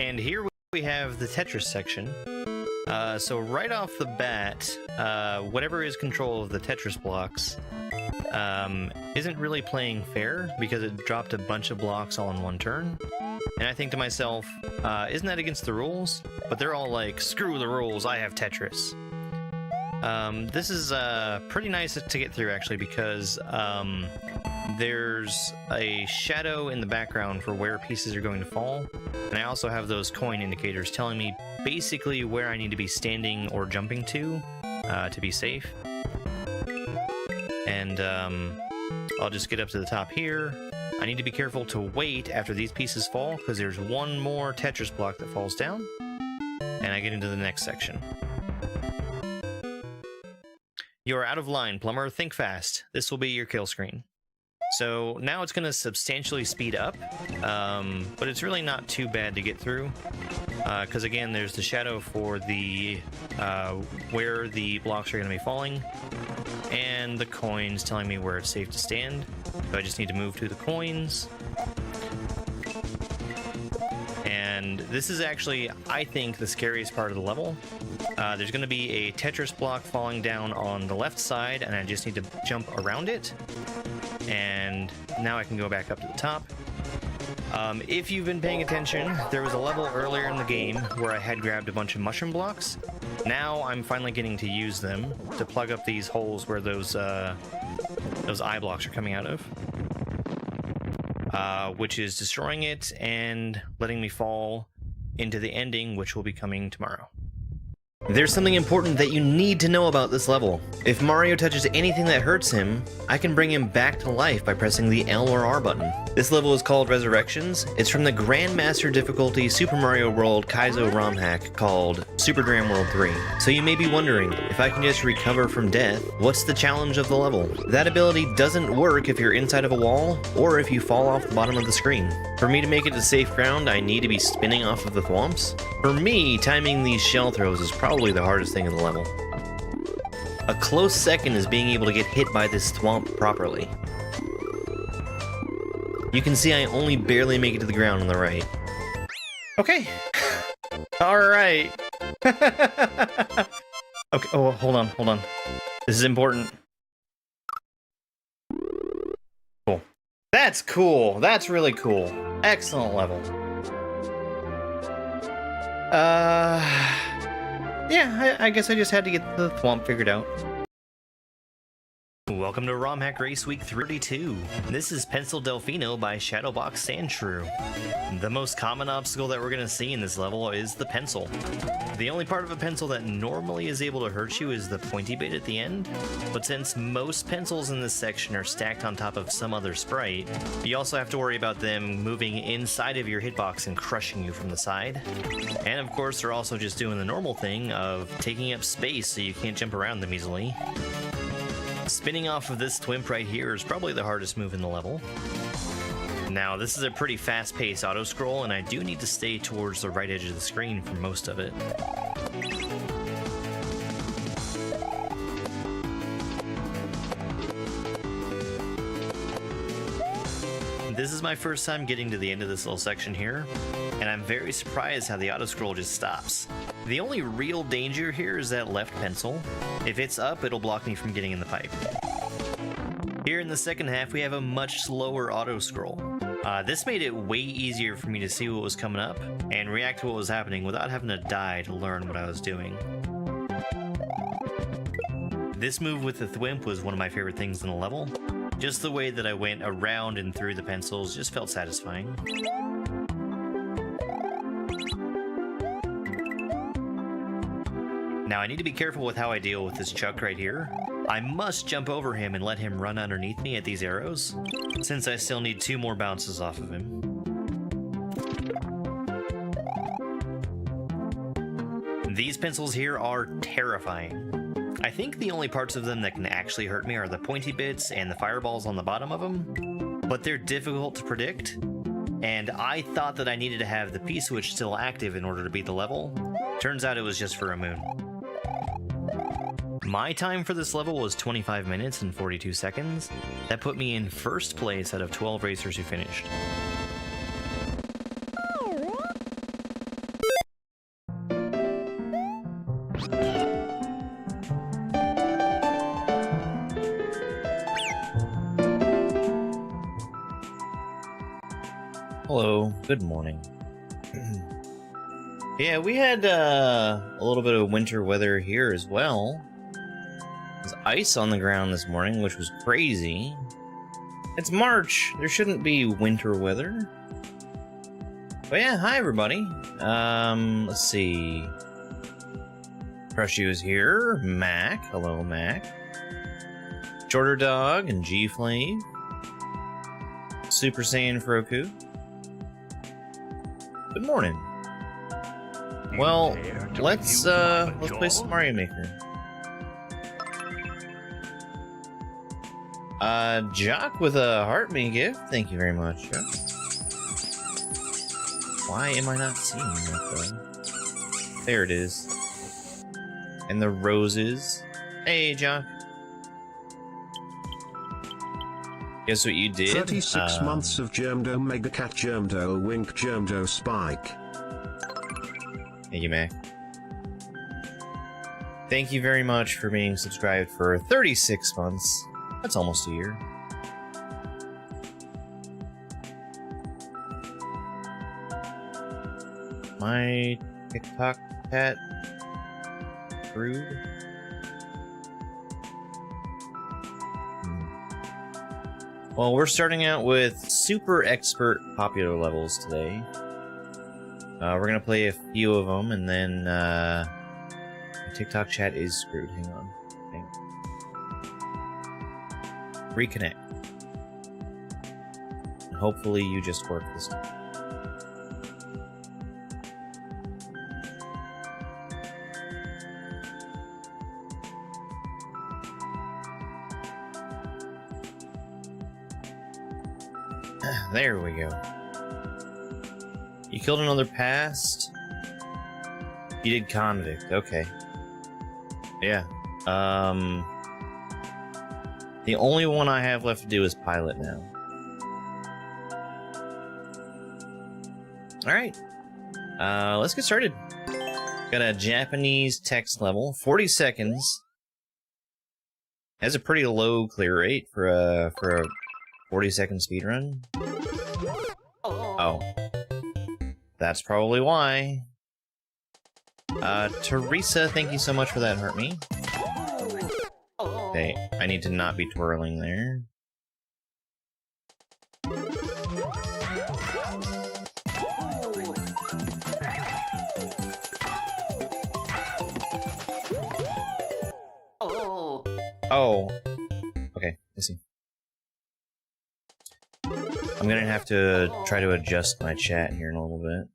And here we have the Tetris section. So right off the bat, whatever is control of the Tetris blocks isn't really playing fair because it dropped a bunch of blocks all in one turn. And I think to myself, isn't that against the rules? But they're all like, screw the rules, I have Tetris. This is pretty nice to get through actually because there's a shadow in the background for where pieces are going to fall, and I also have those coin indicators telling me basically where I need to be standing or jumping to be safe. And I'll just get up to the top here. I need to be careful to wait after these pieces fall because there's one more Tetris block that falls down, and I get into the next section. You are out of line, plumber. Think fast. This will be your kill screen. So now it's going to substantially speed up, but it's really not too bad to get through, because again, there's the shadow for the where the blocks are going to be falling, and the coins telling me where it's safe to stand. So I just need to move to the coins. And this is actually, I think, the scariest part of the level. There's going to be a Tetris block falling down on the left side, and I just need to jump around it. And now I can go back up to the top. If you've been paying attention, there was a level earlier in the game where I had grabbed a bunch of mushroom blocks. Now I'm finally getting to use them to plug up these holes where those eye blocks are coming out of. Which is destroying it and letting me fall into the ending, which will be coming tomorrow. There's something important that you need to know about this level. If Mario touches anything that hurts him, I can bring him back to life by pressing the L or R button. This level is called Resurrections. It's from the Grandmaster difficulty Super Mario World Kaizo ROM hack called Super Dram World 3. So you may be wondering, if I can just recover from death, what's the challenge of the level? That ability doesn't work if you're inside of a wall, or if you fall off the bottom of the screen. For me to make it to safe ground, I need to be spinning off of the thwomps. For me, timing these shell throws is probably the hardest thing in the level. A close second is being able to get hit by this thwomp properly. You can see I only barely make it to the ground on the right. Okay. Alright. Okay, oh, hold on. This is important. Cool. That's cool. That's really cool. Excellent level. Yeah, I guess I just had to get the thwomp figured out. Welcome to ROM Hack Race Week 32. This is Pencil Delfino by Shadowbox Sandshrew. The most common obstacle that we're going to see in this level is the pencil. The only part of a pencil that normally is able to hurt you is the pointy bit at the end, but since most pencils in this section are stacked on top of some other sprite, you also have to worry about them moving inside of your hitbox and crushing you from the side. And of course, they're also just doing the normal thing of taking up space so you can't jump around them easily. Spinning off of this twimp right here is probably the hardest move in the level. Now, this is a pretty fast-paced auto-scroll, and I do need to stay towards the right edge of the screen for most of it. This is my first time getting to the end of this little section here, and I'm very surprised how the auto-scroll just stops. The only real danger here is that left pencil. If it's up, it'll block me from getting in the pipe. Here in the second half, we have a much slower auto-scroll. This made it way easier for me to see what was coming up and react to what was happening without having to die to learn what I was doing. This move with the thwimp was one of my favorite things in the level. Just the way that I went around and through the pencils just felt satisfying. Now I need to be careful with how I deal with this Chuck right here. I must jump over him and let him run underneath me at these arrows, since I still need 2 more bounces off of him. These pencils here are terrifying. I think the only parts of them that can actually hurt me are the pointy bits and the fireballs on the bottom of them, but they're difficult to predict, and I thought that I needed to have the P-switch still active in order to beat the level. Turns out it was just for a moon. My time for this level was 25 minutes and 42 seconds. That put me in first place out of 12 racers who finished. Hello, good morning. Yeah, we had a little bit of winter weather here as well. There's ice on the ground this morning, which was crazy. It's March. There shouldn't be winter weather. But yeah, hi everybody. Let's see. Crushy is here. Mac. Hello, Mac. Shorter Dog and G-Flave. Super Saiyan Froku. Good morning. Well, let's play some Mario Maker. Jock with a heart me gift. Thank you very much, Jock. Why am I not seeing that though? There it is. And the roses. Hey, Jock. Guess what you did? 36 months of Germdo Megacat Germdo Wink Germdo Spike. Thank you, Mac. Thank you very much for being subscribed for 36 months. That's almost a year. My TikTok chat rude. Well, we're starting out with super expert popular levels today. We're gonna play a few of them, and then my TikTok chat is screwed. Hang on. Reconnect. Hopefully you just work this time. There we go. You killed another past? You did convict, okay. Yeah. The only one I have left to do is pilot now. Alright. Let's get started. Got a Japanese text level, 40 seconds. Has a pretty low clear rate for a 40-second speedrun. Oh. That's probably why. Teresa, thank you so much for that, hurt me. Okay, I need to not be twirling there. Oh. Okay, I see. I'm gonna have to try to adjust my chat here in a little bit.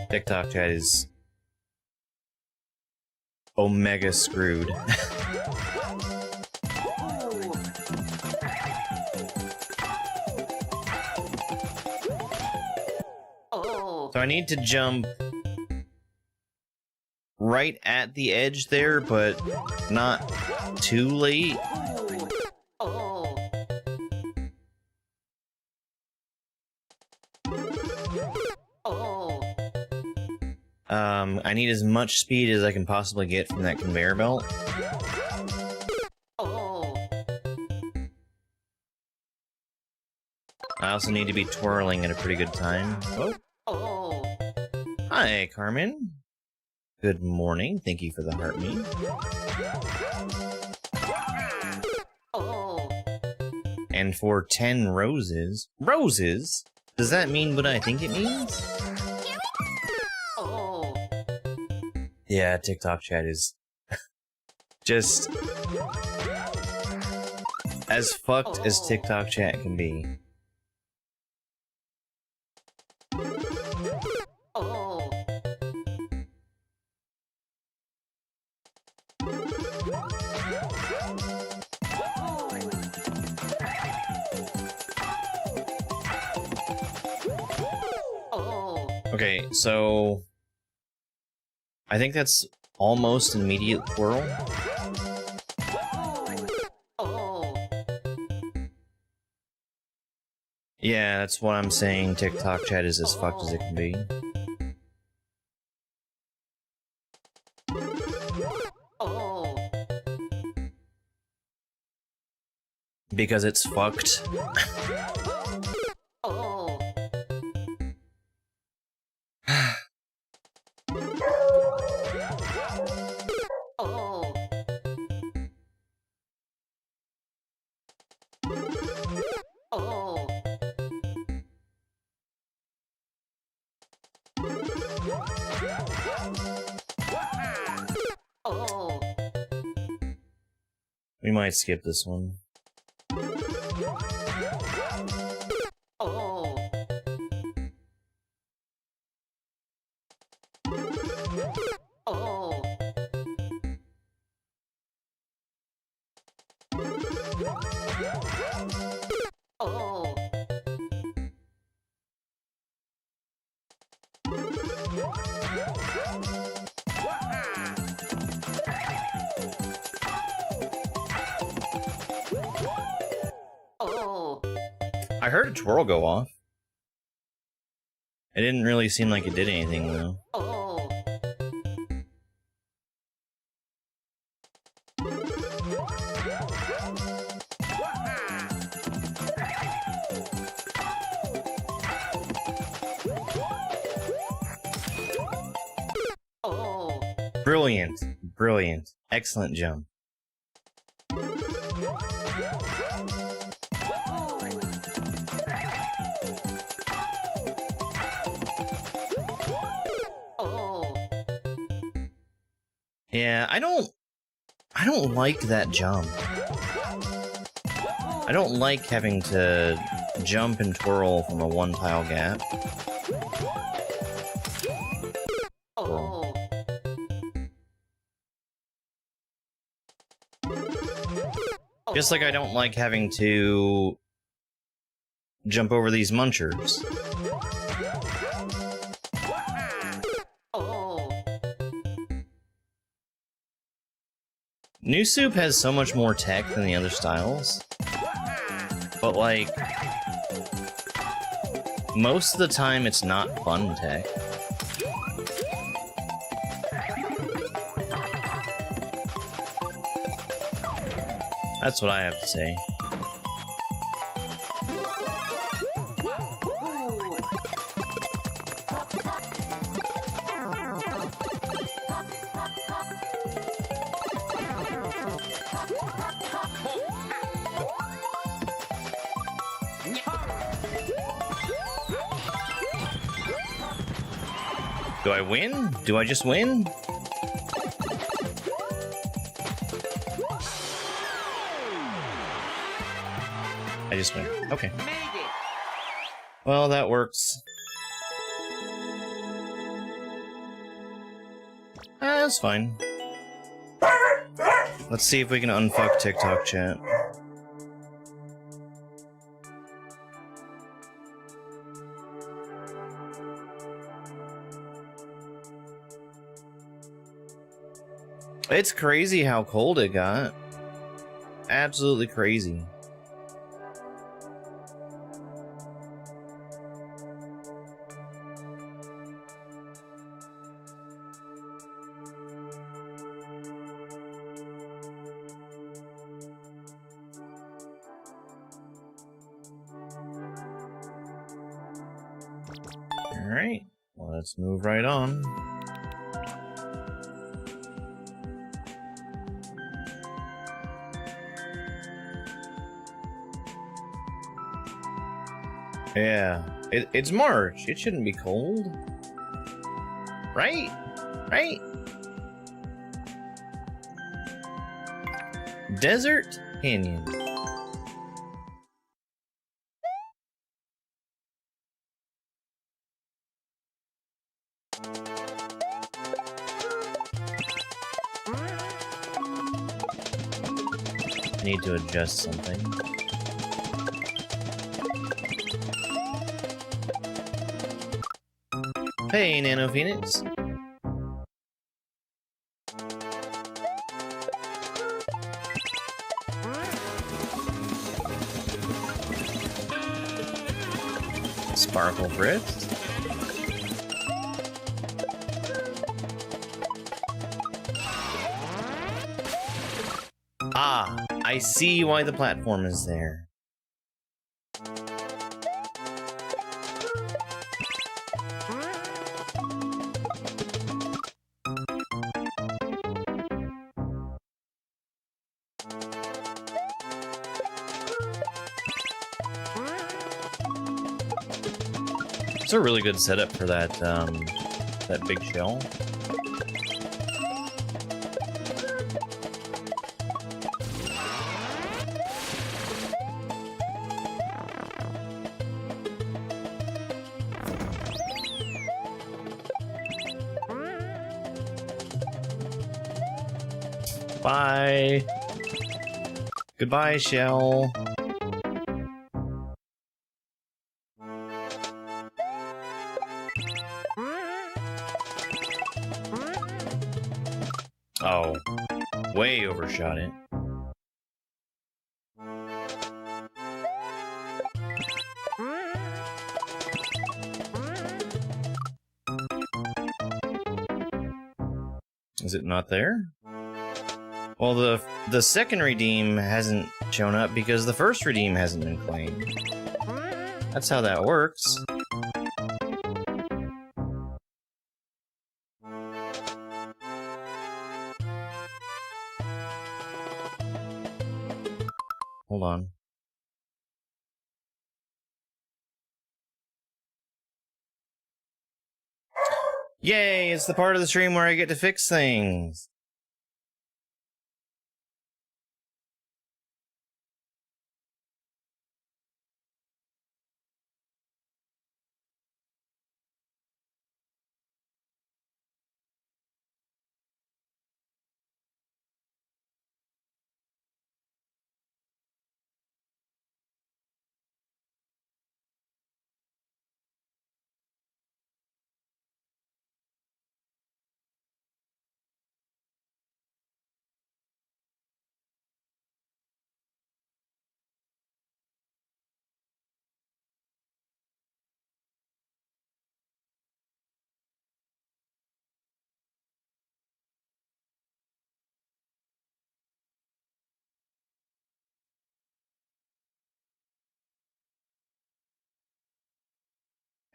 TikTok chat is omega screwed. So I need to jump right at the edge there, but not too late. I need as much speed as I can possibly get from that conveyor belt. I also need to be twirling at a pretty good time. Oh. Hi, Carmen. Good morning. Thank you for the heart me. And for 10 roses. Roses? Does that mean what I think it means? Yeah, TikTok chat is just as fucked as TikTok chat can be. Okay, so I think that's almost an immediate twirl. Yeah, that's what I'm saying. TikTok chat is as fucked as it can be. because it's fucked. We might skip this one. I heard a twirl go off. It didn't really seem like it did anything, though. Brilliant. Brilliant. Excellent jump. Yeah, I don't like that jump. I don't like having to jump and twirl from a one-tile gap. Twirl. Just like I don't like having to jump over these munchers. New Soup has so much more tech than the other styles, but like, most of the time it's not fun tech. That's what I have to say. Do I win? Do I just win? I just win. Okay. Well, that works. That's fine. Let's see if we can unfuck TikTok chat. It's crazy how cold it got. Absolutely crazy. Alright, well, let's move right on. Yeah, it's March. It shouldn't be cold. Right? Right? Desert Canyon. I need to adjust something. Hey, Nano Phoenix. Sparkle Drift. Ah, I see why the platform is there. It's a really good setup for that, that big shell. Bye. Goodbye, shell. Oh, way overshot it. Is it not there? Well, the second redeem hasn't shown up because the first redeem hasn't been claimed. That's how that works. Hold on. Yay, it's the part of the stream where I get to fix things.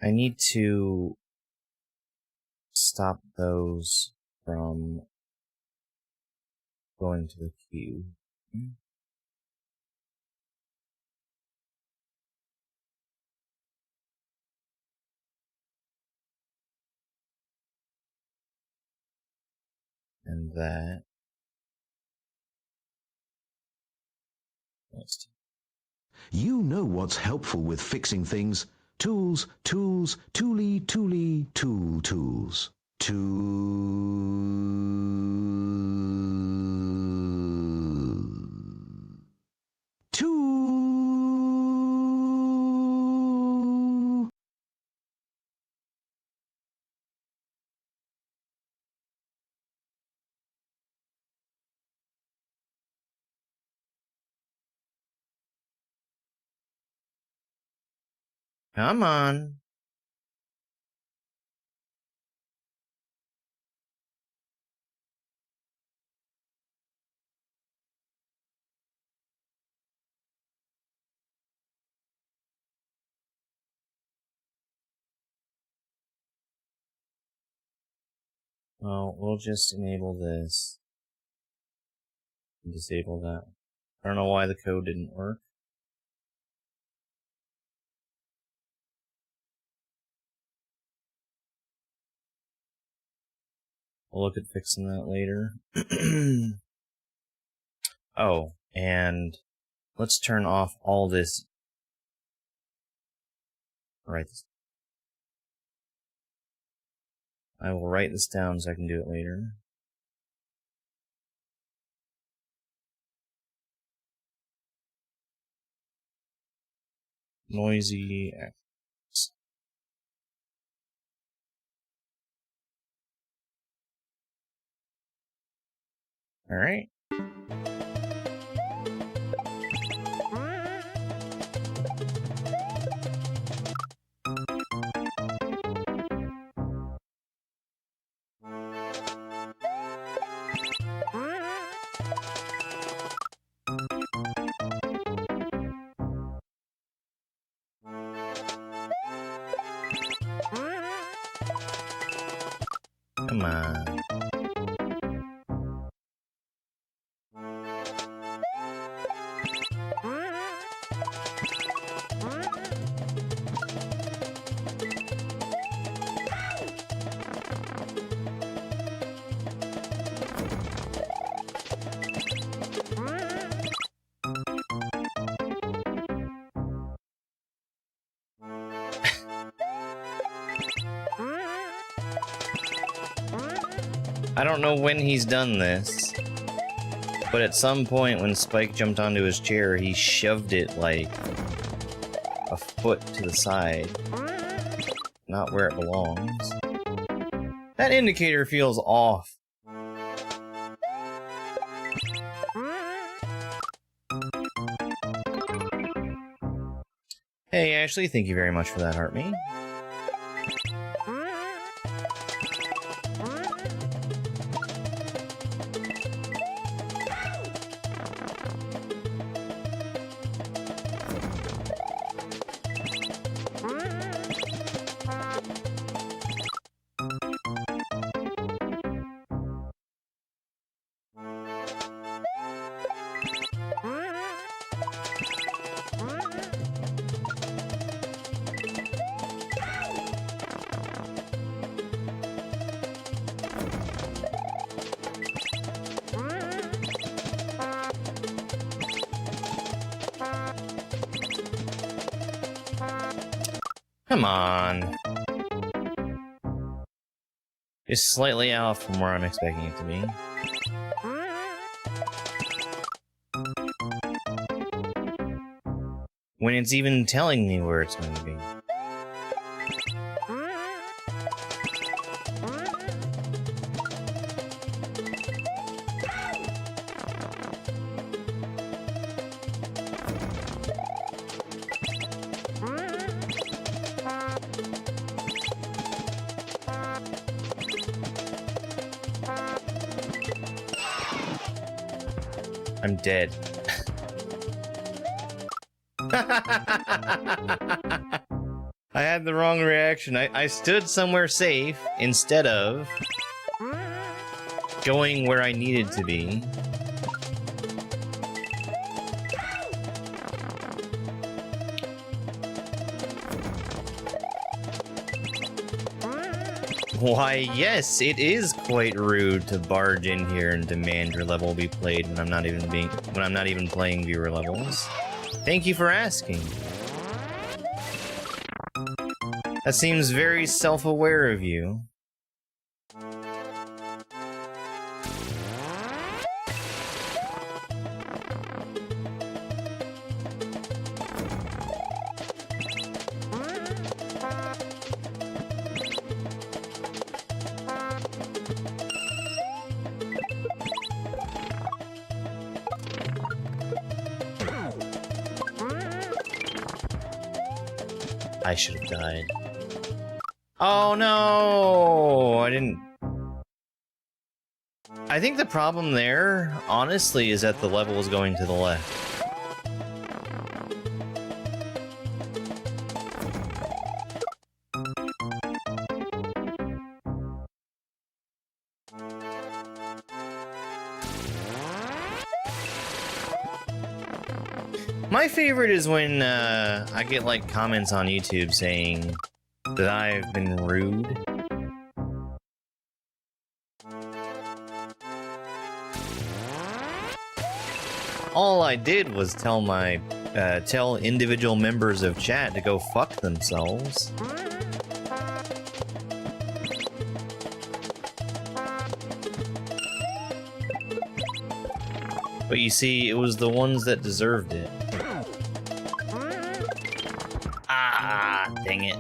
I need to stop those from going to the queue. And that. You know what's helpful with fixing things. Tools, tools, tooly, tooly, tools. Come on. Well, we'll just enable this. And disable that. I don't know why the code didn't work. We'll look at fixing that later. Oh, and let's turn off all this. Write this. I will write this down so I can do it later. Noisy X. All right. Come on. I don't know when he's done this, but at some point when Spike jumped onto his chair, he shoved it like a foot to the side, not where it belongs. That indicator feels off. Hey Ashley, thank you very much for that, Heart Me. Come on. It's slightly off from where I'm expecting it to be. When it's even telling me where it's going to be. I'm dead. I had the wrong reaction. I stood somewhere safe instead of going where I needed to be. Why, yes, it is quite rude to barge in here and demand your level be played when I'm not even playing viewer levels. Thank you for asking. That seems very self-aware of you. I should have died. Oh no! I didn't... I think the problem there, honestly, is that the level is going to the left. My favorite is when I get like comments on YouTube saying that I've been rude. All I did was tell tell individual members of chat to go fuck themselves. But you see, it was the ones that deserved it. Ah, dang it.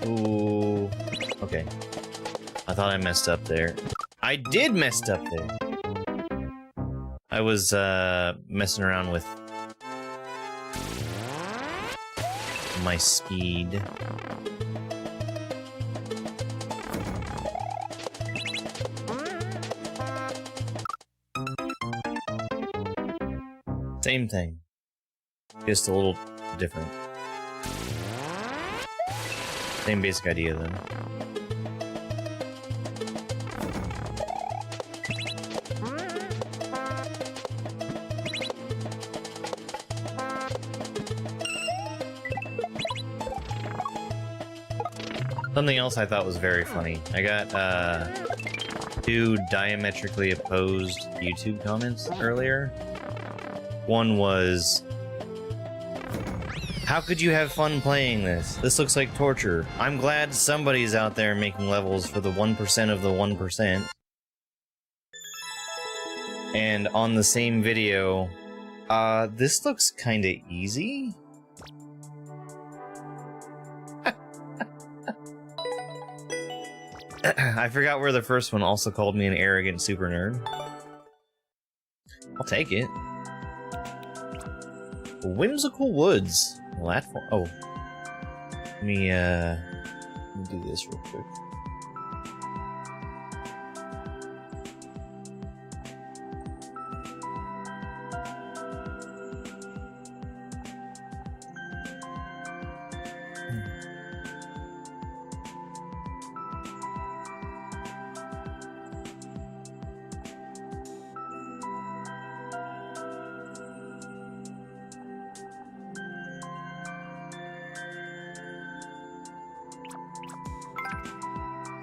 Ooh, okay. I thought I messed up there. I did messed up there. I was messing around with my speed. Same thing, just a little different. Same basic idea though. Something else I thought was very funny. I got two diametrically opposed YouTube comments earlier. One was, how could you have fun playing this? This looks like torture. I'm glad somebody's out there making levels for the 1% of the 1%. And on the same video, this looks kinda easy? I forgot where the first one also called me an arrogant super nerd. I'll take it. Whimsical Woods. Platform. Oh. Let me do this real quick.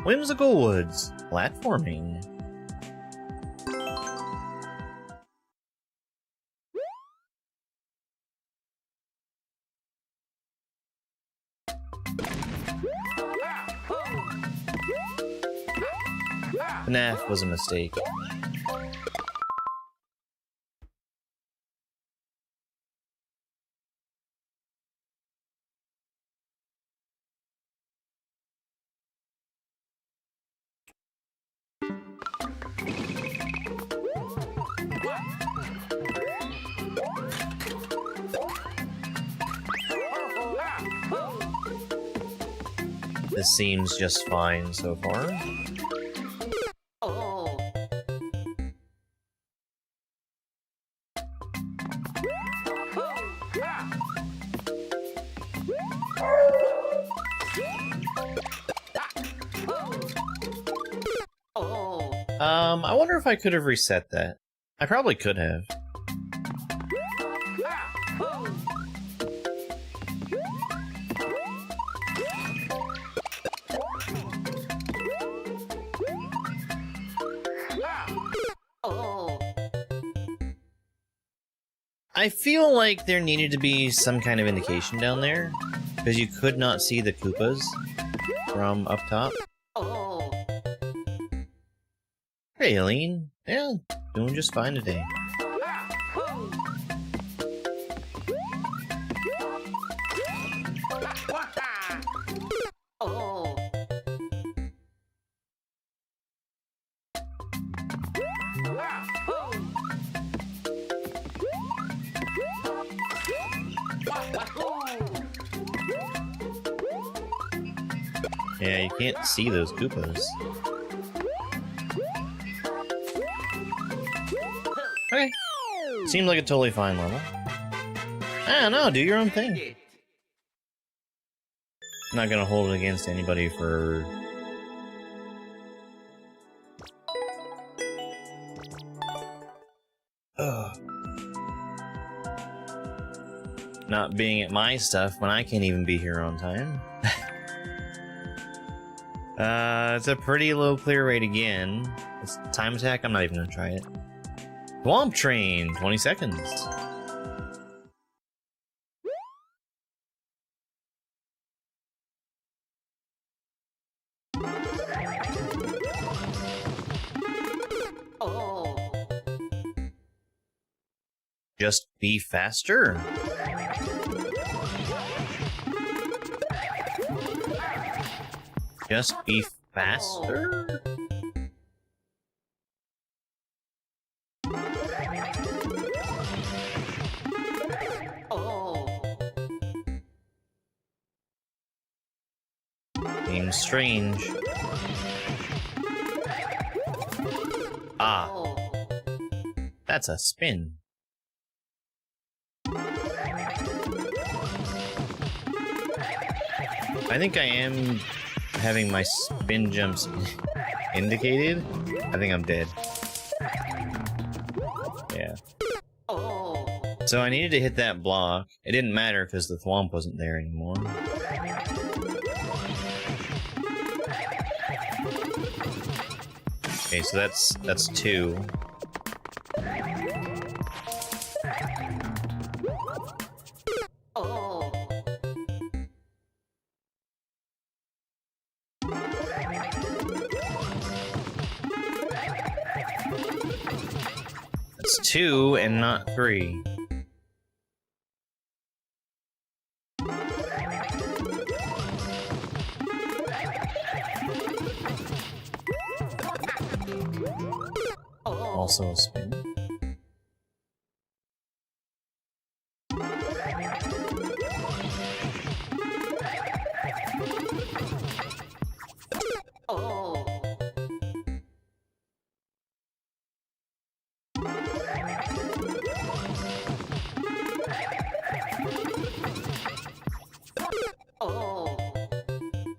Whimsical Woods. Platforming. FNAF was a mistake. This seems just fine so far. I wonder if I could have reset that. I probably could have. I feel like there needed to be some kind of indication down there, because you could not see the Koopas from up top. Hey, Aileen. Yeah, doing just fine today. Yeah, you can't see those Koopas. Okay. Seemed like a totally fine level. I don't know, do your own thing. Not gonna hold it against anybody for... Ugh. Not being at my stuff when I can't even be here on time. It's a pretty low clear rate again. It's time attack, I'm not even gonna try it. Swamp Train, 20 seconds. Just be faster. Just be faster? strange. Ah. That's a spin. I think I am having my spin jumps indicated. I think I'm dead. Yeah. So I needed to hit that block. It didn't matter because the thwomp wasn't there anymore. Okay, so that's 2. That's 2 and not 3. Also a spin.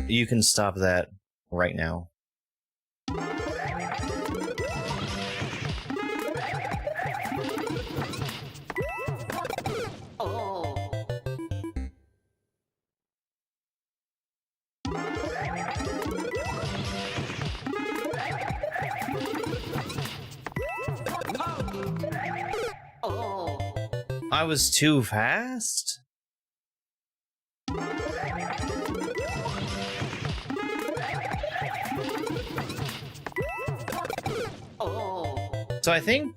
You can stop that right now. I was too fast? So I think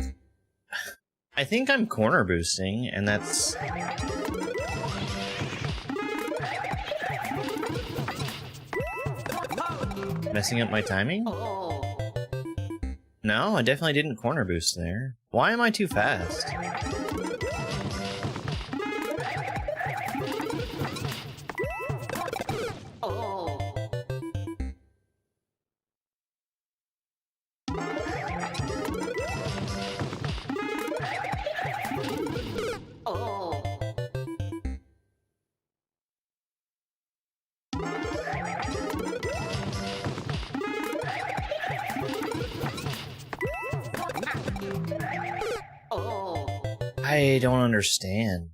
I'm corner boosting, and that's messing up my timing? No, I definitely didn't corner boost there. Why am I too fast? I don't understand.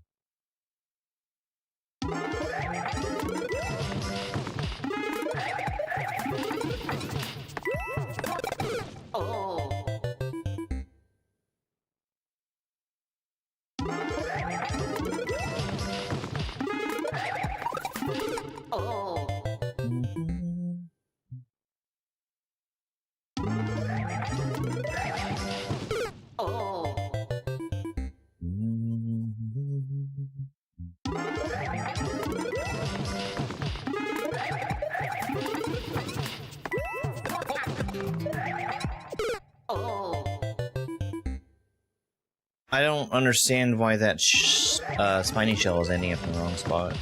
I don't understand why that spiny shell is ending up in the wrong spot.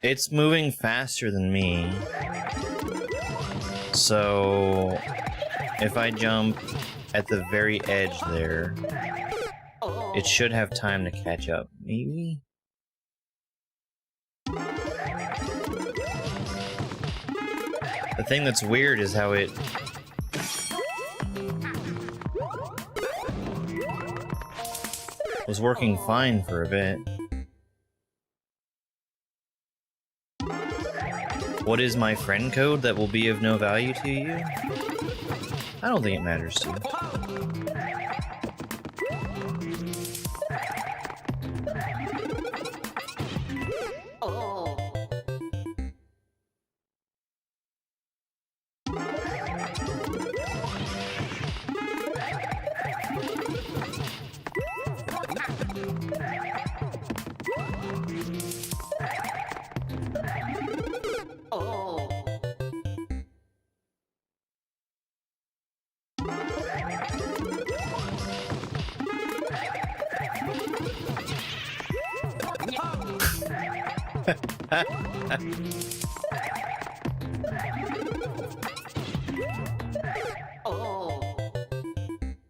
It's moving faster than me. So, if I jump at the very edge there, it should have time to catch up, maybe? The thing that's weird is how it... was working fine for a bit. What is my friend code that will be of no value to you? I don't think it matters to you.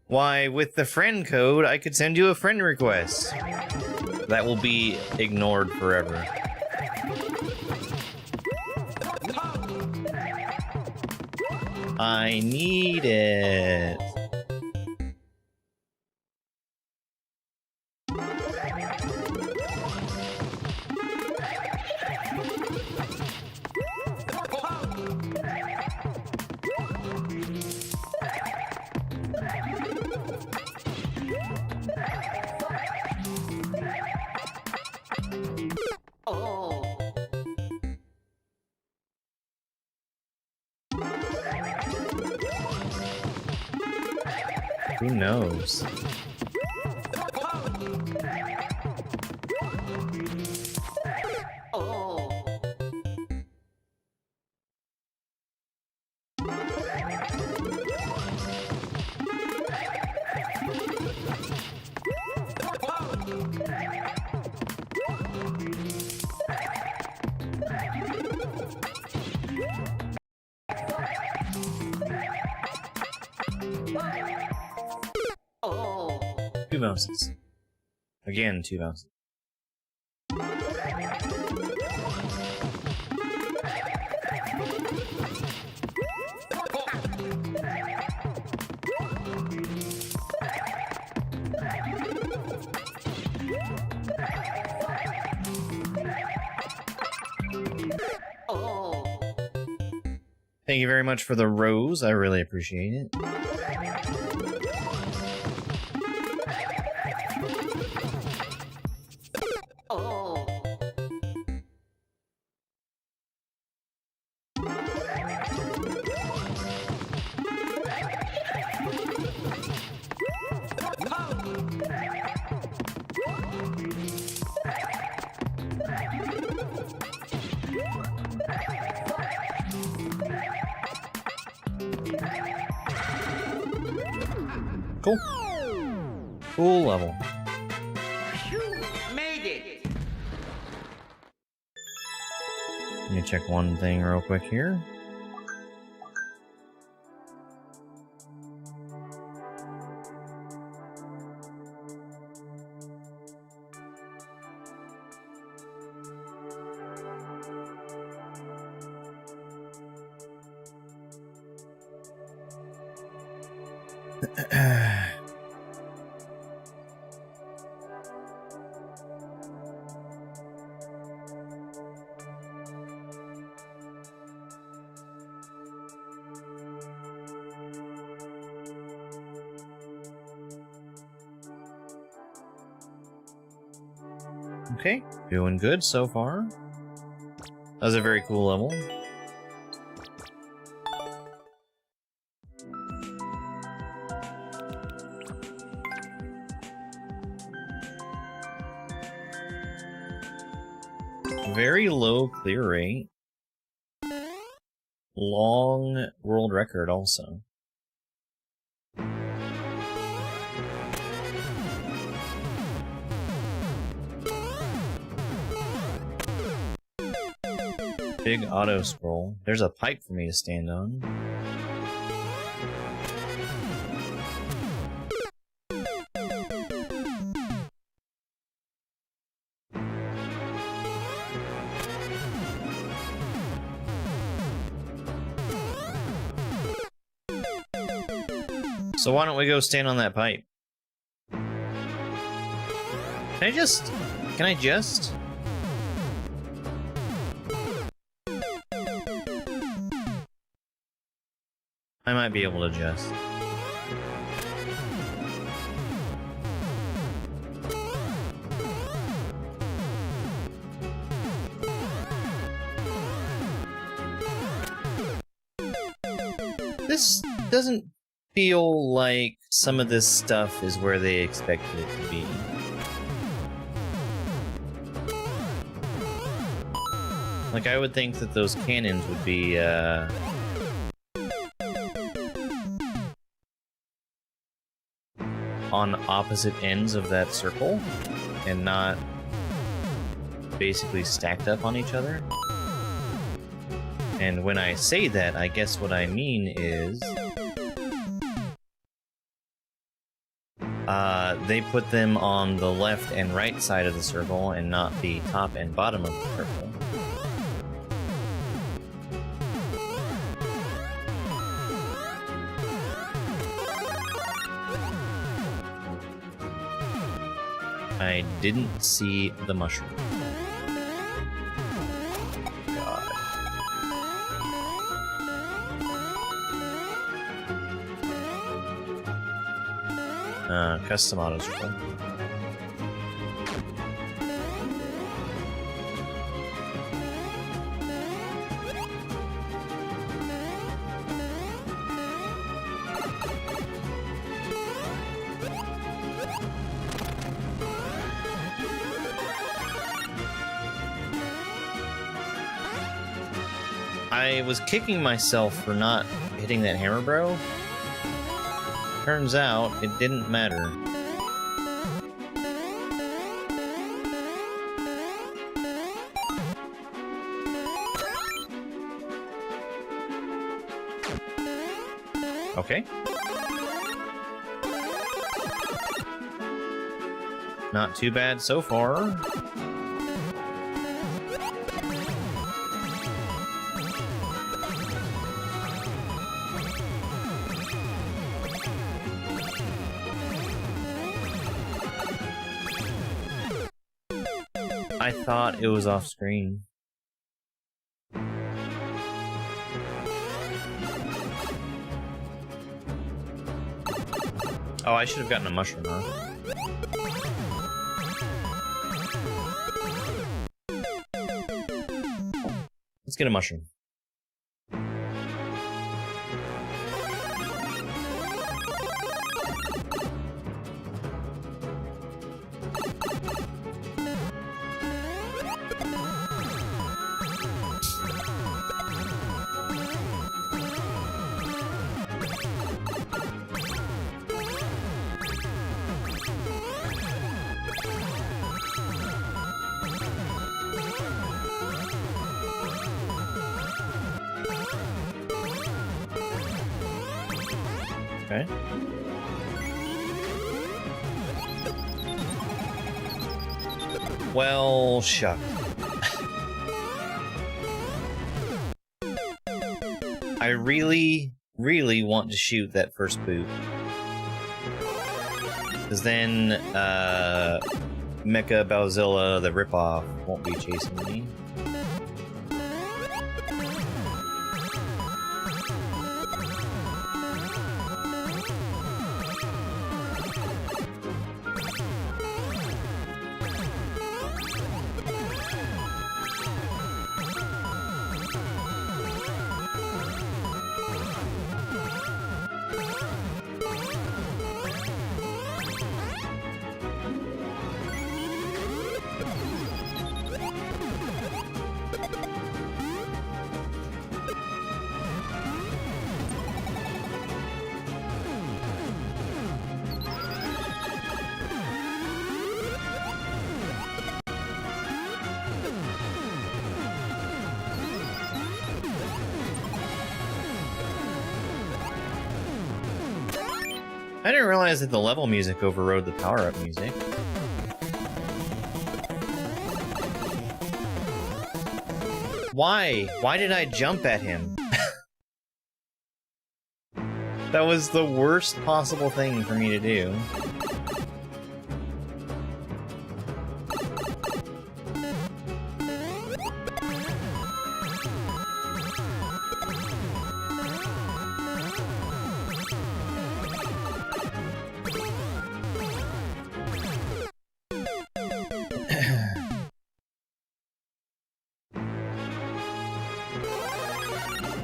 Why, with the friend code, I could send you a friend request. That will be ignored forever. I need it. Who knows? Two bounces. Again, two bounces. Thank you very much for the rose. I really appreciate it. Cool. Cool level. Made it. Let me check one thing real quick here. Okay, doing good so far. That was a very cool level. Very low clear rate. Long world record also. Big auto scroll. There's a pipe for me to stand on. So why don't we go stand on that pipe? Can I just... I might be able to just. This doesn't feel like some of this stuff is where they expected it to be. Like, I would think that those cannons would be, on opposite ends of that circle, and not basically stacked up on each other. And when I say that, I guess what I mean is... they put them on the left and right side of the circle and not the top and bottom of the circle. I didn't see the mushroom. God. Custom autos are fun. I was kicking myself for not hitting that hammer, bro. Turns out, it didn't matter. Okay. Not too bad so far. I thought it was off screen. Oh, I should have gotten a mushroom, huh? Let's get a mushroom. Okay. Well, shuck. I really, really want to shoot that first boot. Because then, Mecha Bowzilla, the ripoff, won't be chasing me. I didn't realize that the level music overrode the power-up music. Why? Why did I jump at him? That was the worst possible thing for me to do.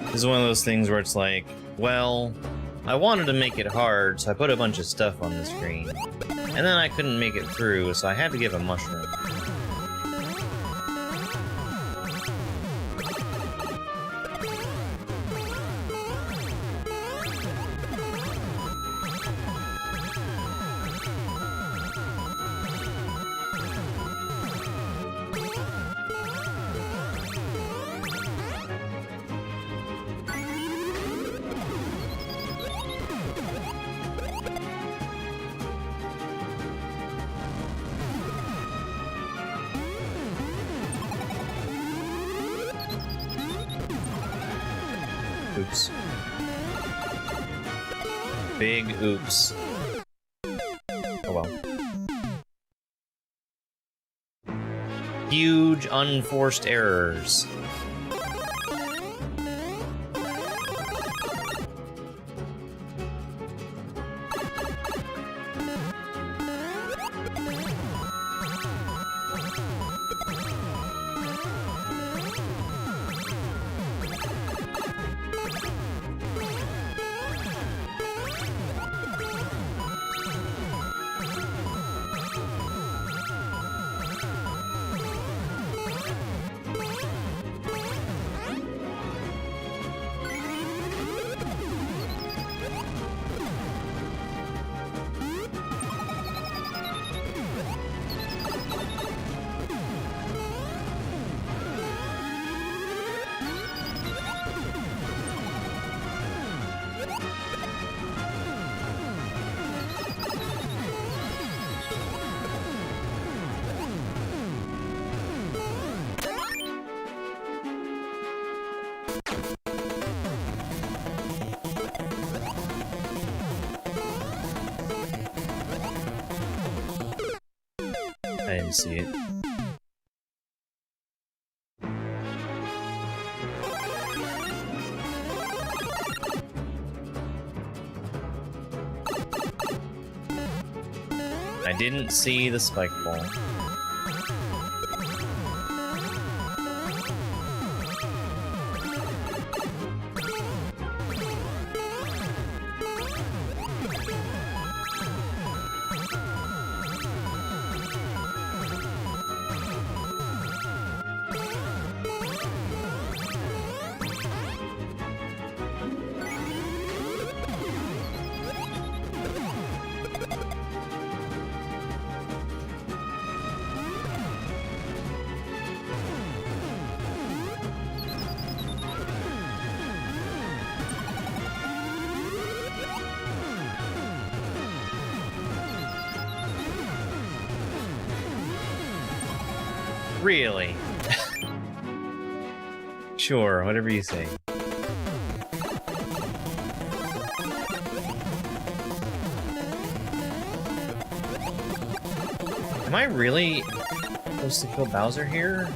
This is one of those things where it's like, well, I wanted to make it hard, so I put a bunch of stuff on the screen. And then I couldn't make it through, so I had to give a mushroom. oops. Big oops. Oh well. Huge unforced errors. I didn't see it. I didn't see the spike ball. Really? Sure, whatever you say. Am I really supposed to kill Bowser here?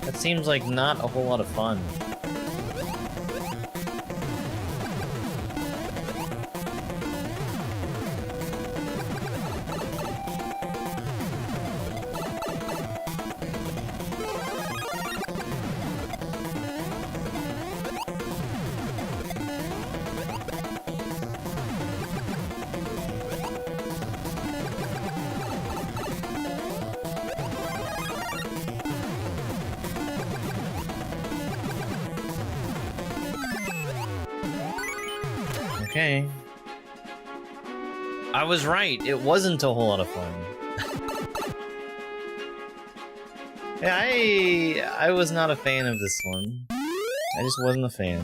That seems like not a whole lot of fun. Okay. I was right, it wasn't a whole lot of fun. Yeah, I was not a fan of this one. I just wasn't a fan.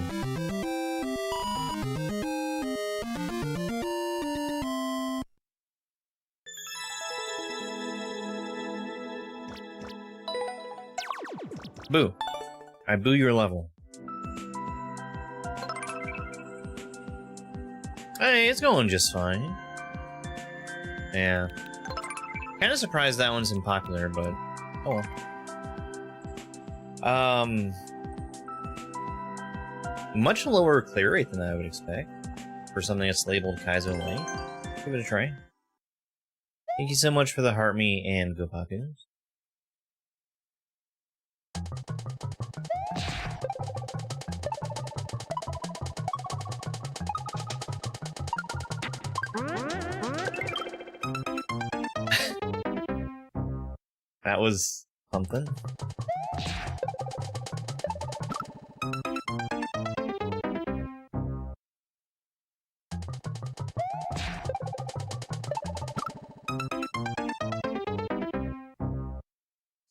Boo. I boo your level. Hey, it's going just fine. Yeah. Kinda surprised that one's unpopular, but oh well. Much lower clear rate than I would expect for something that's labeled Kaizo Link. Give it a try. Thank you so much for the heart me and go Pakus. That was something.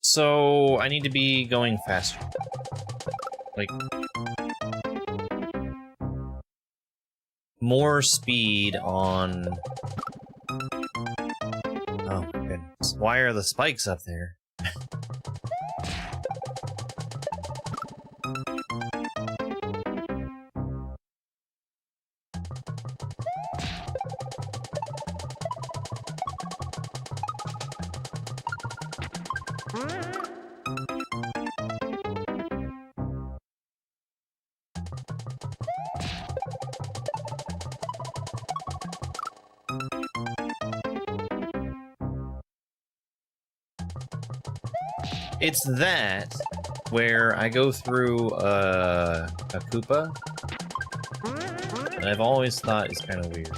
So, I need to be going faster. Like, more speed on... Oh, goodness. Why are the spikes up there? It's that where I go through a Koopa that I've always thought is kind of weird.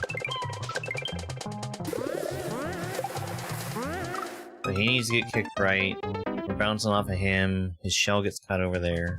But he needs to get kicked right. We're bouncing off of him. His shell gets caught over there.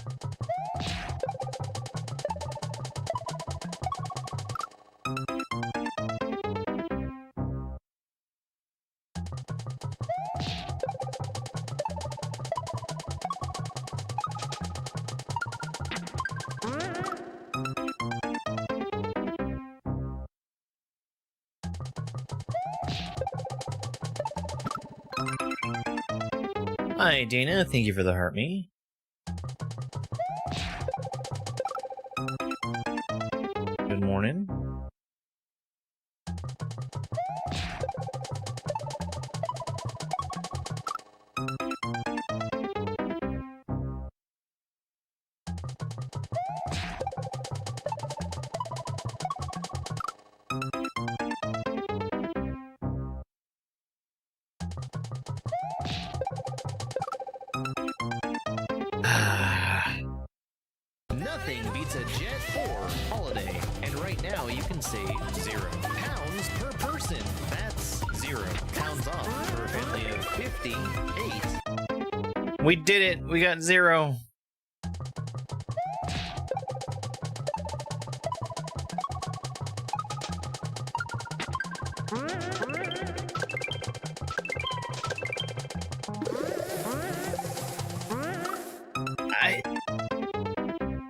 Hi, Dana. Thank you for the heart me. Good morning. Nothing beats a Jet 4 holiday, and right now you can save £0 per person. That's £0 off for a family of 58. We did it! We got 0.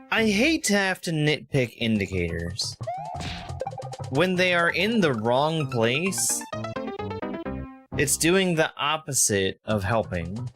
I hate to have to nitpick indicators. When they are in the wrong place, it's doing the opposite of helping.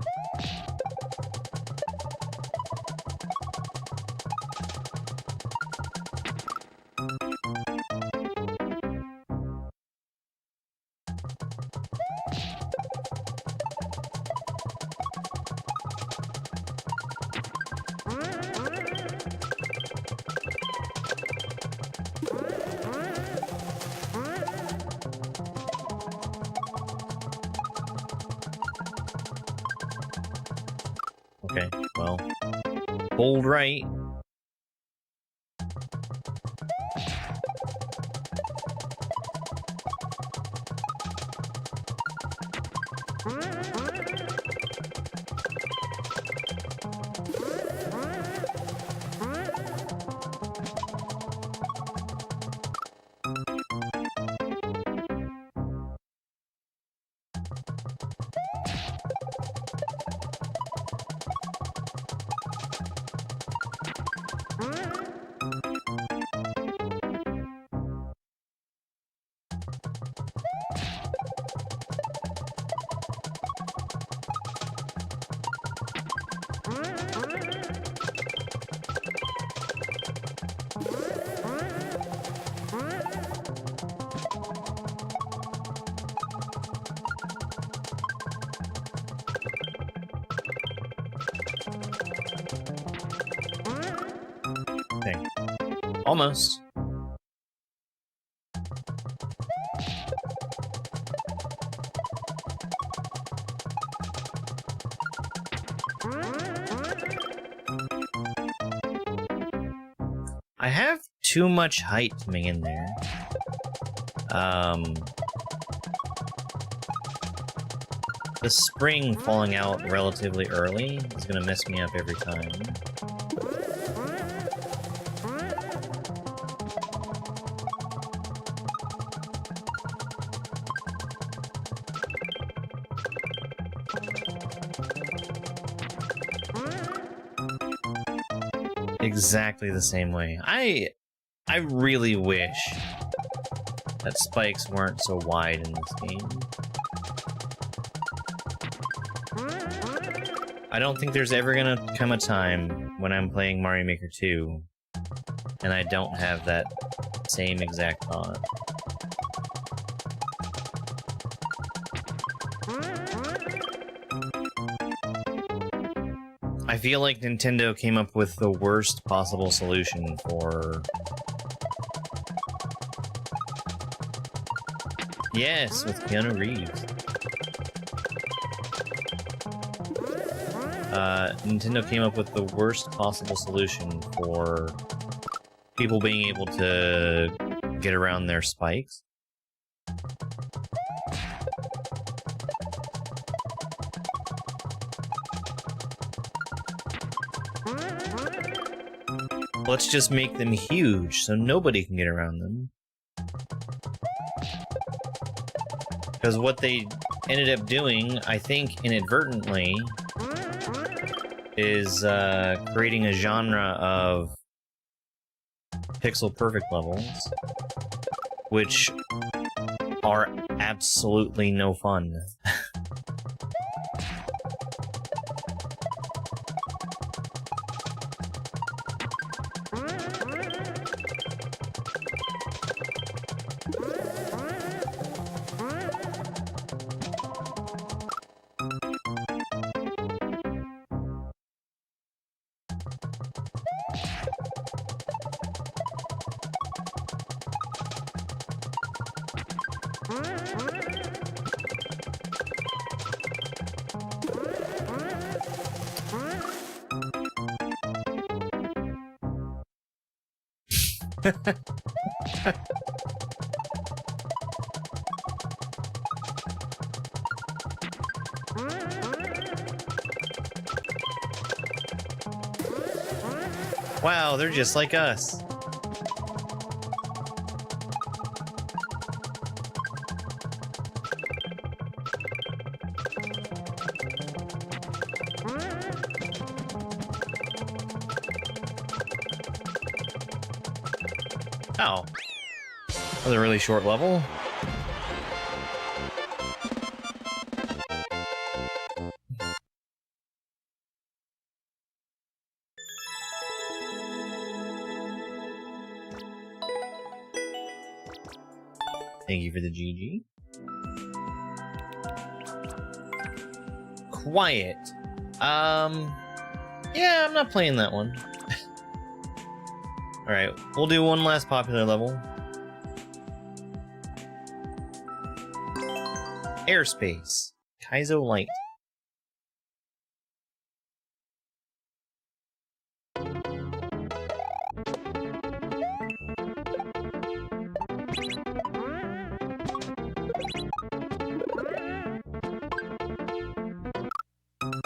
Okay, well, hold right. Okay. Almost. I have too much height coming in there. The spring falling out relatively early is gonna mess me up every time. Exactly the same way. I really wish that spikes weren't so wide in this game. I don't think there's ever gonna come a time when I'm playing Mario Maker 2 and I don't have that same exact thought. I feel like Nintendo came up with the worst possible solution for... Yes, with Keanu Reeves. Nintendo came up with the worst possible solution for people being able to get around their spikes. Let's just make them huge so nobody can get around them. Because what they ended up doing, I think inadvertently, is creating a genre of pixel perfect levels, which are absolutely no fun. Wow, they're just like us. Oh. That was a really short level. Thank you for the GG. Quiet. Yeah, I'm not playing that one. Alright, we'll do one last popular level. Airspace. Kaizo Light.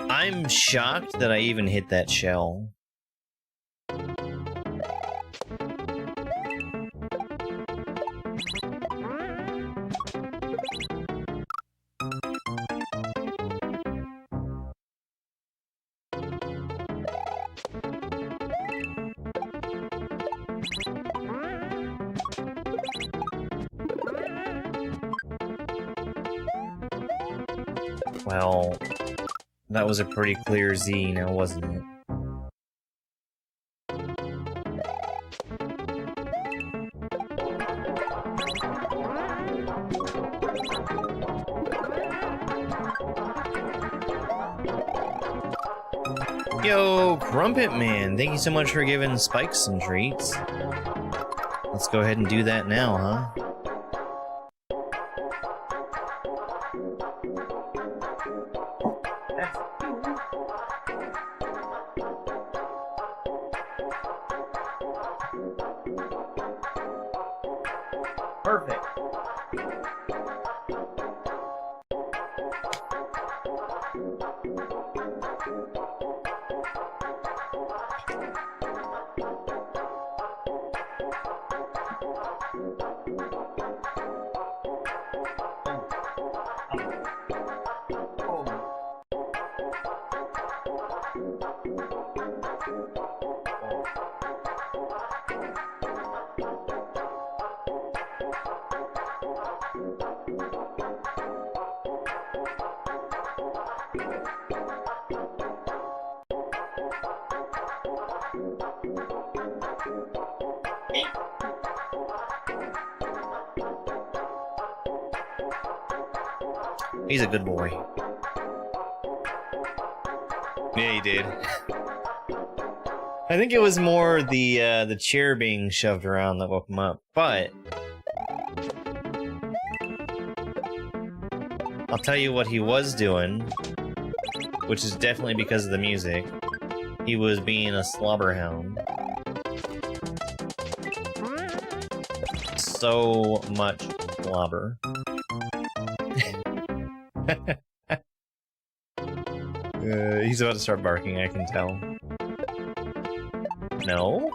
I'm shocked that I even hit that shell. Well, that was a pretty clear Z now, wasn't it? Yo, Crumpet Man, thank you so much for giving Spikes some treats. Let's go ahead and do that now, huh? Perfect. He's a good boy. Yeah, he did. I think it was more the chair being shoved around that woke him up, but I'll tell you what he was doing, which is definitely because of the music. He was being a slobberhound. So much slobber. He's about to start barking, I can tell. No?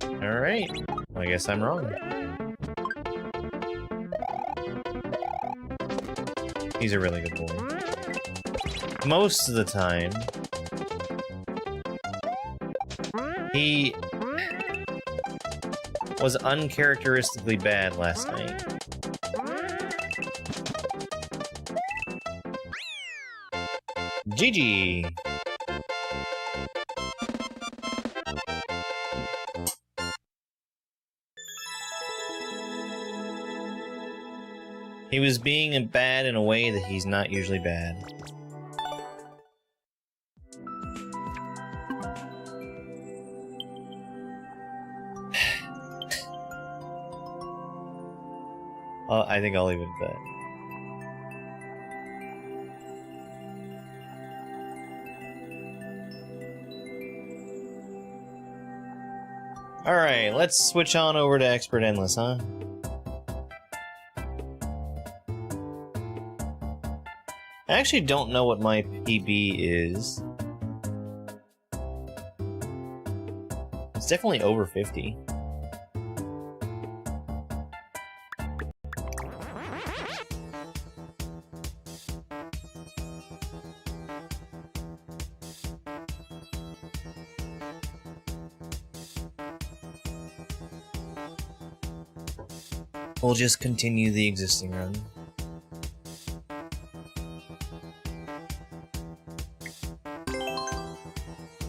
Alright. I guess I'm wrong. He's a really good boy. Most of the time, he was uncharacteristically bad last night. GG! He was being bad in a way that he's not usually bad. I think I'll leave it at that. Alright, let's switch on over to Expert Endless, huh? I actually don't know what my PB is. It's definitely over 50. We'll just continue the existing run.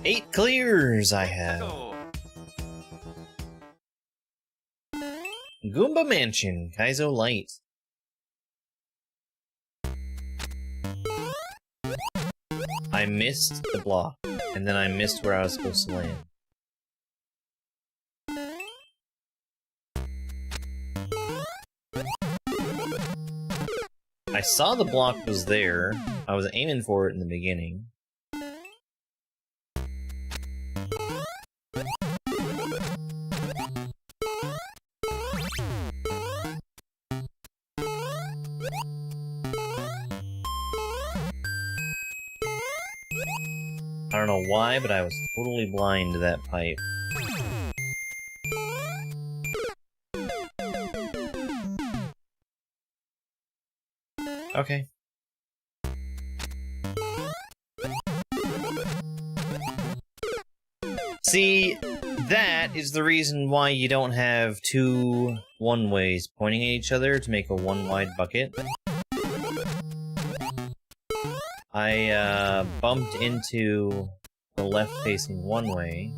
Eight clears I have. Goomba Mansion, Kaizo Light. I missed the block, and then I missed where I was supposed to land. I saw the block was there. I was aiming for it in the beginning. I don't know why, but I was totally blind to that pipe. Okay. See, that is the reason why you don't have two one-ways pointing at each other to make a one-wide bucket. I bumped into the left-facing one-way.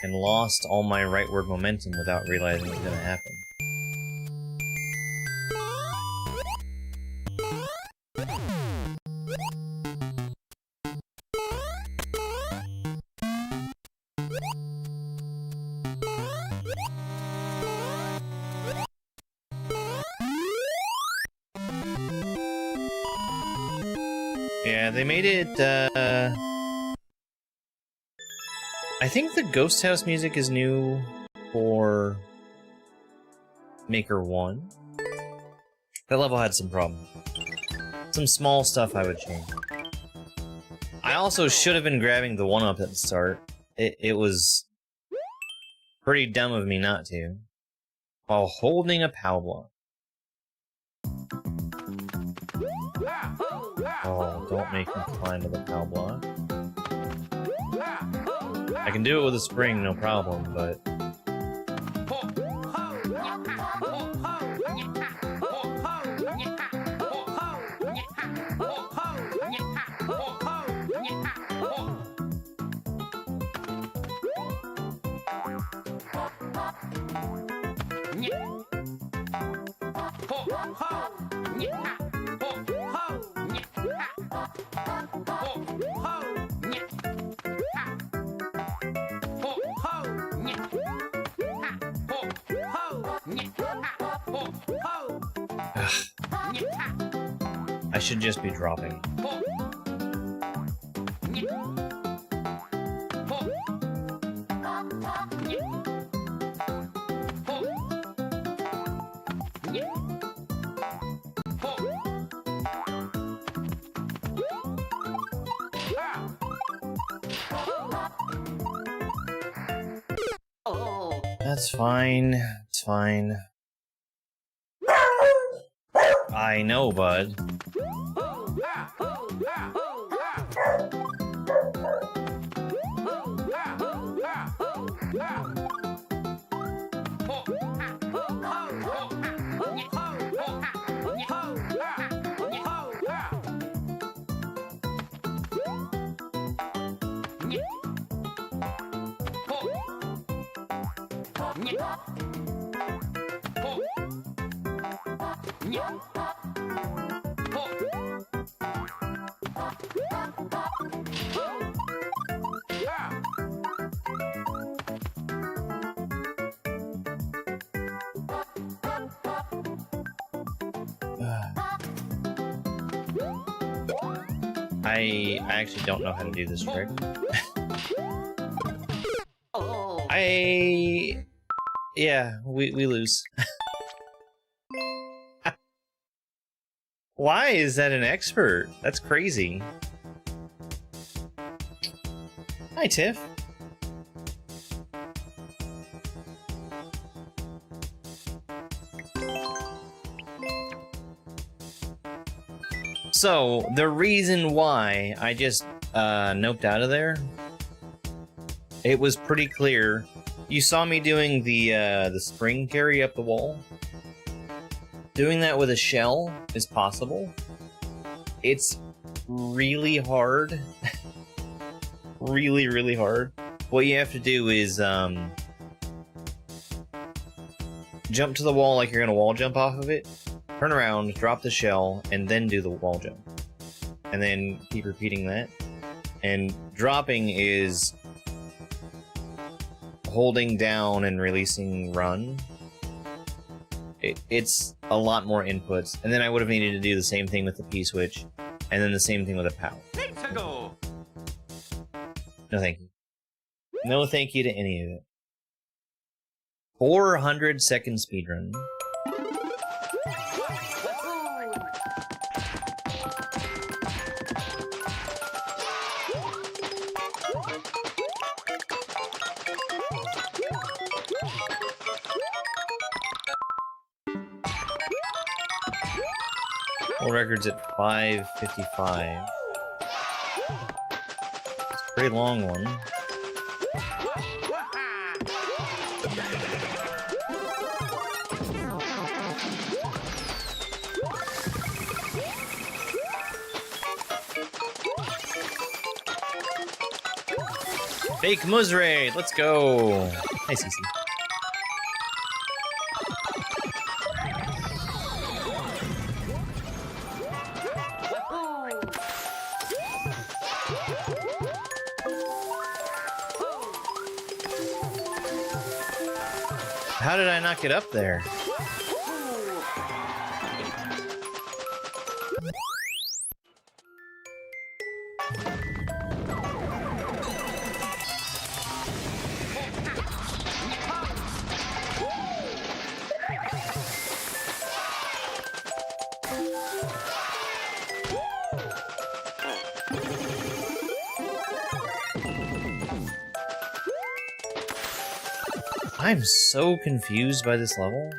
And lost all my rightward momentum without realizing it was gonna happen. Yeah, they made it, I think the Ghost House music is new for Maker 1. That level had some problems. Some small stuff I would change. I also should have been grabbing the 1-up at the start. It was pretty dumb of me not to. While holding a POW block. Oh, don't make me climb to the POW block. I can do it with a spring, no problem, but... I should just be dropping. That's fine. It's fine. I know, bud. I actually don't know how to do this trick. Yeah, we lose. Why is that an expert? That's crazy. Hi, Tiff. So, the reason why I just noped out of there, it was pretty clear. You saw me doing the spring carry up the wall. Doing that with a shell is possible. It's really hard. Really, really hard. What you have to do is jump to the wall like you're gonna wall jump off of it, turn around, drop the shell, and then do the wall jump. And then keep repeating that. And dropping is holding down and releasing run. It's a lot more inputs. And then I would have needed to do the same thing with the P-switch, and then the same thing with a POW. No thank you. No thank you to any of it. 400-second speedrun. World record's at 5:55. It's a pretty long one. Fake Muzraid, let's go. Nice, CC. How did I not get up there? I'm so confused by this level.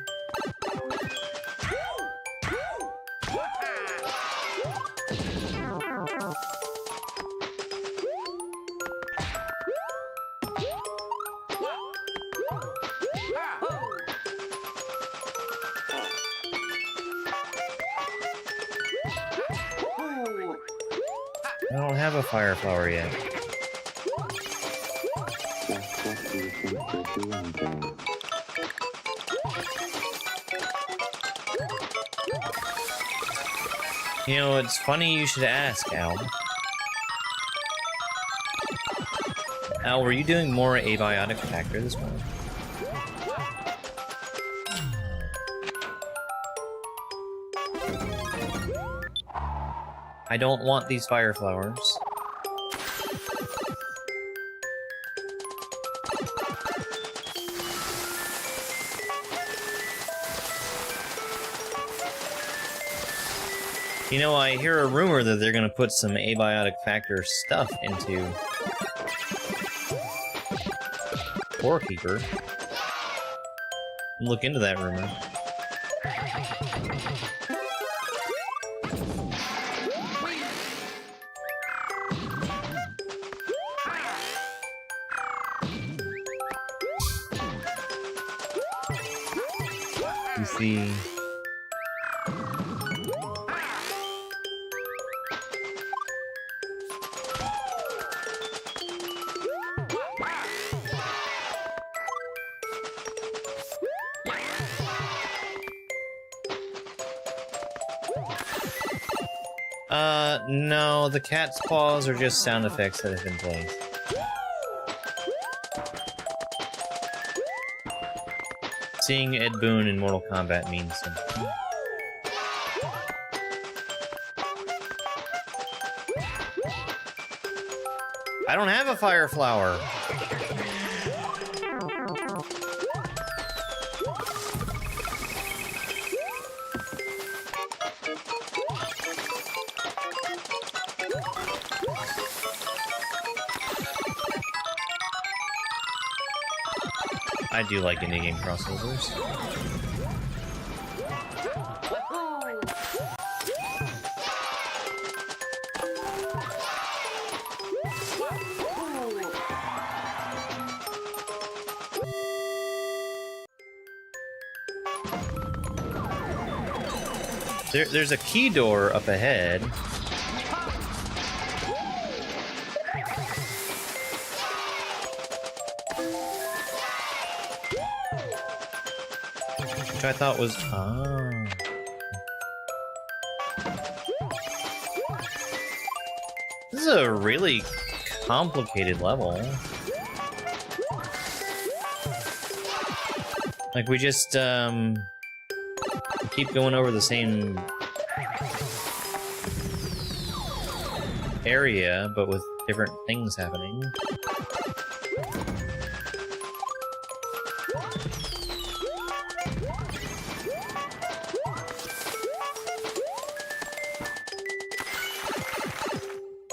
I don't have a fire flower yet. You know, it's funny you should ask, Al. Al, were you doing more abiotic factor this morning? I don't want these fire flowers. You know, I hear a rumor that they're gonna put some abiotic factor stuff into Core Keeper. Look into that rumor. You see... no, the cat's paws are just sound effects that have been played. Seeing Ed Boon in Mortal Kombat means something. I don't have a fire flower! I do like indie game crossovers. There's a key door up ahead. Which I thought was... Oh. This is a really complicated level. Like, we just, keep going over the same area, but with different things happening.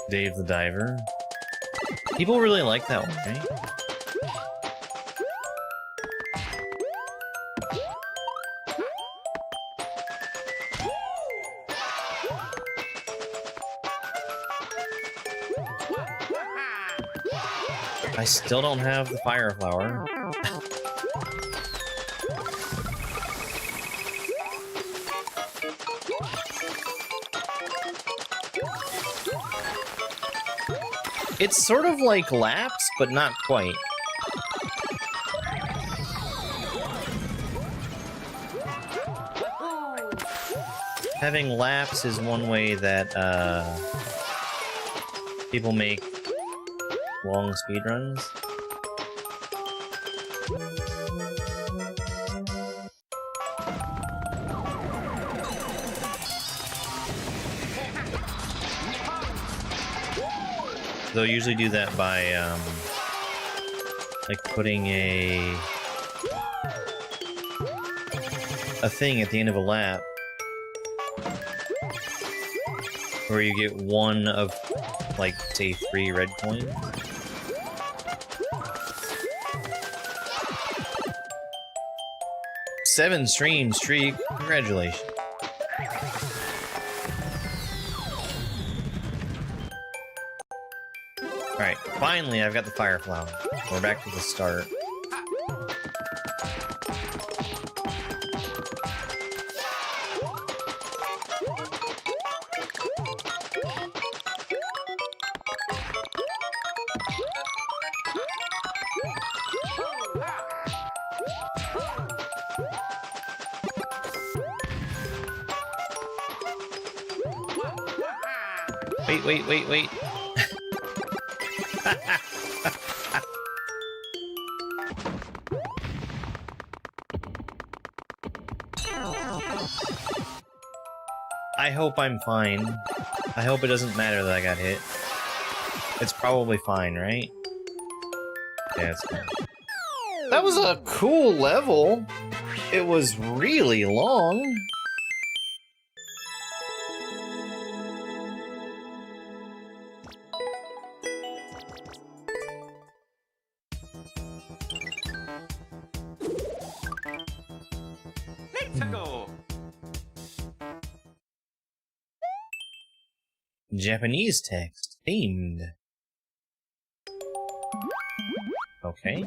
Dave the Diver. People really like that one, right? I still don't have the fire flower. It's sort of like laps, but not quite. Having laps is one way that people make long speedruns. They'll usually do that by, like putting a thing at the end of a lap where you get one of, like, say, 3 red coins. Seven stream streak. Congratulations. Alright, finally I've got the fire flower. We're back to the start. Wait. I hope I'm fine. I hope it doesn't matter that I got hit. It's probably fine, right? Yeah, it's fine. That was a cool level. It was really long. Let's go. Japanese text. Themed. Okay.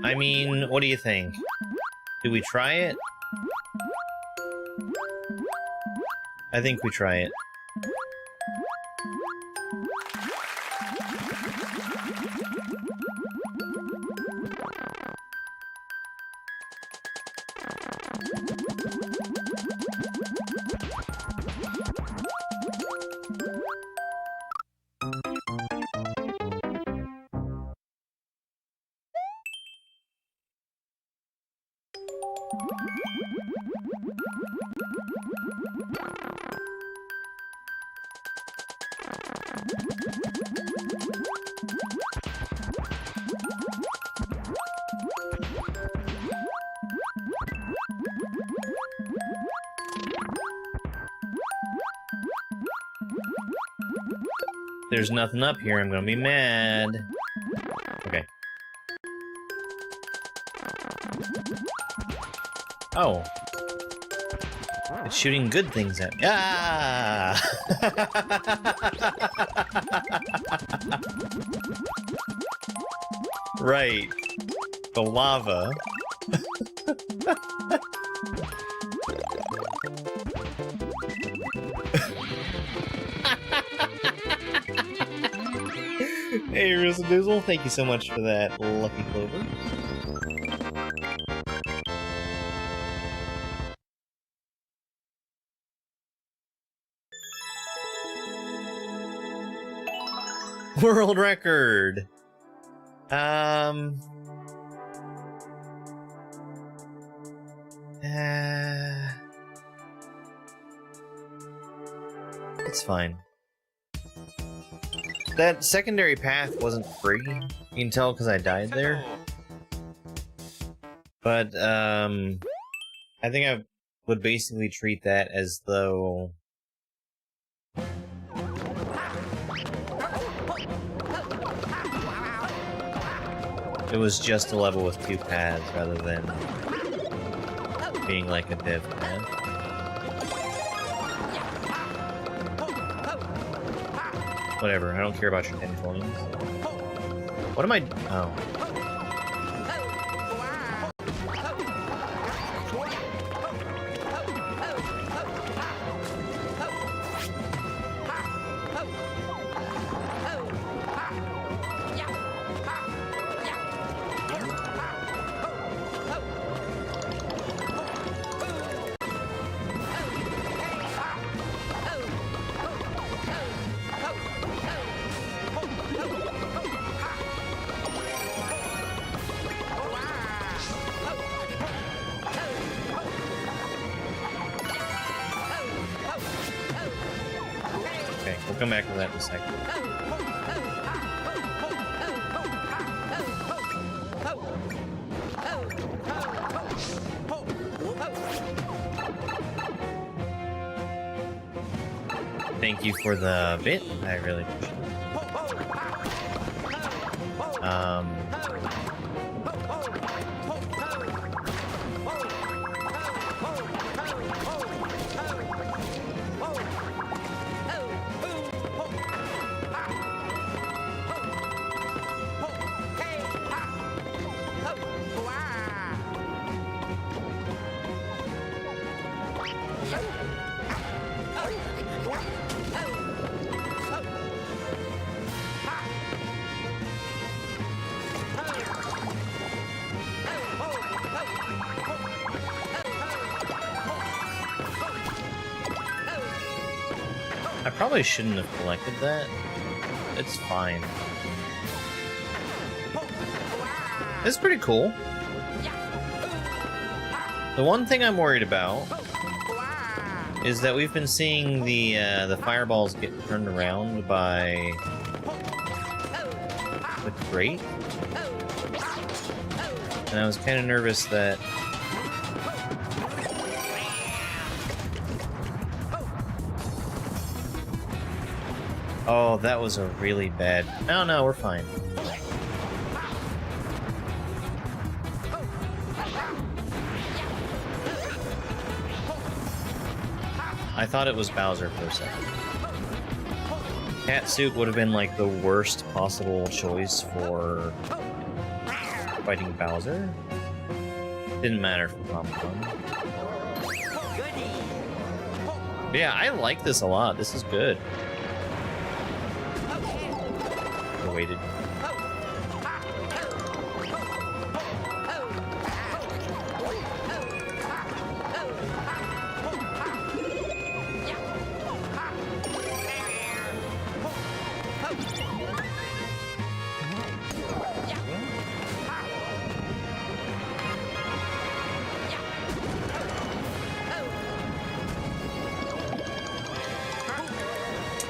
I mean, what do you think? Do we try it? I think we try it. There's nothing up here, I'm gonna be mad. Okay. Oh. It's shooting good things at me. Ah! Right. The lava. Hey, Rizzle, thank you so much for that lucky clover. World record! It's fine. That secondary path wasn't free. You can tell because I died there. But, I think I would basically treat that as though... it was just a level with two paths rather than being like a div path. Whatever, I don't care about your 10 coins. What am I... oh. Okay, we'll come back to that in a second. Thank you for the bit. I really appreciate it. I probably shouldn't have collected that. It's fine. It's pretty cool. The one thing I'm worried about is that we've been seeing the fireballs get turned around by the crate, and I was kind of nervous that oh, that was a really bad. Oh no, we're fine. I thought it was Bowser for a second. Catsuit would have been like the worst possible choice for fighting Bowser. Didn't matter for Pom-Pom. Yeah, I like this a lot. This is good. I waited.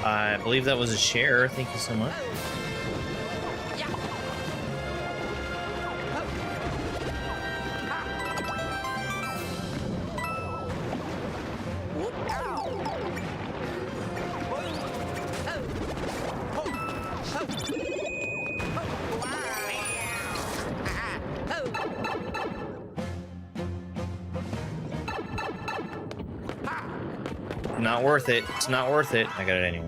I believe that was a share. Thank you so much. Not worth it. It's not worth it. I got it anyway.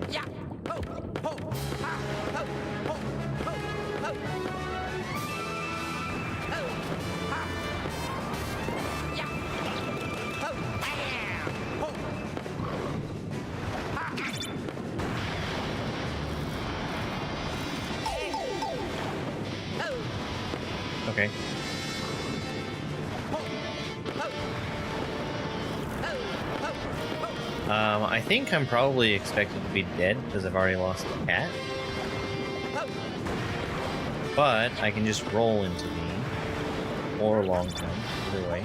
Okay. I think I'm probably expected to be dead because I've already lost the cat. But I can just roll into me. Or long term, either way.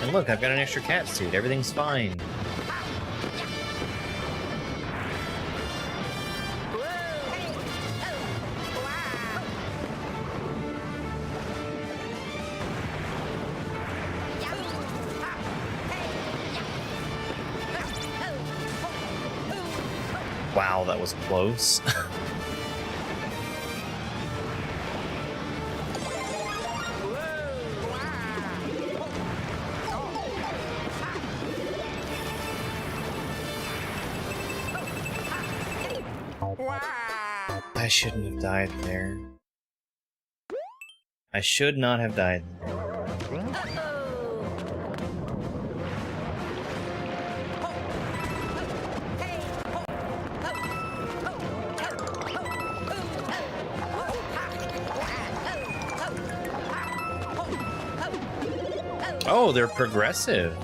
And look, I've got an extra cat suit. Everything's fine. Wow, that was close. I shouldn't have died there. I should not have died there. Oh, they're progressive.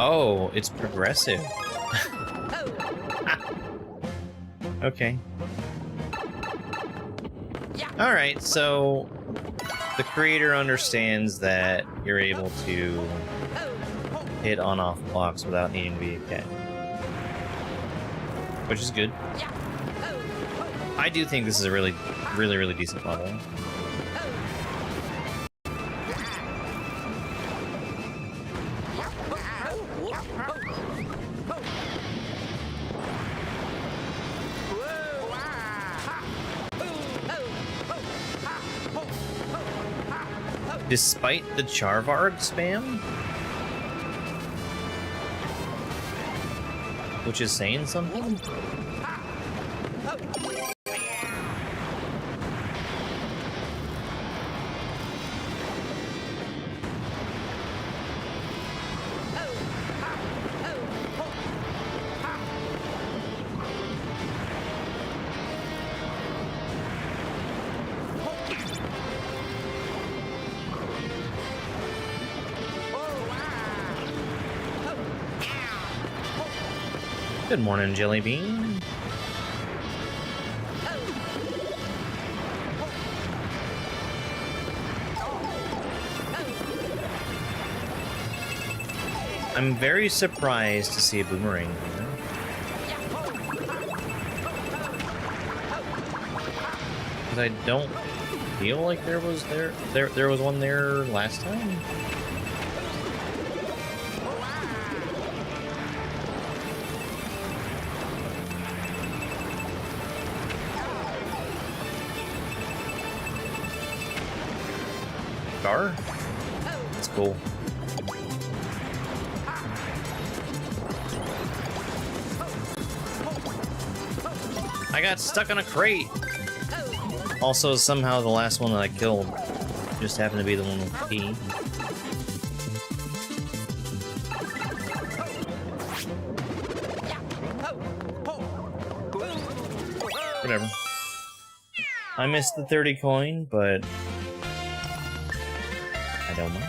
Oh, it's progressive. Okay. Alright, so the creator understands that you're able to hit on-off blocks without needing to be a cat. Which is good. I do think this is a really decent level. Despite the Charvarg spam, which is saying something. Good morning, Jelly Bean. I'm very surprised to see a boomerang here. Because I don't feel like there was one there last time. Car? That's cool. I got stuck on a crate. Also, somehow the last one that I killed just happened to be the one with P. Whatever. I missed the 30 coin, but I don't mind.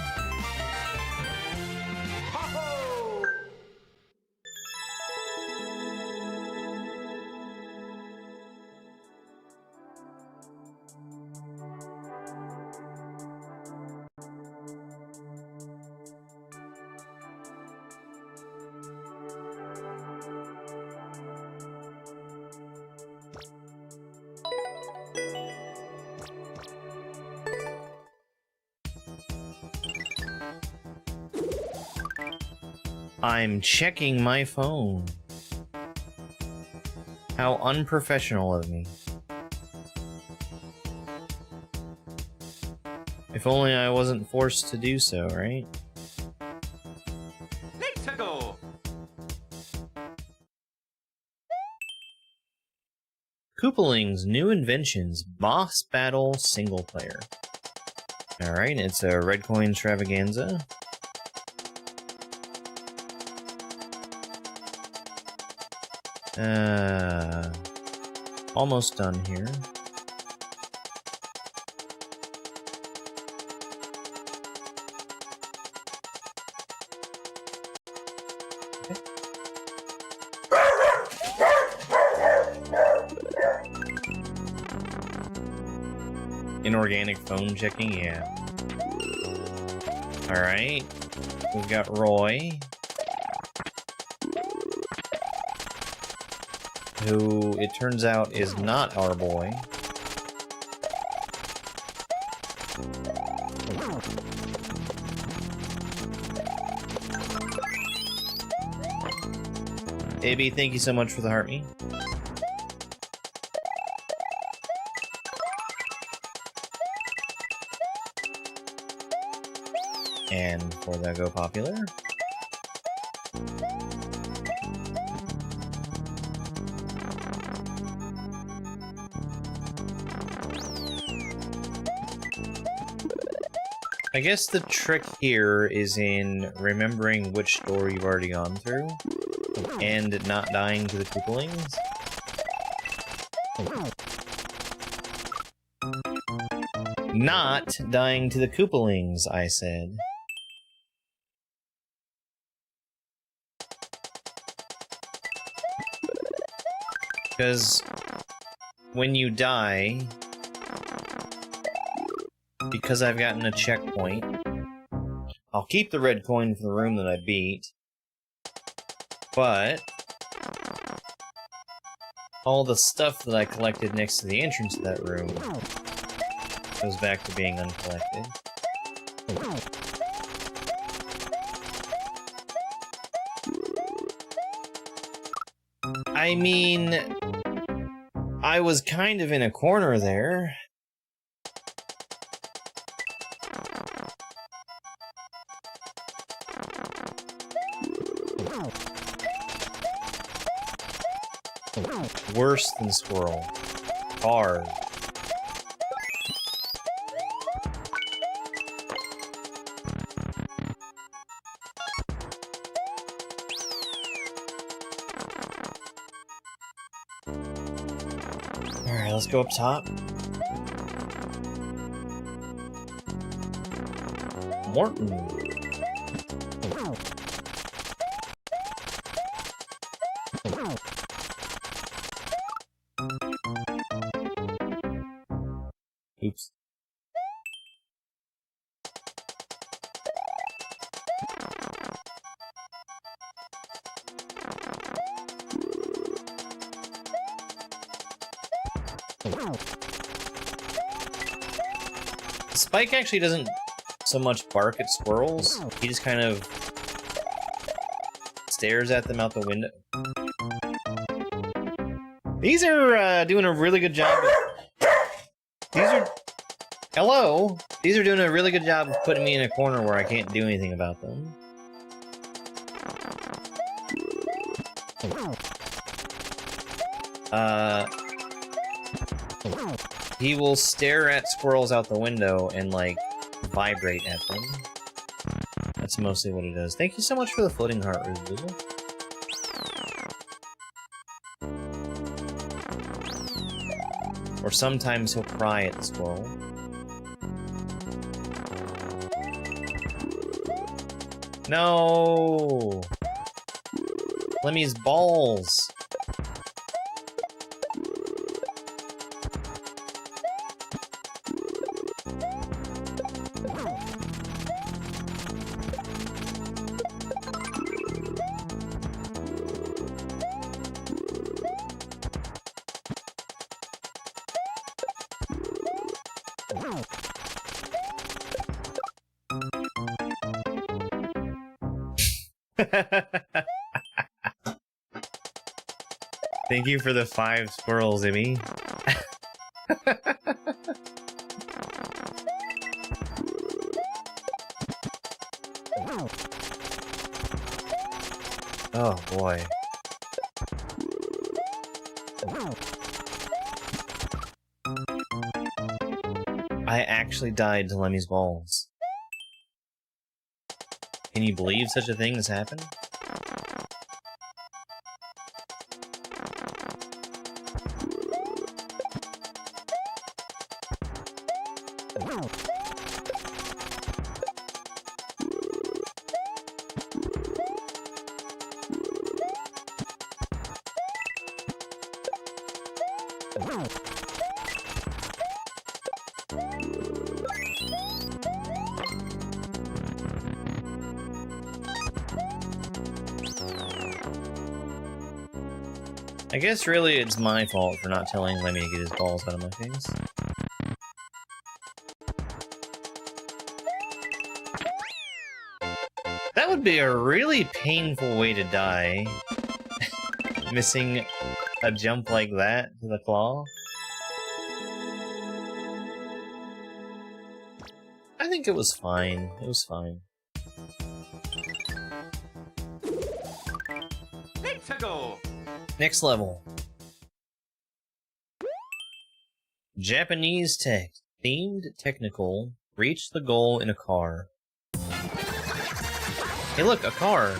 I'm checking my phone. How unprofessional of me. If only I wasn't forced to do so, right? Let's go. Koopaling's new inventions, boss battle single player. Alright, it's a red coin extravaganza. Almost done here. Inorganic phone checking, yeah. Alright. We've got Roy, who, it turns out, is not our boy. AB, thank you so much for the heart me. And for the Go Popular. I guess the trick here is in remembering which door you've already gone through and not dying to the Koopalings. Not dying to the Koopalings, I said. Because when you die, because I've gotten a checkpoint, I'll keep the red coin for the room that I beat, but all the stuff that I collected next to the entrance to that room goes back to being uncollected. I mean, I was kind of in a corner there. Worse than squirrel. Hard. Alright, let's go up top. Morton. Oops. Spike actually doesn't so much bark at squirrels. He just kind of stares at them out the window. These are doing a really good job. Hello! These are doing a really good job of putting me in a corner where I can't do anything about them. He will stare at squirrels out the window and, like, vibrate at them. That's mostly what it does. Thank you so much for the floating heart, Rubizzle. Or sometimes he'll cry at the squirrel. No! Lemmy's balls! Thank you for the 5 squirrels, Emmy. Oh boy. I actually died to Lemmy's balls. Can you believe such a thing has happened? I guess really it's my fault for not telling Lemmy to get his balls out of my face. That would be a really painful way to die. Missing a jump like that to the claw. I think it was fine. It was fine. Next level. Japanese text. Themed technical. Reach the goal in a car. Hey look, a car.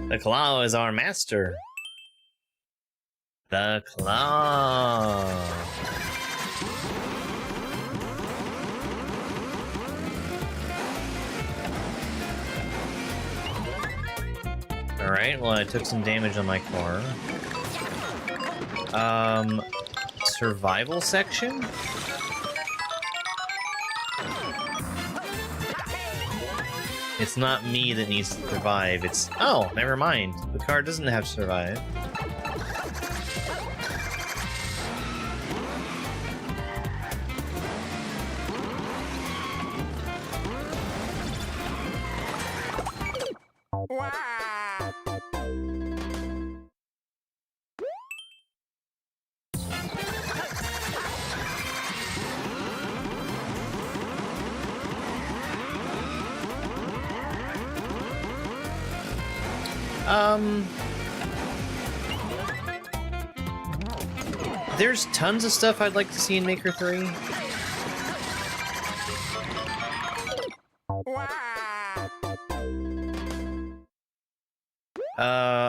The claw is our master. The claw. Alright, well I took some damage on my car. Survival section? It's not me that needs to survive, it's... Oh, never mind. The car doesn't have to survive. There's tons of stuff I'd like to see in Maker 3.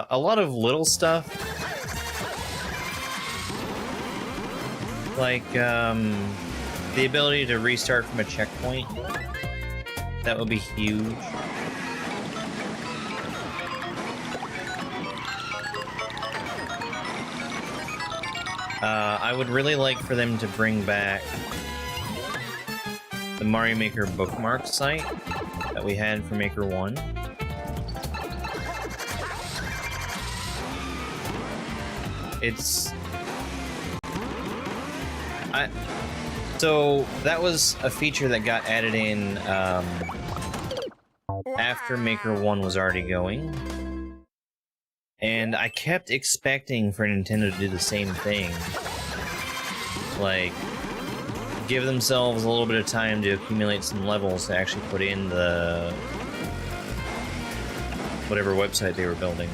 A lot of little stuff. Like, the ability to restart from a checkpoint. That would be huge. I would really like for them to bring back the Mario Maker bookmark site that we had for Maker 1. So that was a feature that got added in after Maker 1 was already going. And I kept expecting for Nintendo to do the same thing. Like, give themselves a little bit of time to accumulate some levels to actually put in the... whatever website they were building.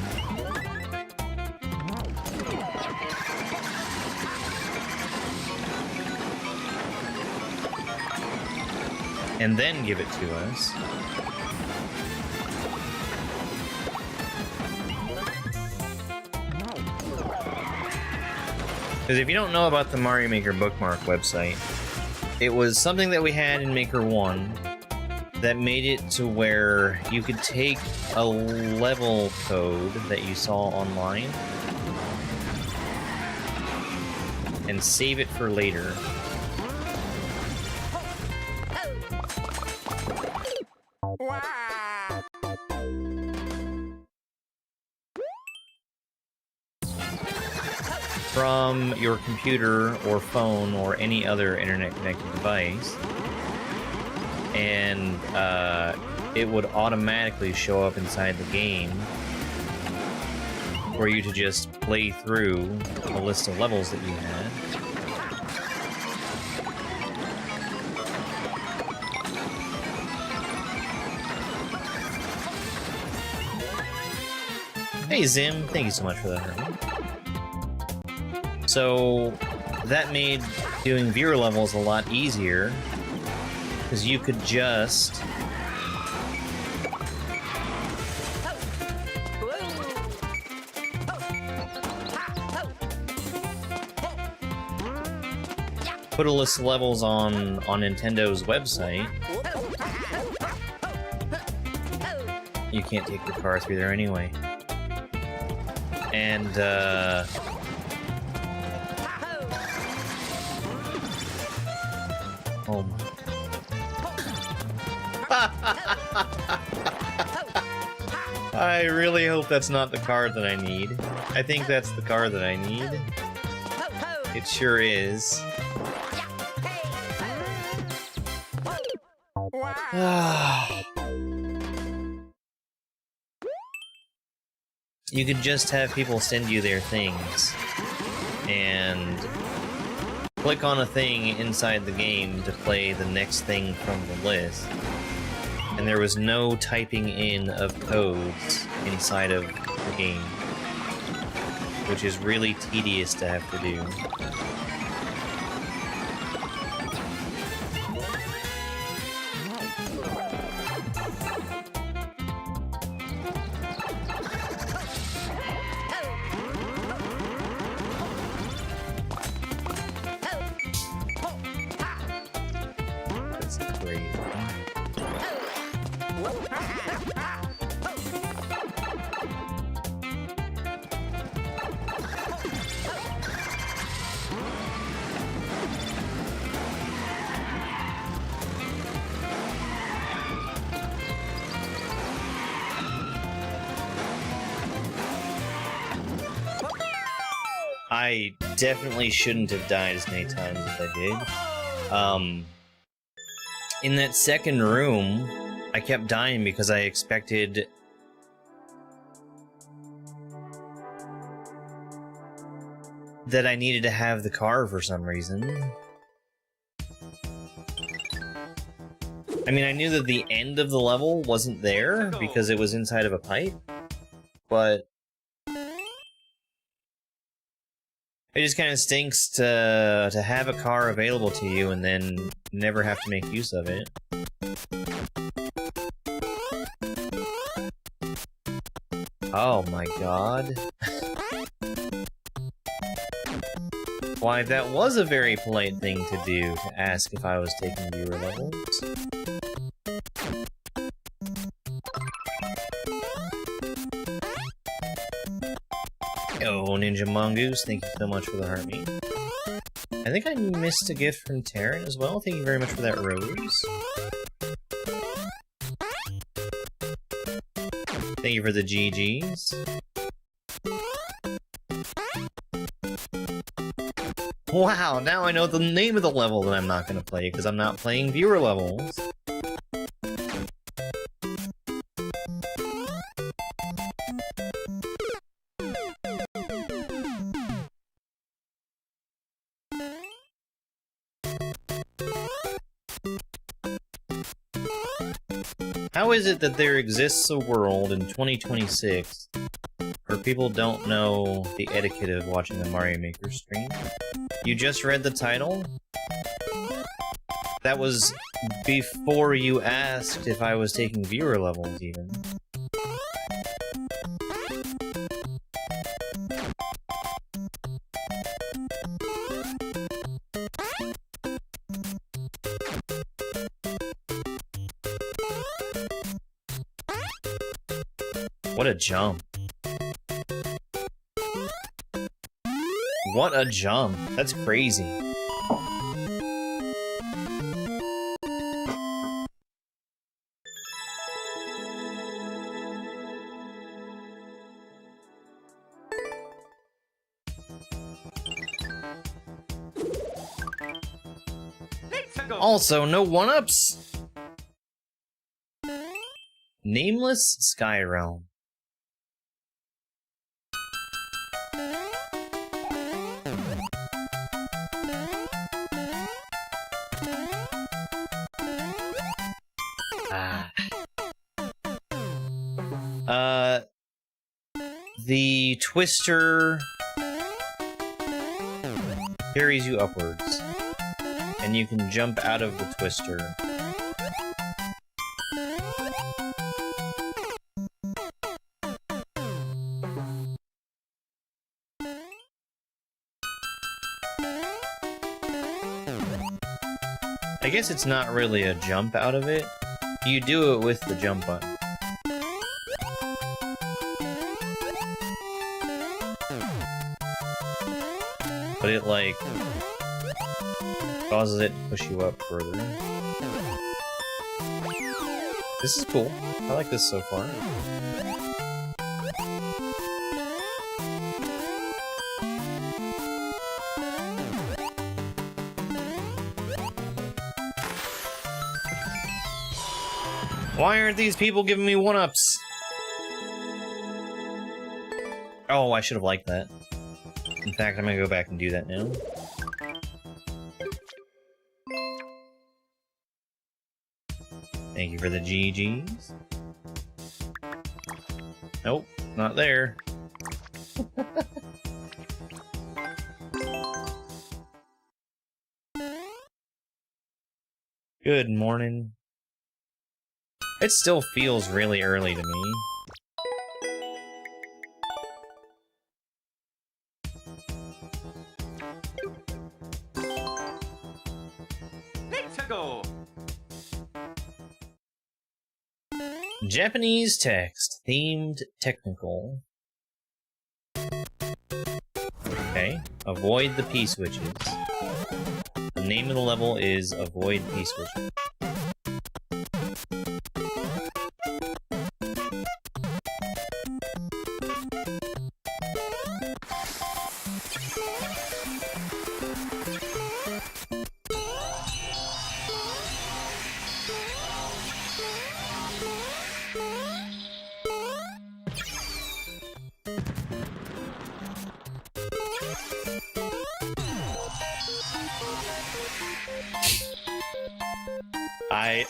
And then give it to us. Because if you don't know about the Mario Maker bookmark website, it was something that we had in Maker 1 that made it to where you could take a level code that you saw online and save it for later. From your computer or phone or any other internet-connected device, and it would automatically show up inside the game for you to just play through a list of levels that you had. Hey Zim, thank you so much for that, Herman. So that made doing viewer levels a lot easier, because you could just put a list of levels on Nintendo's website. You can't take the car through there anyway. And oh my. I really hope that's not the car that I need. I think that's the car that I need. It sure is. You could just have people send you their things and click on a thing inside the game to play the next thing from the list. And there was no typing in of codes inside of the game, which is really tedious to have to do. I definitely shouldn't have died as many times as I did. In that second room, I kept dying because I expected that I needed to have the car for some reason. I mean, I knew that the end of the level wasn't there because it was inside of a pipe. but it just kind of stinks to have a car available to you and then never have to make use of it. Oh my god. Why, that was a very polite thing to do, to ask if I was taking viewer levels. Oh, Ninja Mongoose, thank you so much for the heart meat. I think I missed a gift from Taryn as well. Thank you very much for that rose. Thank you for the GGs. Wow, now I know the name of the level that I'm not going to play, because I'm not playing viewer levels. How is it that there exists a world in 2026 where people don't know the etiquette of watching the Mario Maker stream? You just read the title? That was before you asked if I was taking viewer levels, even. What a jump. What a jump. That's crazy. Also, no one-ups. Nameless Sky Realm. The twister carries you upwards, and you can jump out of the twister. I guess it's not really a jump out of it. You do it with the jump button. But it, like, causes it to push you up further. This is cool. I like this so far. Why aren't these people giving me one-ups? Oh, I should have liked that. In fact, I'm gonna go back and do that now. Thank you for the GGs. Nope, not there. Good morning. It still feels really early to me. Japanese text, themed technical. Okay, avoid the P-switches. The name of the level is Avoid P-switches.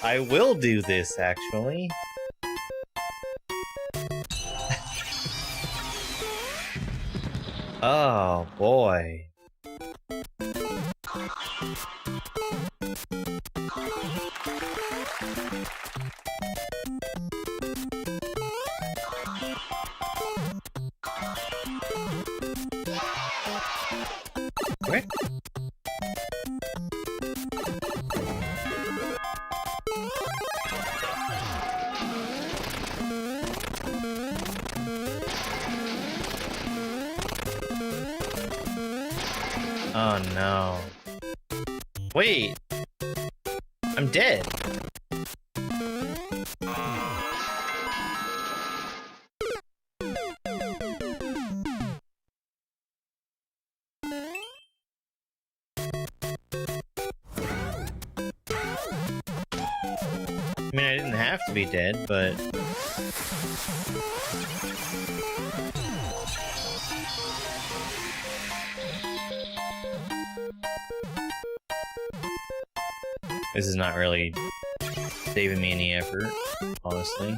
I will do this, actually. Oh, boy. Okay. Oh no. Wait. I'm dead. I mean, I didn't have to be dead, but... This is not really saving me any effort, honestly.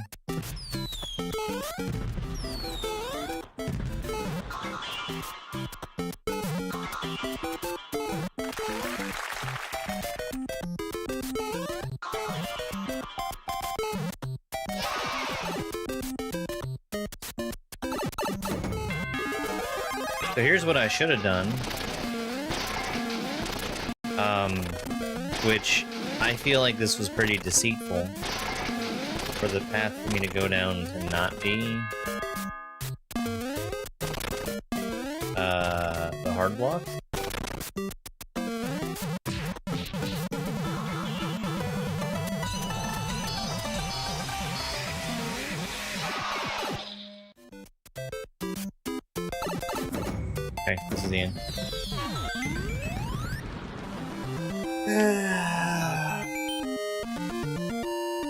So here's what I should have done. Which I feel like this was pretty deceitful for the path for me to go down to not be the hard block. Okay, this is the end.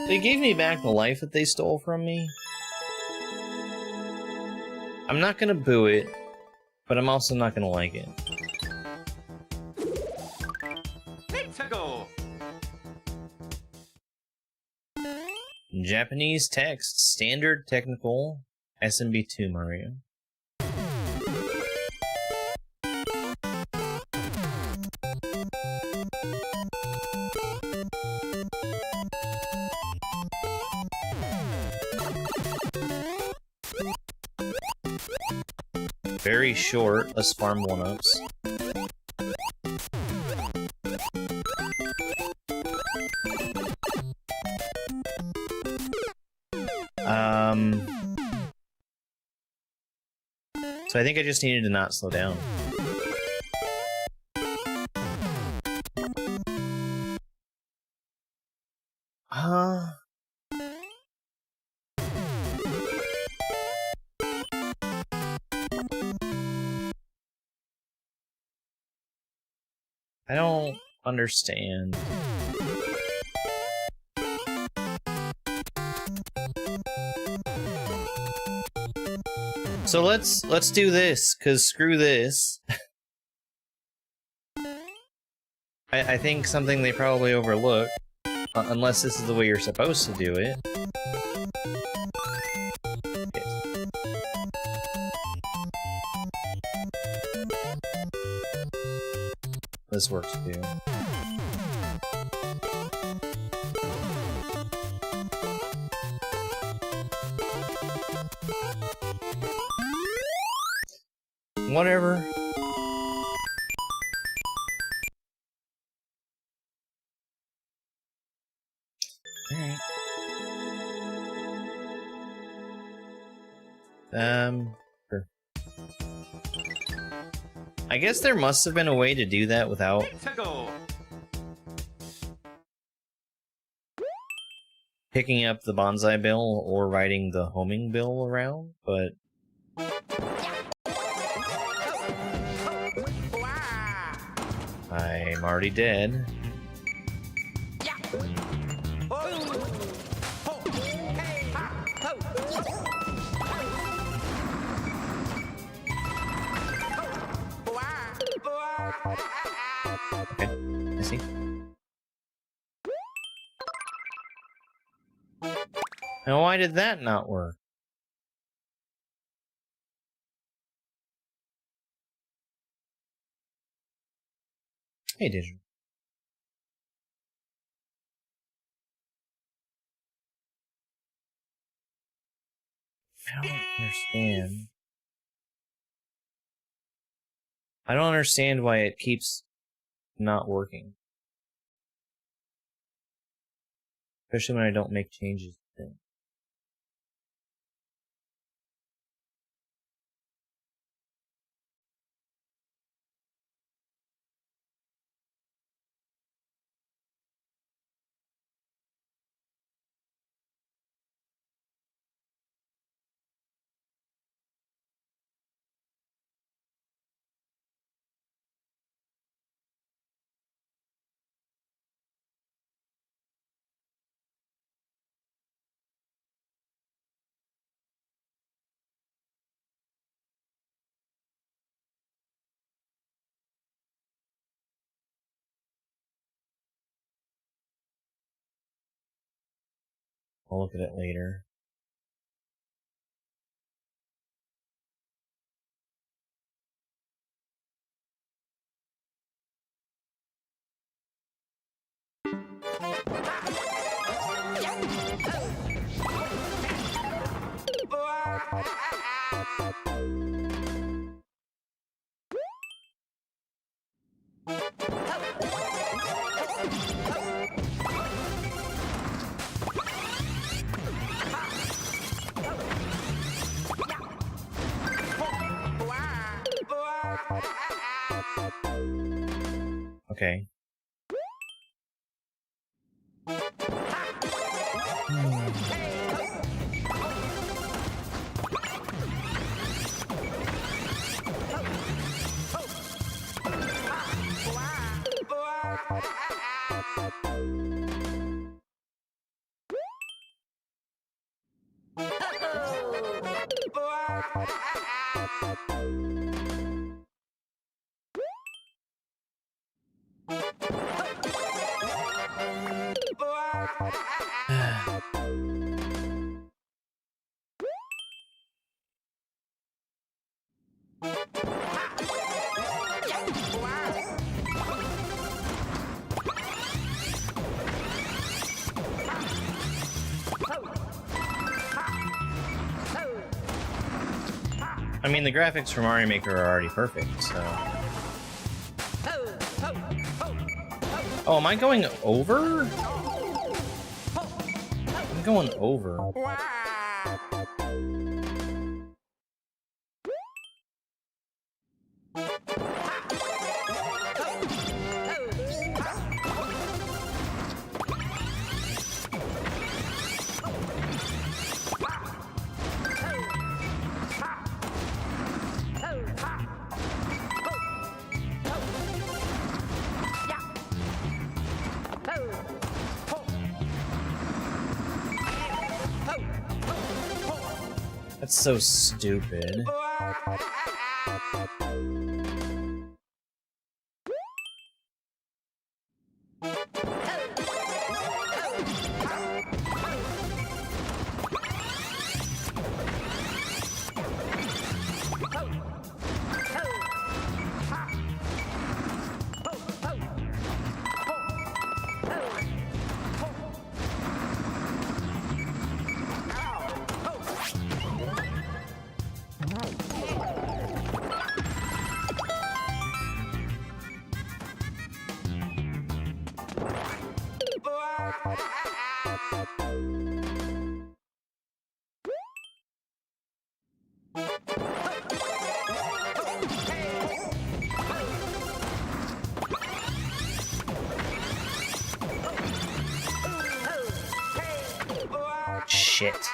They gave me back the life that they stole from me. I'm not gonna boo it, but I'm also not gonna like it. Japanese text, standard technical SMB2 Mario. Very short, let's farm 1-ups. So I think I just needed to not slow down. I don't understand. So let's do this, cause screw this. I think something they probably overlook, unless this is the way you're supposed to do it. Yes. This works too. Whatever. Alright. Sure. I guess there must have been a way to do that without picking up the bonsai bill or riding the homing bill around, but I'm already dead. Okay, I see. Now why did that not work? Hey, Digital. I don't understand. I don't understand why it keeps not working. Especially when I don't make changes to things. I'll look at it later. Okay. I mean, the graphics for Mario Maker are already perfect, so... Oh, am I going over? I'm going over. That's so stupid. Shit.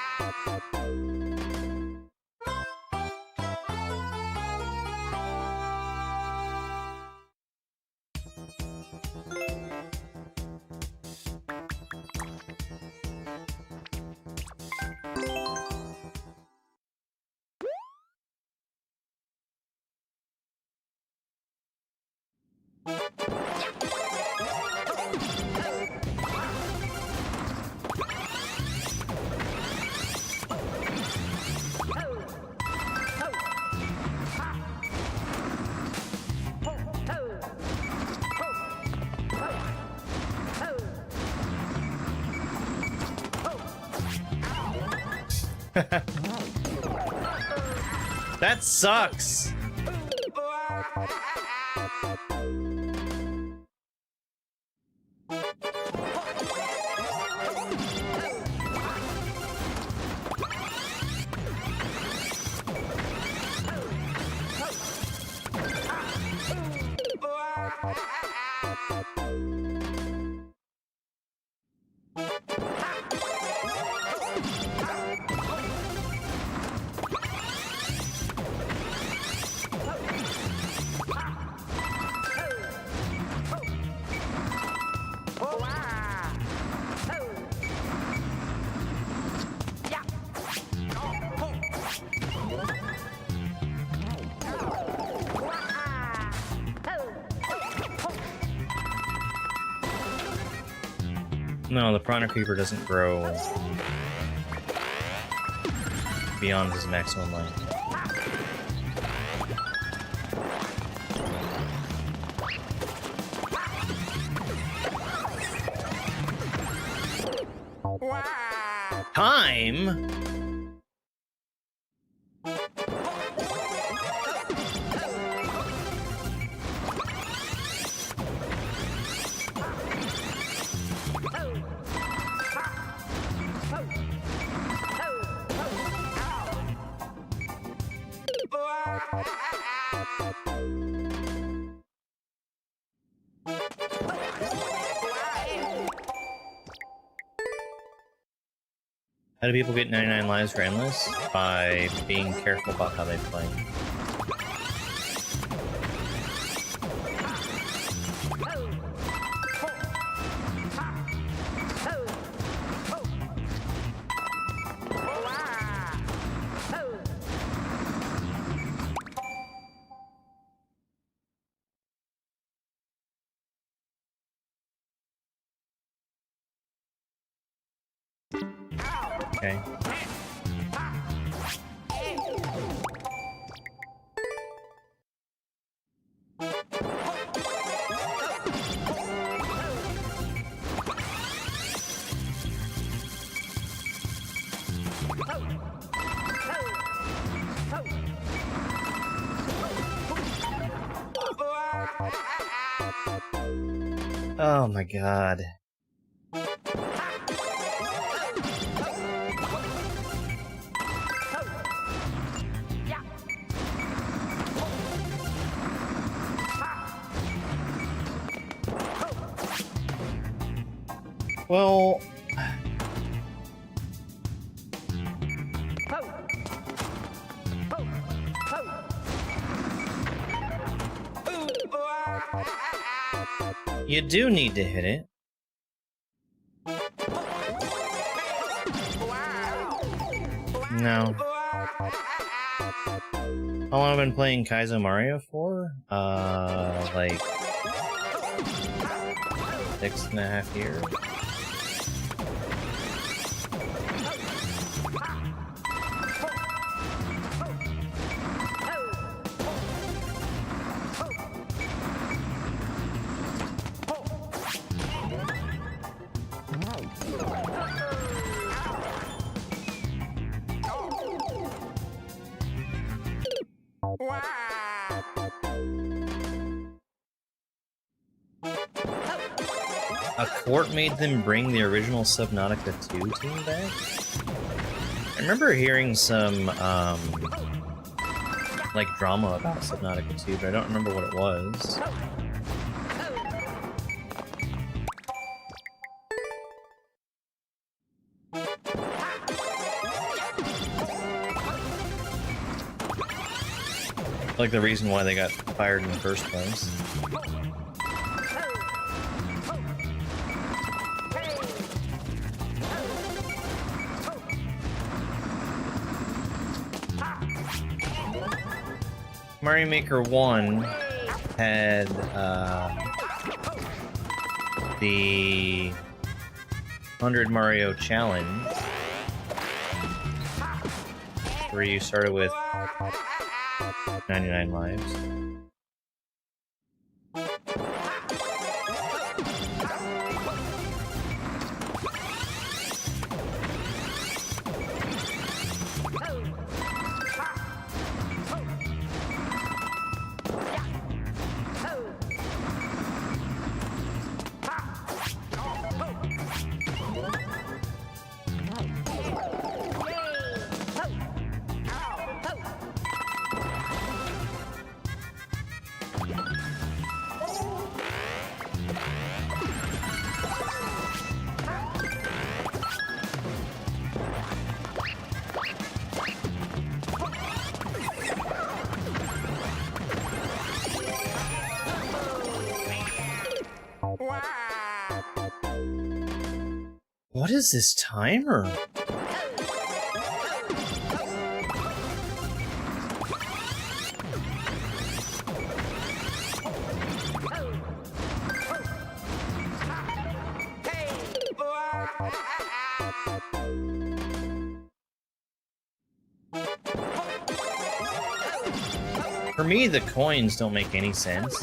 That sucks! No, the Piranha Creeper doesn't grow beyond his maximum length. Time? How do people get 99 lives for endless? By being careful about how they play. Okay. Oh my god. Well, you do need to hit it. No. How long have I been playing Kaizo Mario for? Like 6.5 years. A court made them bring the original Subnautica 2 team back? I remember hearing some, like, drama about Subnautica 2, but I don't remember what it was. Like the reason why they got fired in the first place. Mario Maker 1 had the 100 Mario Challenge, where you started with 99 lives. What is this timer? For me, the coins don't make any sense.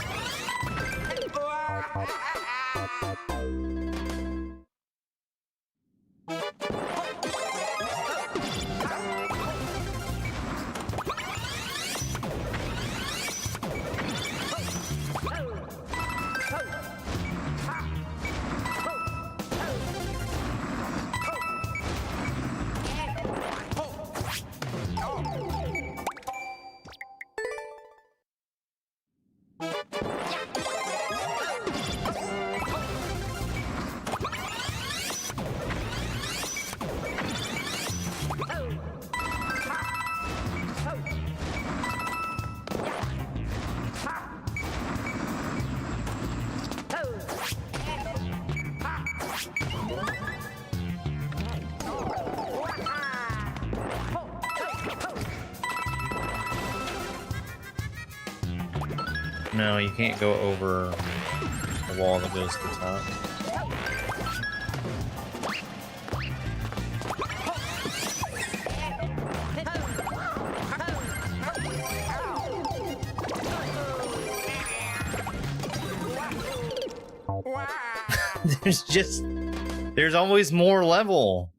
No, you can't go over the wall that goes to the top. There's always more level.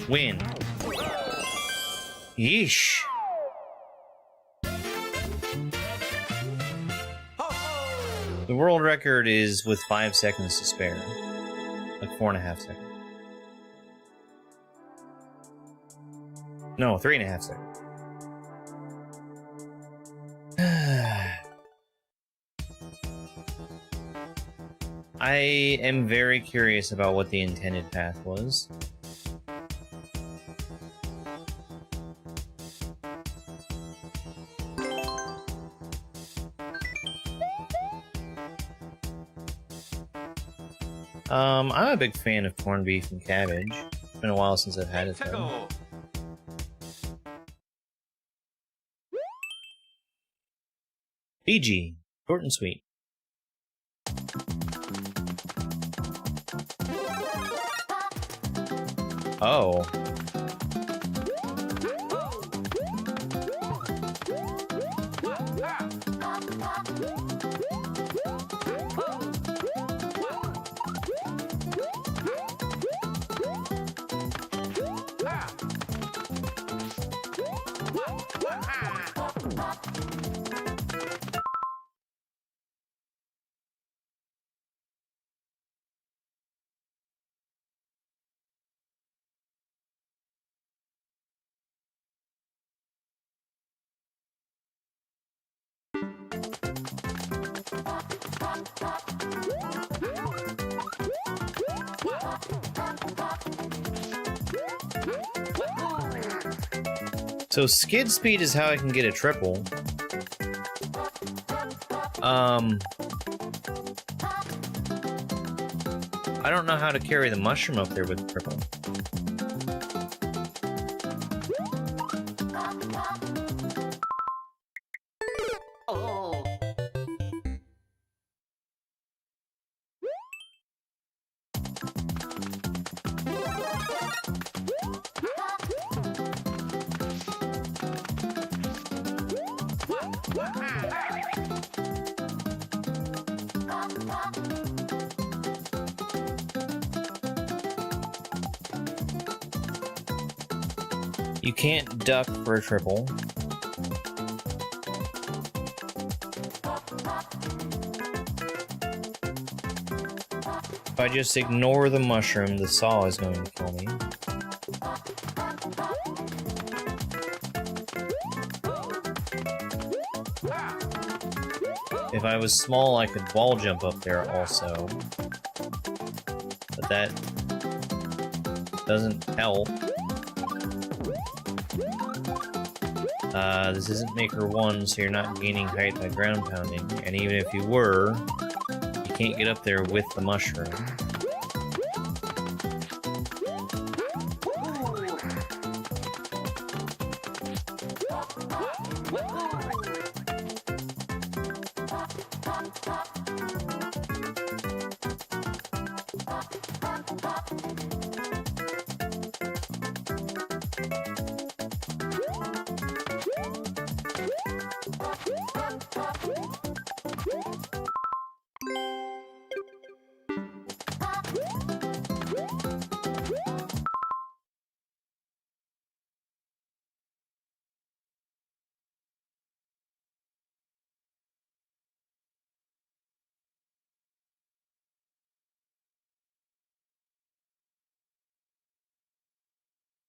Win. Yeesh. The world record is with 5 seconds to spare. Like 4.5 seconds. No, 3.5 seconds. I am very curious about what the intended path was. I'm a big fan of corned beef and cabbage. It's been a while since I've had it though. BG, short and sweet. Oh. So skid speed is how I can get a triple. I don't know how to carry the mushroom up there with the triple. You can't duck for a triple. If I just ignore the mushroom, the saw is going to kill me. If I was small, I could wall jump up there also. But that doesn't help. This isn't Maker 1, so you're not gaining height by ground pounding. And even if you were, you can't get up there with the mushroom.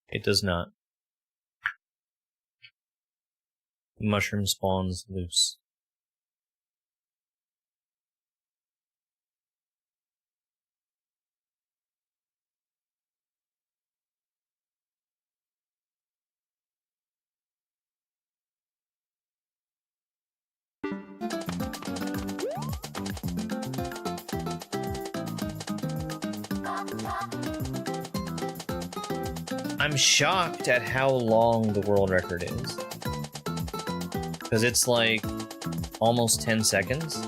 It does not. The mushroom spawns loose. I'm shocked at how long the world record is. Because it's like almost 10 seconds.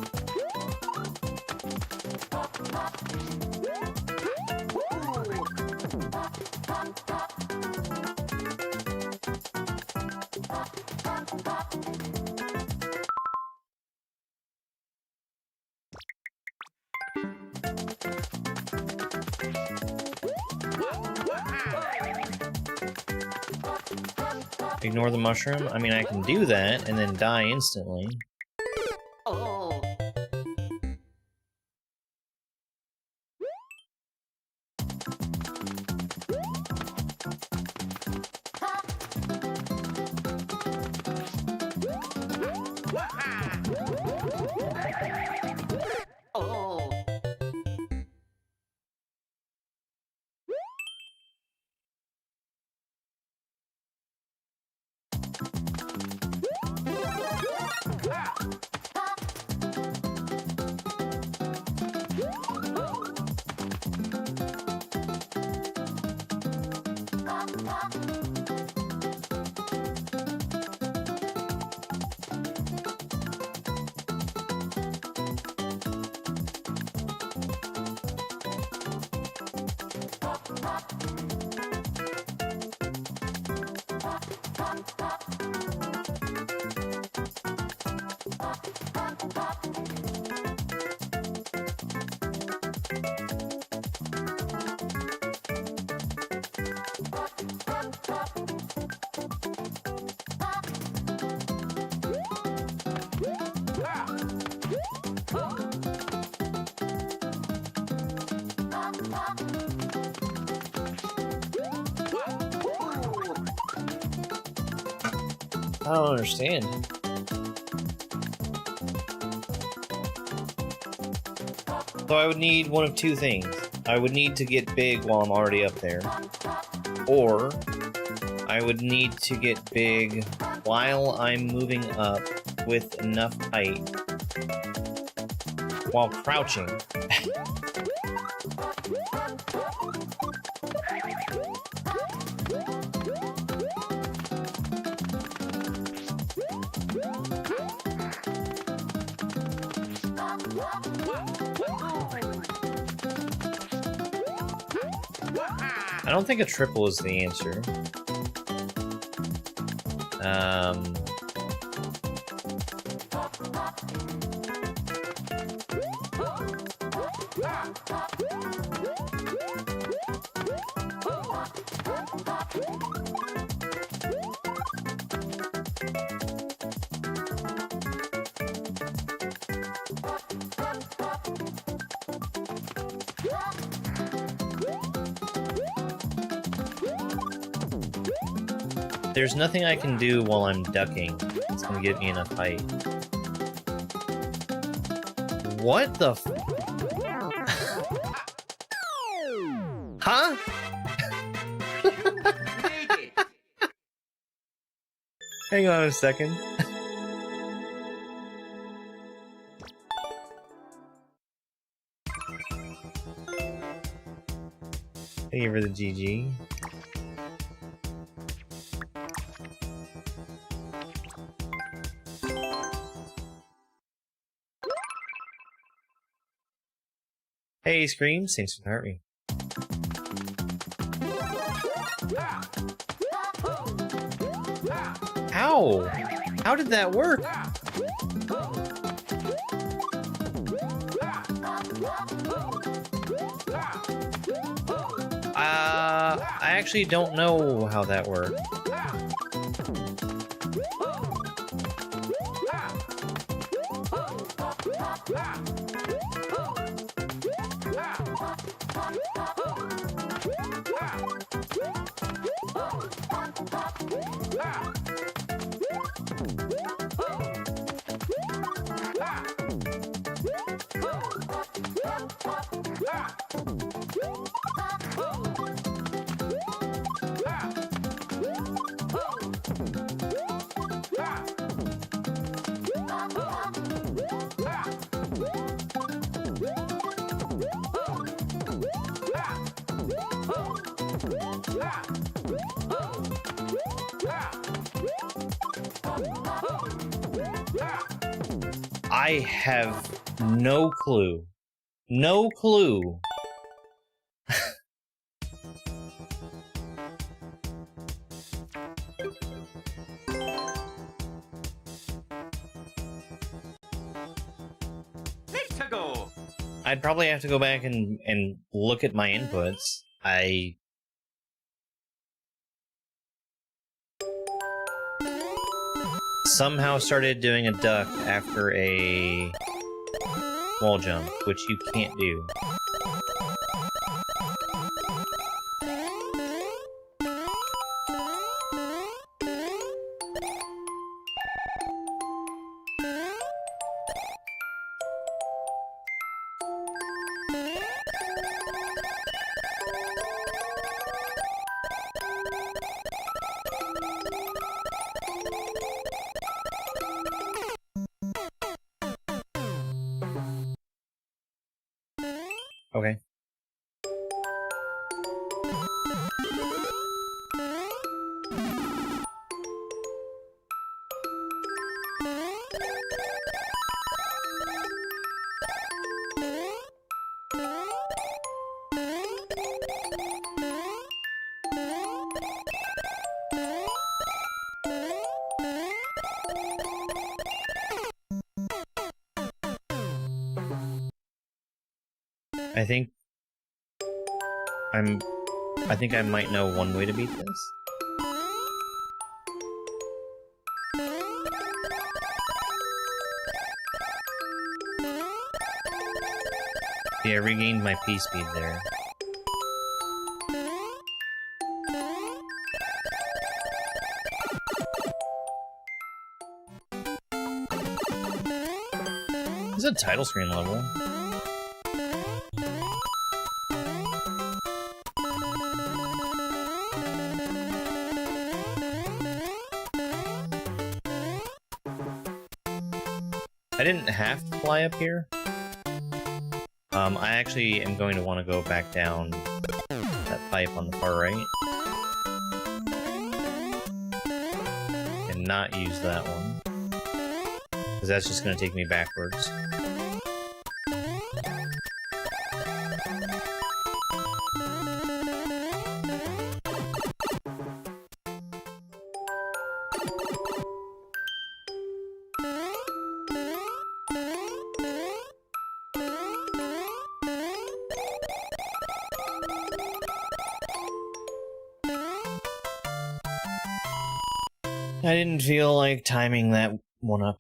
Ignore the mushroom? I mean, I can do that and then die instantly. I don't understand. So I would need one of two things. I would need to get big while I'm already up there. Or I would need to get big while I'm moving up with enough height while crouching. I don't think a triple is the answer. There's nothing I can do while I'm ducking. It's gonna get me in a fight. What the f- Huh? Hang on a second. Thank you for the GG. Hey, Screams, thanks for the heart rate. How? How did that work? I actually don't know how that worked. I have no clue. No clue. I'd probably have to go back and look at my inputs. I somehow started doing a duck after a wall jump, which you can't do. Okay. I think I might know one way to beat this. Yeah, I regained my P speed there. This is a title screen level. I didn't have to fly up here. I actually am going to want to go back down that pipe on the far right. And not use that one. Because that's just going to take me backwards. I didn't feel like timing that one up.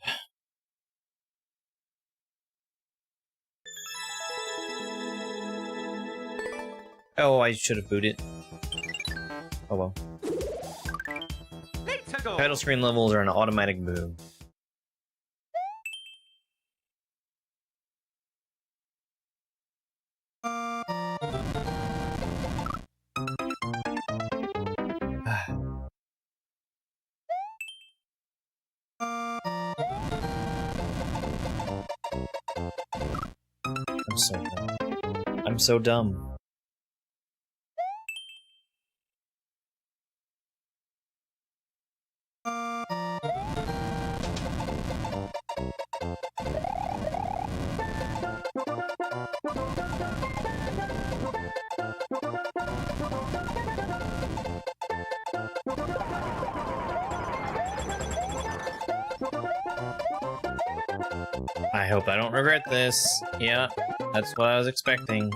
Oh, I should have booted. Oh well. Title screen levels are an automatic move. I'm so dumb. I'm so dumb. I hope I don't regret this. Yeah, that's what I was expecting.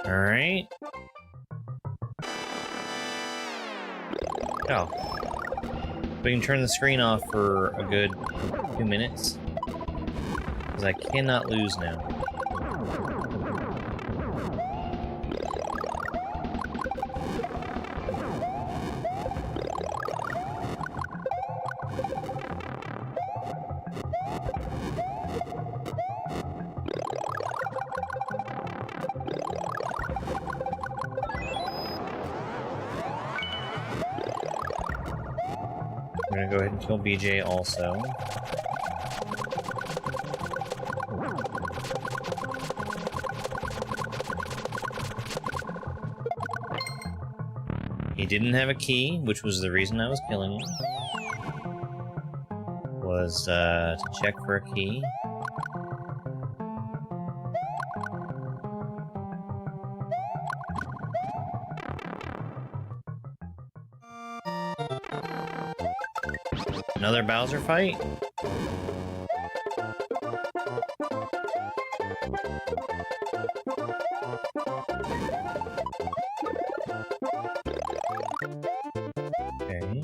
Alright. Oh. We can turn the screen off for a good 2 minutes. Because I cannot lose now. I'm gonna go ahead and kill BJ also. He didn't have a key, which was the reason I was killing him. Was to check for a key. Another Bowser fight? Okay.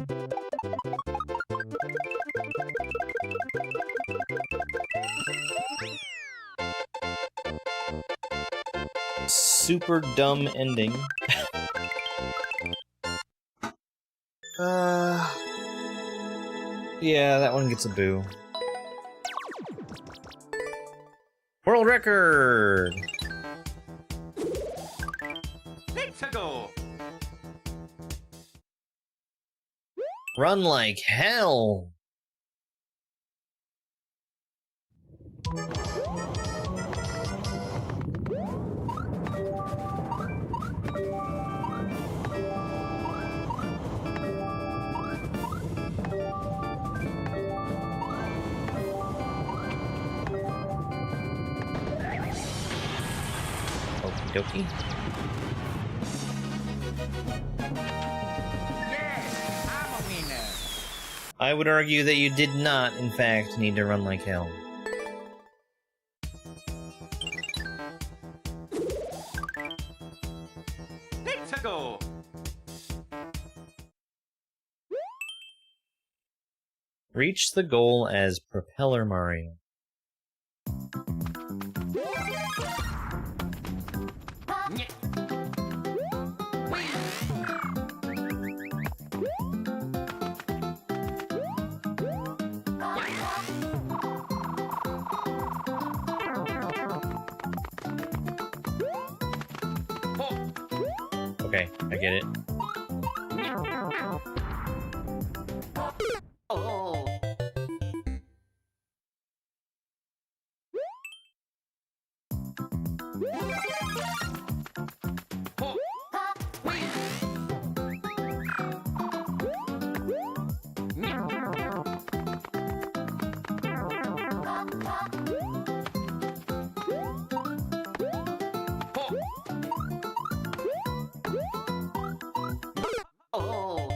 Super dumb ending. Yeah, that one gets a boo. World record! Let's go! Run like hell! Okie dokie. Yeah, I'm a winner. I would argue that you did not, in fact, need to run like hell. Let's go! Reach the goal as Propeller Mario. Okay, I get it. Oh. Oh.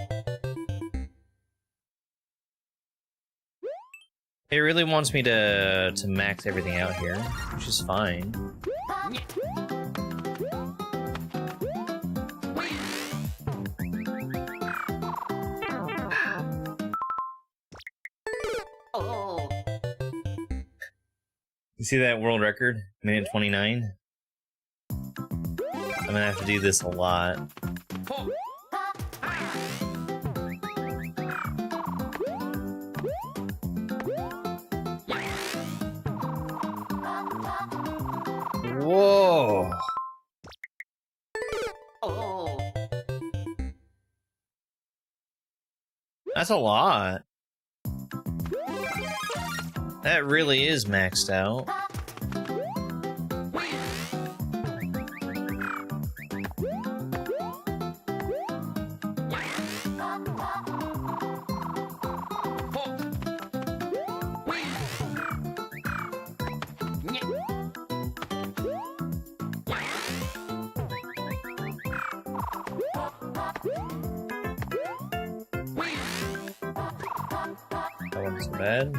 It really wants me to max everything out here, which is fine. Oh. You see that world record? Minute 29? I'm gonna have to do this a lot. Whoa! Oh. That's a lot. That really is maxed out. That wasn't so bad.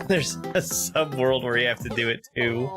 There's a sub-world where you have to do it too.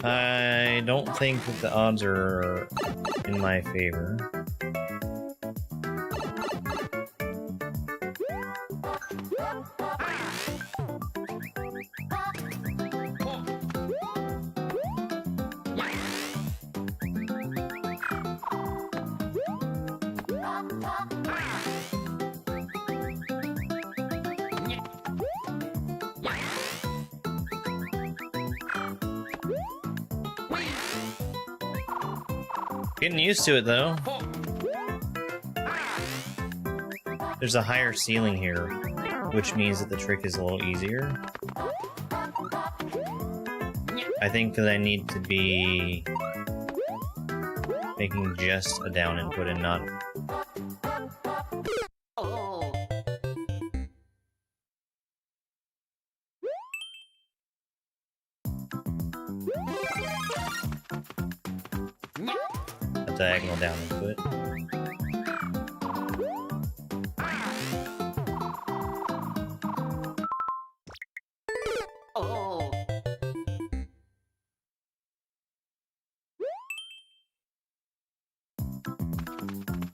I don't think that the odds are in my favor. Getting used to it though. There's a higher ceiling here, which means that the trick is a little easier. I think that I need to be making just a down input and not... Oh. a diagonal down input. Oh.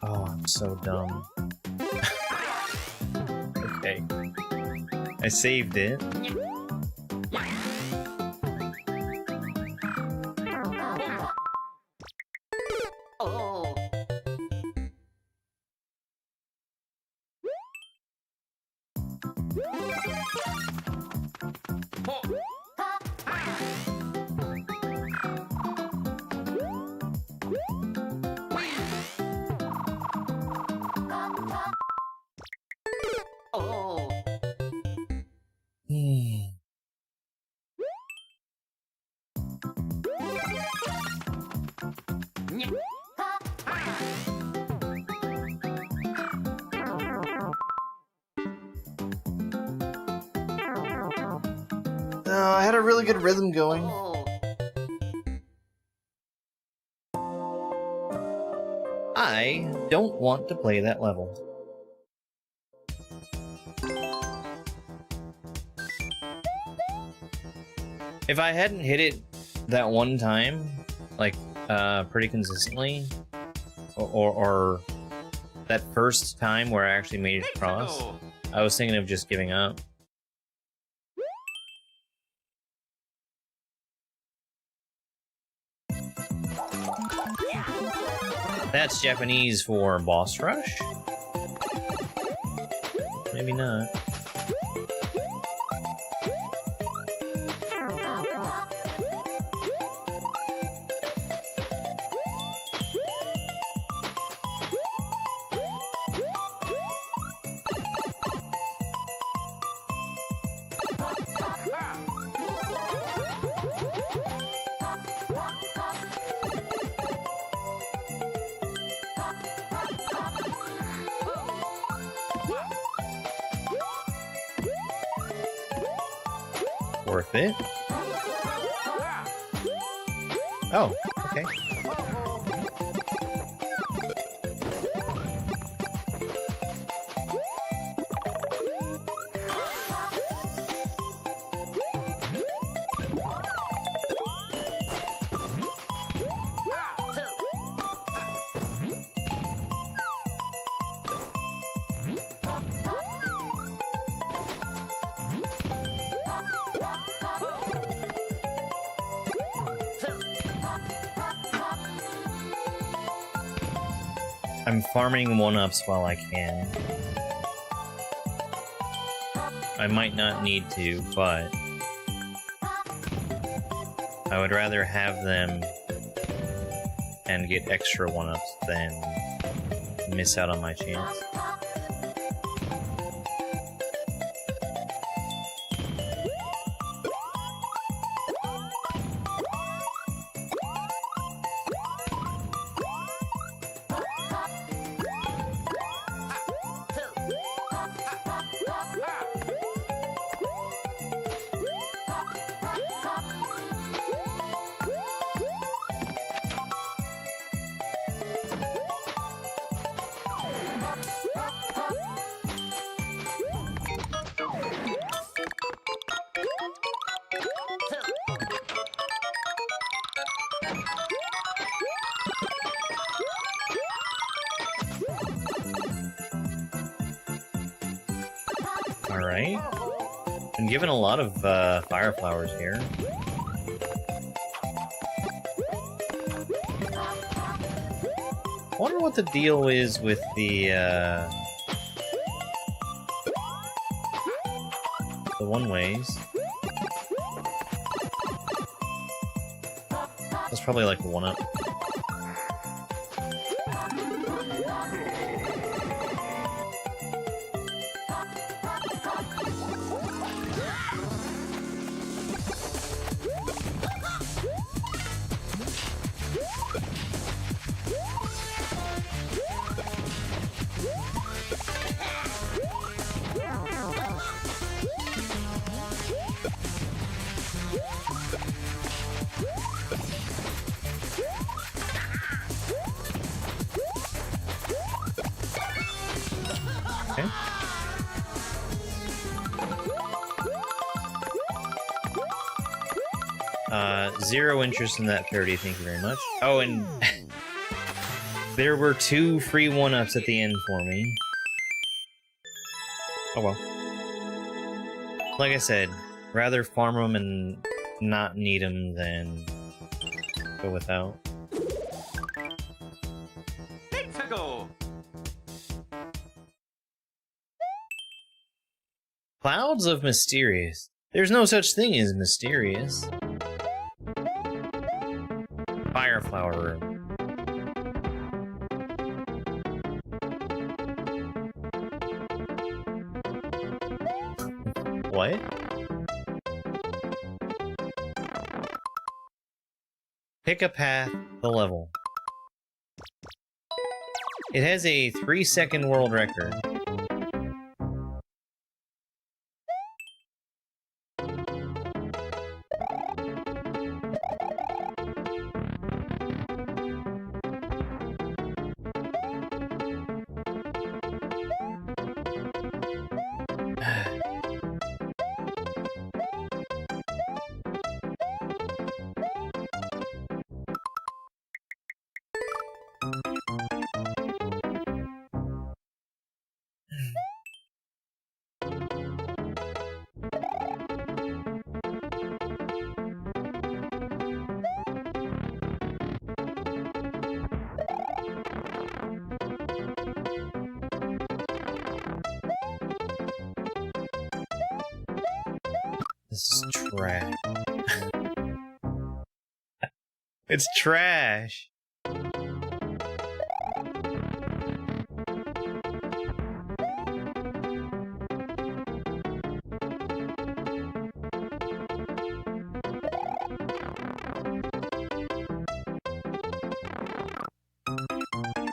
Oh, I'm so dumb. Okay. I saved it. Oh. Oh. I had a really good rhythm going. Oh. I don't want to play that level. If I hadn't hit it that one time, like, pretty consistently, or that first time where I actually made it across, I was thinking of just giving up. That's Japanese for boss rush? Maybe not. Worth it. Oh, okay. I'm farming 1-ups while I can. I might not need to, but I would rather have them and get extra 1-ups than miss out on my chance. Alright. Been given a lot of fire flowers here. I wonder what the deal is with the one-ways. That's probably like a 1-up. Okay. Zero interest in that 30, thank you very much. Oh, and there were 2 free 1-ups at the end for me. Oh well. Like I said, rather farm them and not need them than go without. Let's go. Clouds of Mysterious. There's no such thing as mysterious. Fireflower Room. What? Pick a path, the level. It has a 3-second world record. This is trash. It's trash.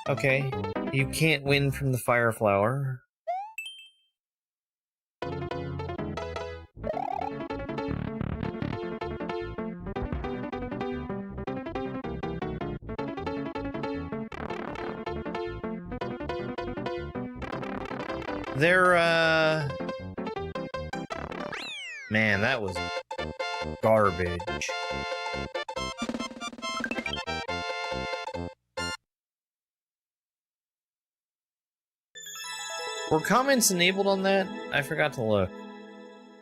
Okay, you can't win from the fire flower. Man, that was garbage. Were comments enabled on that? I forgot to look.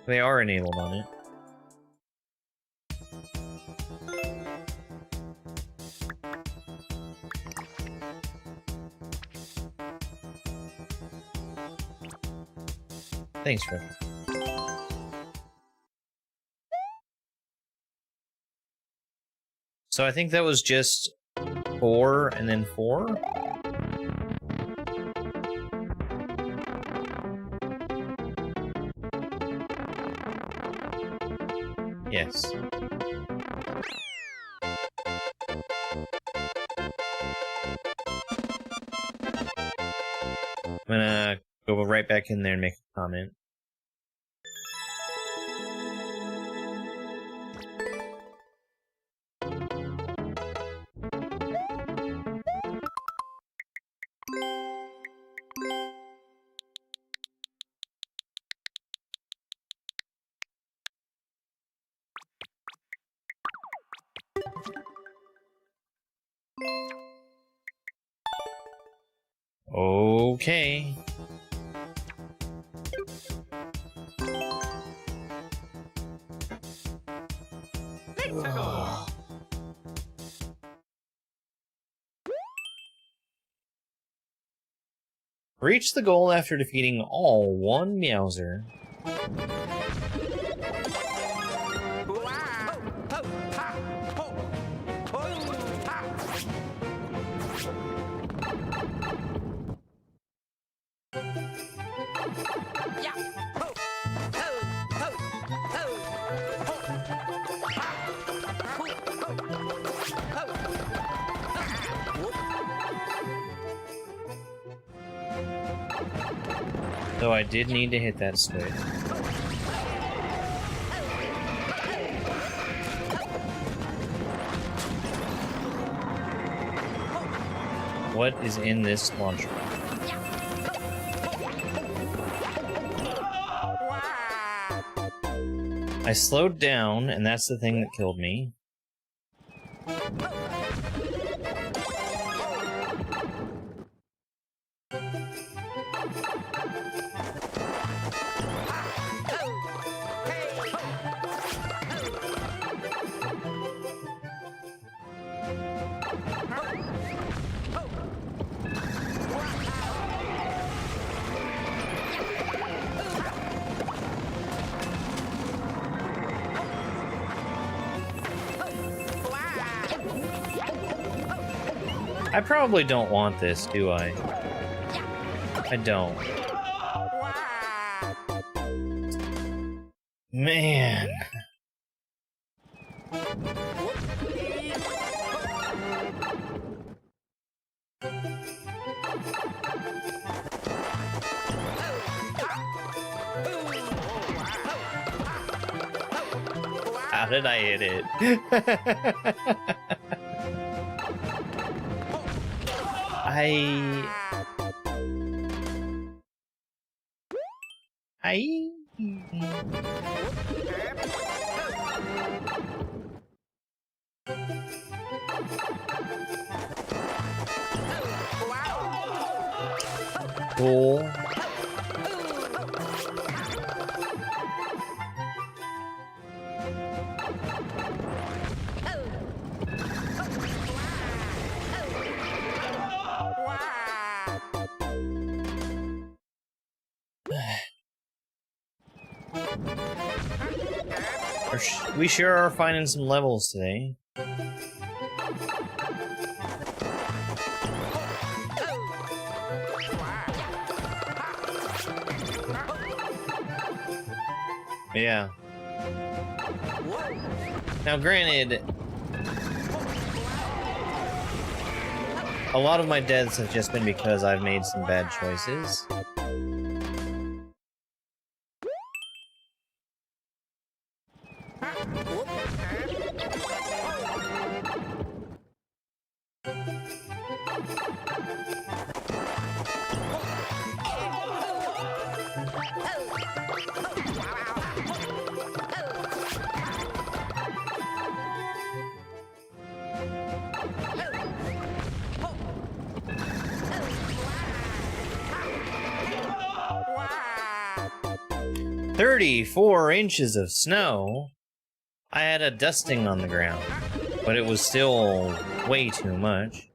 They are enabled on it. Thanks, Fred. So I think that was just 4 and then 4? Yes. I'm gonna go right back in there and make a comment. Okay. Reach the goal after defeating all one Meowser. Though I did need to hit that switch. What is in this launcher? I slowed down, and that's the thing that killed me. I probably don't want this, do I? I don't. Man. How did I hit it? Cool. We sure are finding some levels today. Yeah. Now, granted, a lot of my deaths have just been because I've made some bad choices. Wow. 34 inches of snow. I had a dusting on the ground, but it was still way too much.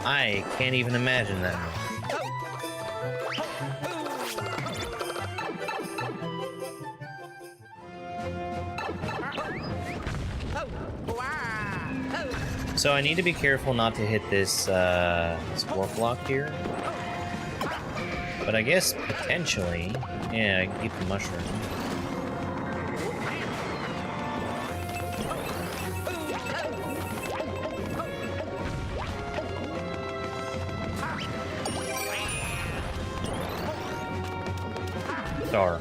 I can't even imagine that. So I need to be careful not to hit this, this warp block here. But I guess potentially, yeah, I can keep the mushroom. Star.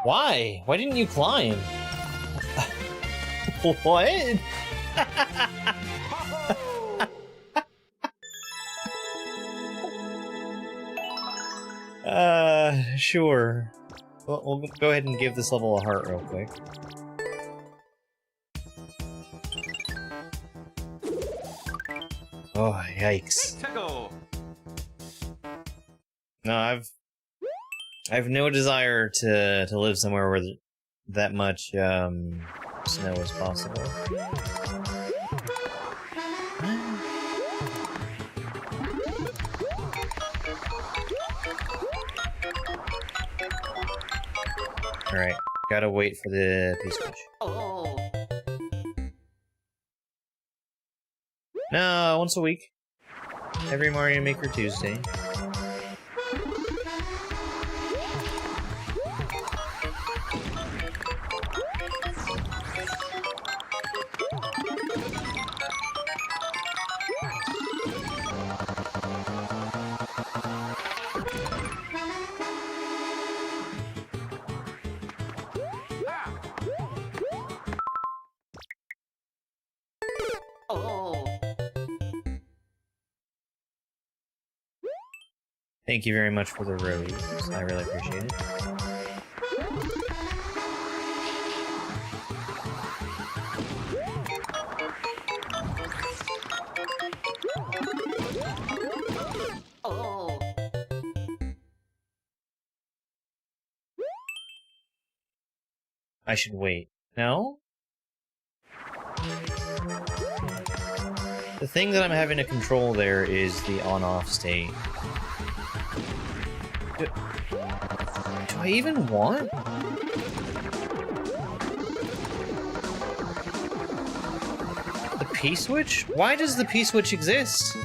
Why? Why didn't you climb? What? Sure. We'll go ahead and give this level a heart real quick. Oh, yikes. No, I've no desire to live somewhere where that much snow is possible. Alright, gotta wait for the P-switch. Oh. No, once a week. Every Mario Maker Tuesday. Oh. Thank you very much for the rose. I really appreciate it. Oh. I should wait. No? The thing that I'm having to control there is the on-off state. Do I even want? The P-switch? Why does the P-switch exist?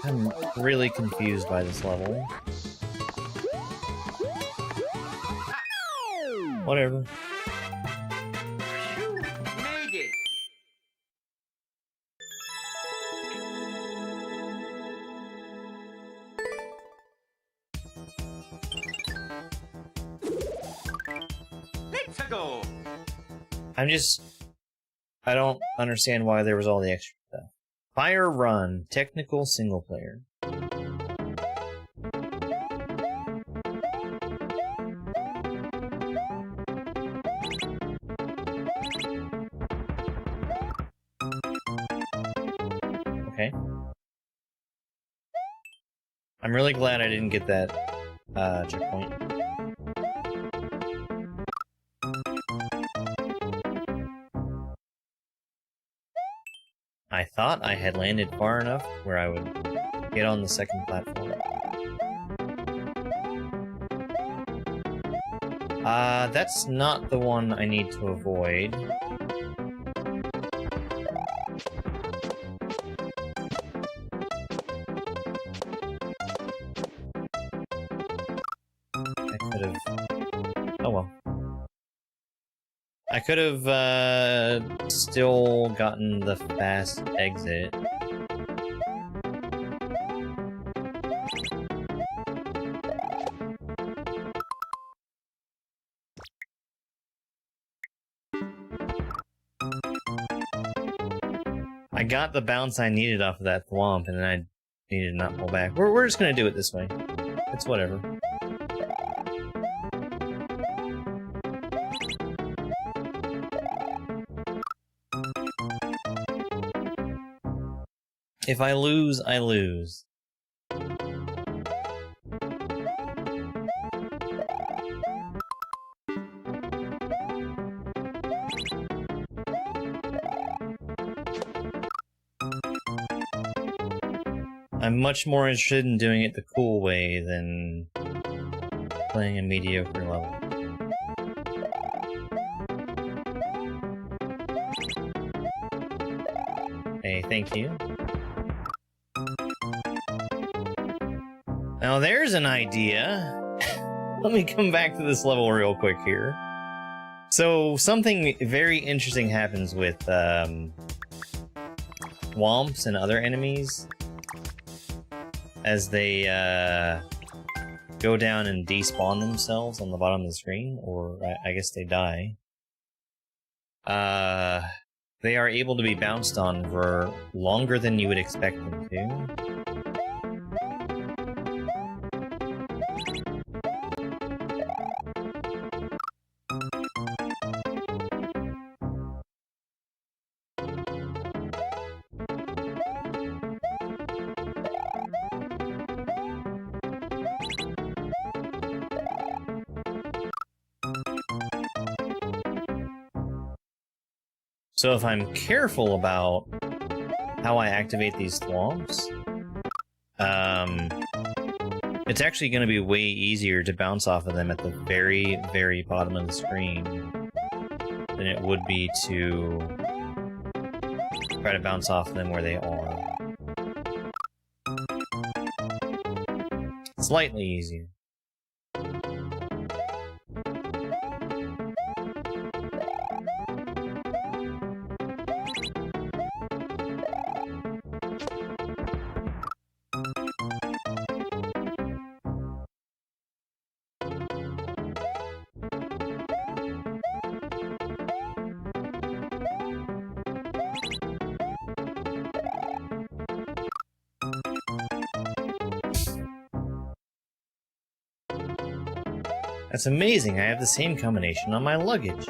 I'm really confused by this level. Whatever. Made it. Let's go. I don't understand why there was all the extra stuff. Fire Run, technical single player. Okay. I'm really glad I didn't get that checkpoint. I thought I had landed far enough where I would get on the second platform. That's not the one I need to avoid. I could have... Oh well. I could have, still gotten the fast exit. I got the bounce I needed off of that thwomp, and then I needed to not pull back. We're just gonna do it this way. It's whatever. If I lose, I lose. I'm much more interested in doing it the cool way than playing a mediocre level. Hey, thank you. Now there's an idea. Let me come back to this level real quick here. So something very interesting happens with Womps and other enemies as they go down and despawn themselves on the bottom of the screen, or I guess they die. They are able to be bounced on for longer than you would expect them to. So if I'm careful about how I activate these thwomps, it's actually going to be way easier to bounce off of them at the very, very bottom of the screen than it would be to try to bounce off them where they are. Slightly easier. That's amazing, I have the same combination on my luggage.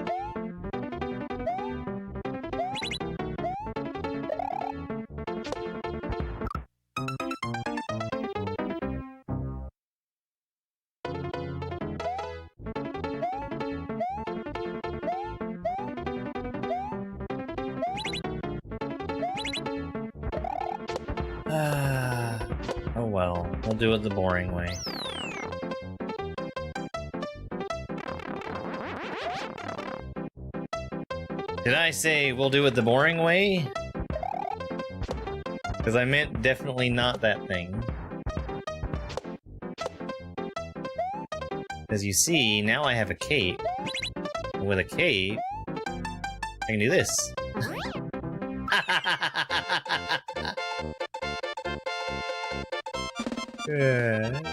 Oh well, we'll do it the boring way. Did I say we'll do it the boring way? Because I meant definitely not that thing. As you see, now I have a cape. And with a cape, I can do this. Good.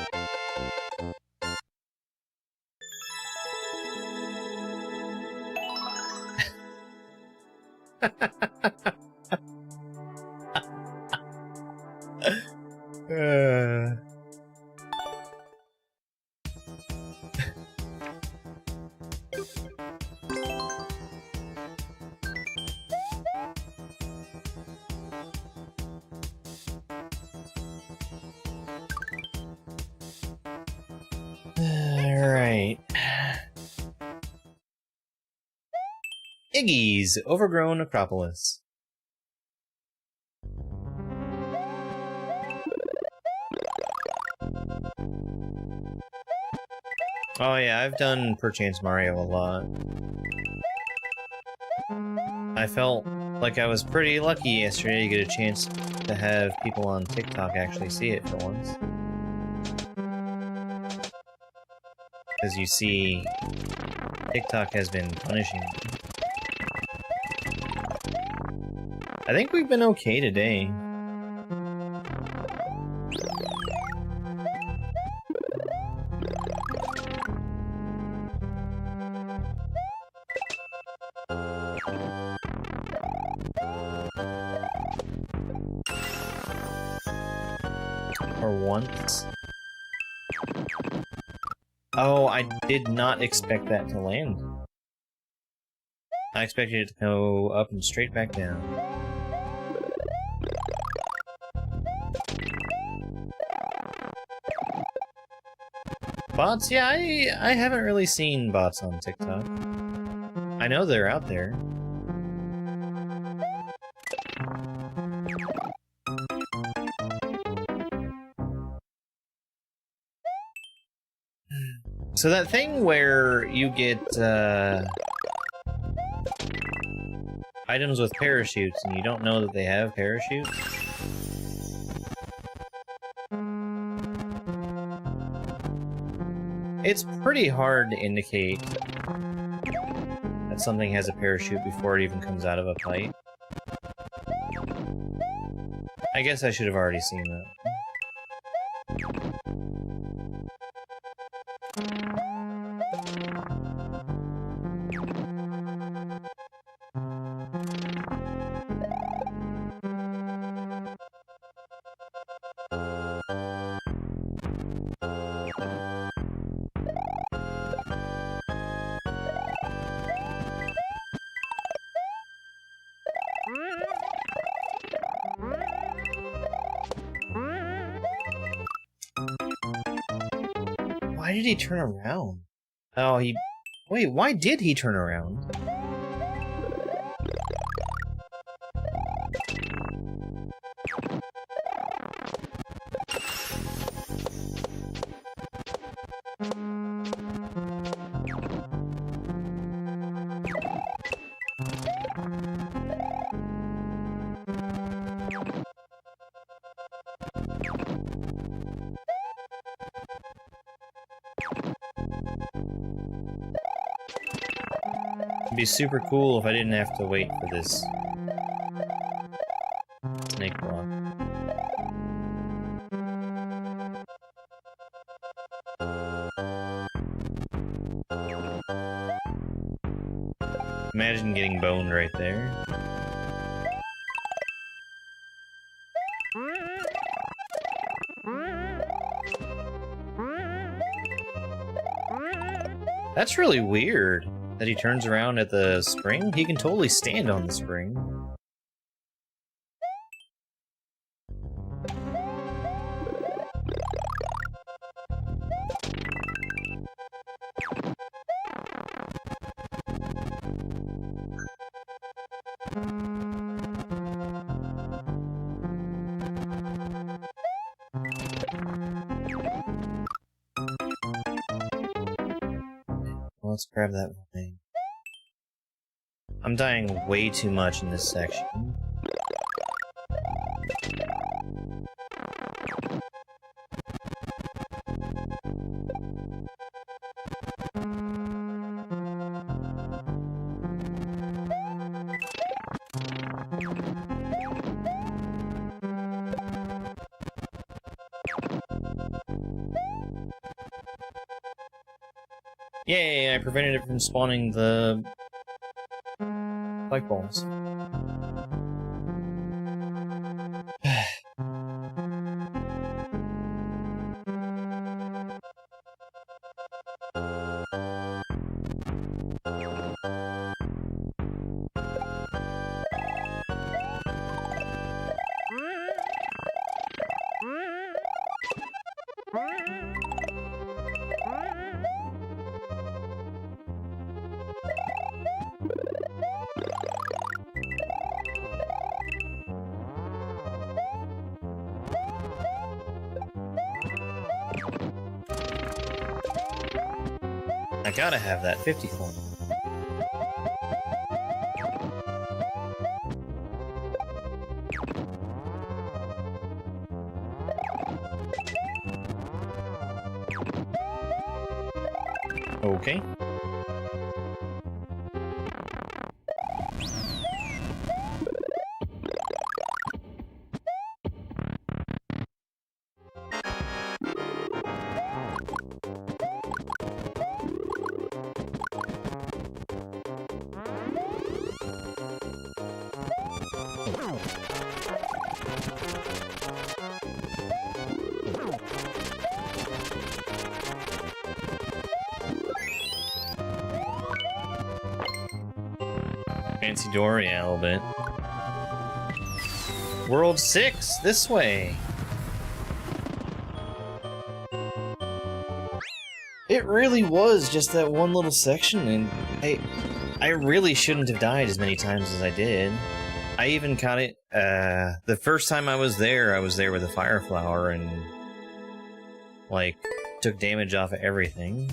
Iggy's Overgrown Acropolis. Oh yeah, I've done Perchance Mario a lot. I felt like I was pretty lucky yesterday to get a chance to have people on TikTok actually see it for once. Because you see, TikTok has been punishing me. I think we've been okay today. For once. Oh, I did not expect that to land. I expected it to go up and straight back down. Bots? Yeah, I haven't really seen bots on TikTok. I know they're out there. So that thing where you get items with parachutes and you don't know that they have parachutes? It's pretty hard to indicate that something has a parachute before it even comes out of a pipe. I guess I should have already seen that. Why did he turn around? Oh, he... Wait, why did he turn around? It'd be super cool if I didn't have to wait for this snake block. Imagine getting boned right there. That's really weird. That he turns around at the spring? He can totally stand on the spring. Let's grab that thing. I'm dying way too much in this section. Yay, I prevented it from spawning the light balls. I gotta have that 50 phone. Okay. Fancy door, yeah, a little bit. World 6, this way. It really was just that one little section, and I really shouldn't have died as many times as I did. I even caught it, the first time I was there with a fire flower and, like, took damage off of everything.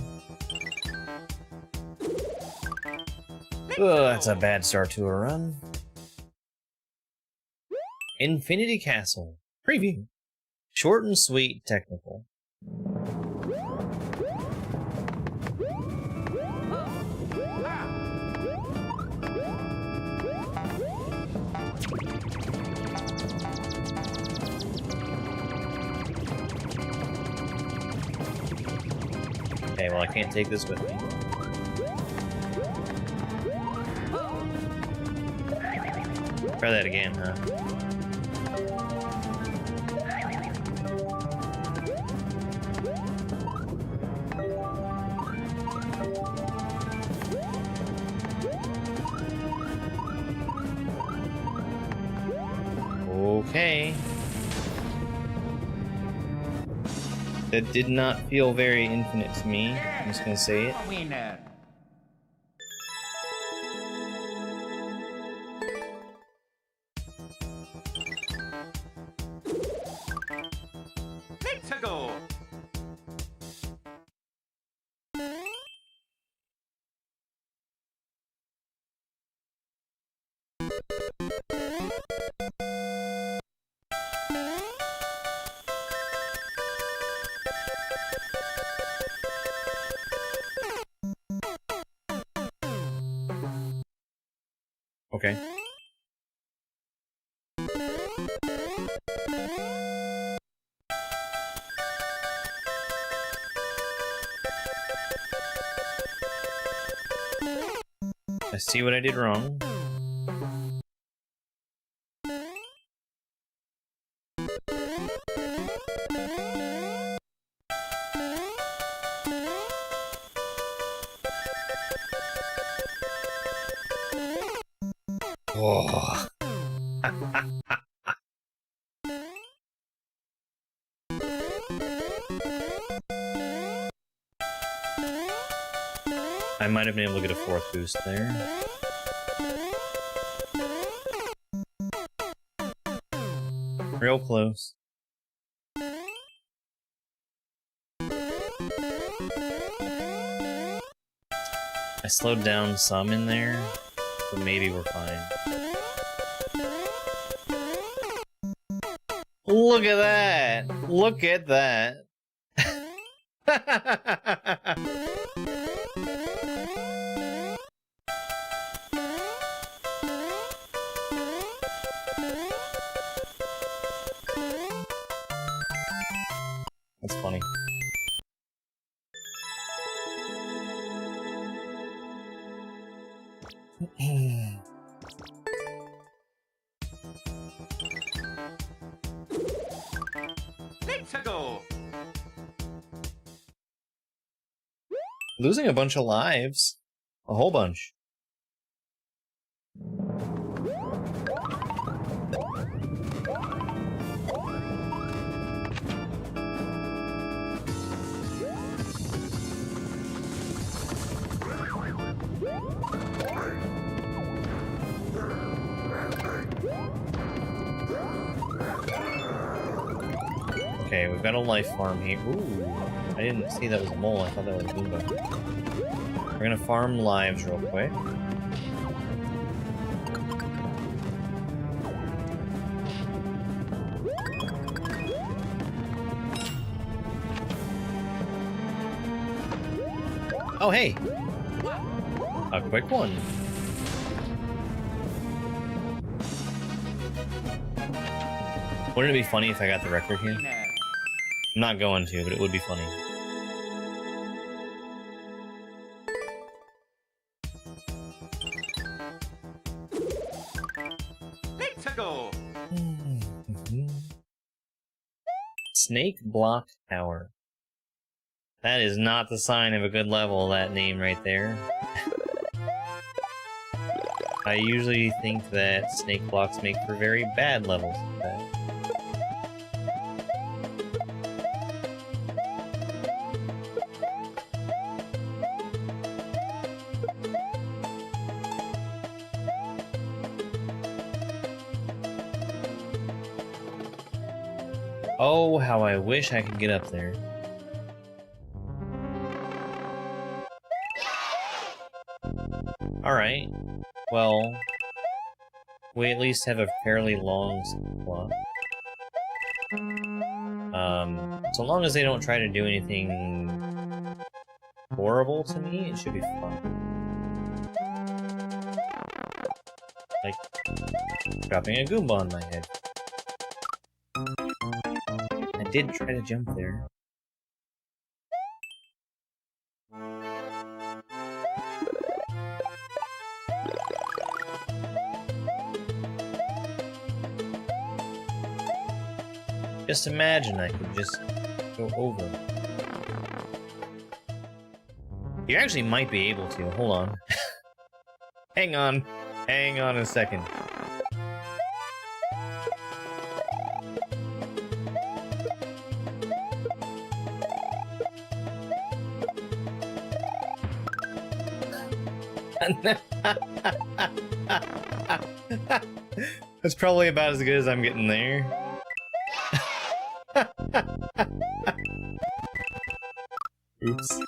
Ugh, that's a bad start to a run. Infinity Castle. Preview. Short and sweet, technical. Okay, well I can't take this with me. Try that again, huh? Okay. That did not feel very infinite to me. I'm just gonna say it. Winner. Let's go. Okay. I see what I did wrong. Oh. I might have been able to get a fourth boost there. Real close. I slowed down some in there, but maybe we're fine. Look at that! Look at that! That's funny. Let's go. Losing a bunch of lives. A whole bunch. Okay, we've got a life farm here. Ooh, I didn't see that was a mole. I thought that was a Goomba. We're gonna farm lives real quick. Oh, hey! A quick one. Wouldn't it be funny if I got the record here? I'm not going to, but it would be funny. Let's go. Snake Block Tower. That is not the sign of a good level, that name right there. I usually think that snake blocks make for very bad levels. Oh, how I wish I could get up there. Alright. Well, we at least have a fairly long block. So long as they don't try to do anything horrible to me, it should be fun. Like dropping a Goomba on my head. I did try to jump there. Just imagine I could just go over. You actually might be able to. Hold on. Hang on. Hang on a second. That's probably about as good as I'm getting there. Oops.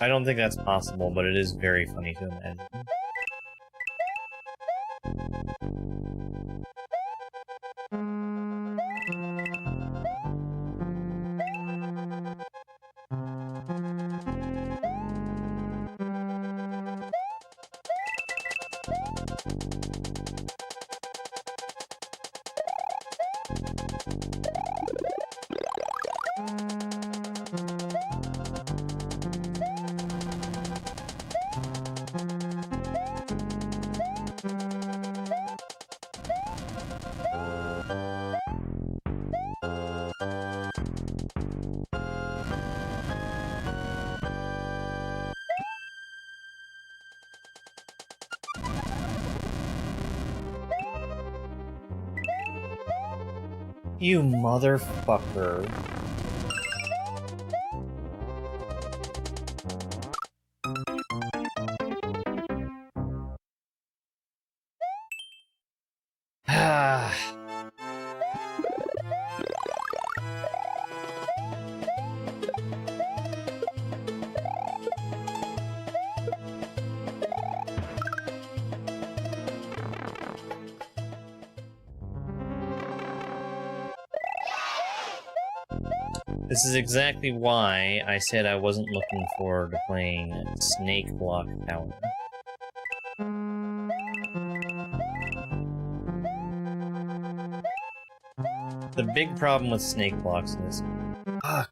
I don't think that's possible, but it is very funny to imagine. You motherfucker. This is exactly why I said I wasn't looking forward to playing Snake Block Tower. The big problem with snake blocks in this... Fuck.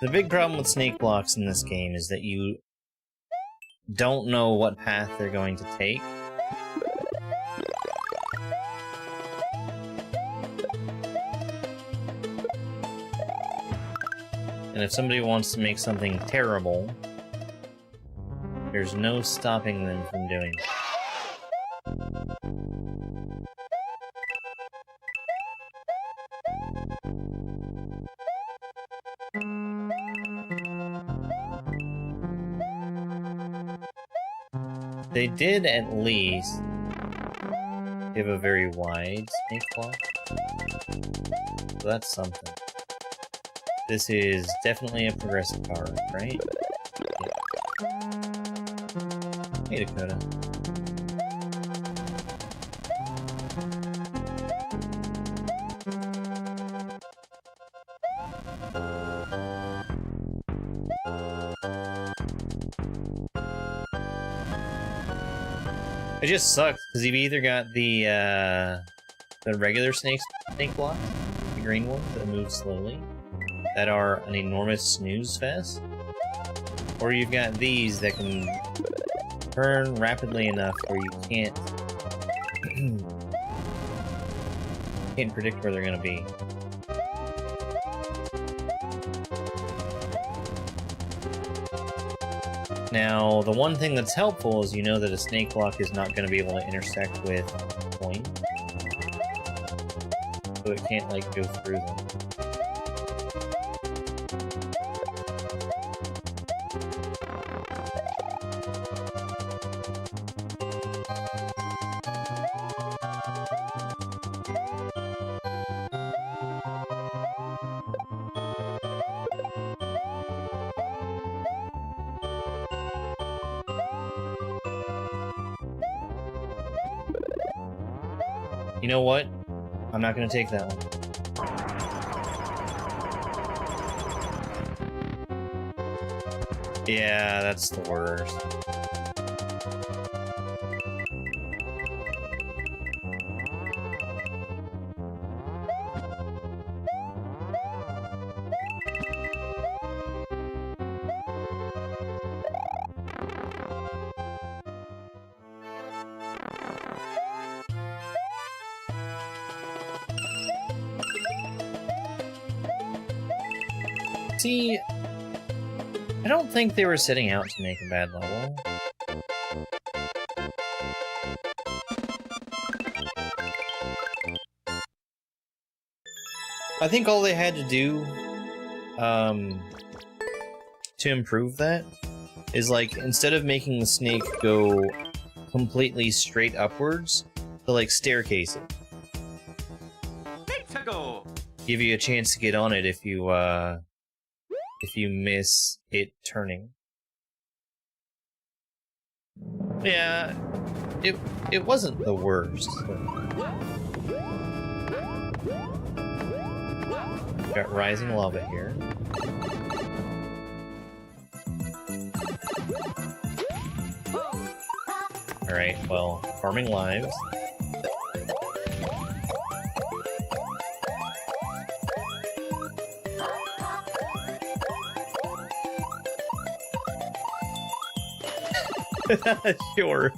The big problem with snake blocks in this game is that you don't know what path they're going to take. And if somebody wants to make something terrible, there's no stopping them from doing it. They did at least give a very wide snake block. So that's something. This is definitely a progressive power, right? Yeah. Hey, Dakota. It just sucks because you've either got the regular snake block, the green ones that move slowly, that are an enormous snooze fest, or you've got these that can turn rapidly enough where you can't predict where they're gonna be. Now, the one thing that's helpful is you know that a snake block is not going to be able to intersect with a coin. So it can't, like, go through them. You know what? I'm not gonna take that one. Yeah, that's the worst. See, I don't think they were setting out to make a bad level. I think all they had to do to improve that is, like, instead of making the snake go completely straight upwards, to, like, staircase it. Give you a chance to get on it if you miss it turning. Yeah, it wasn't the worst. Got rising lava here. Alright, well, farming lives. Sure.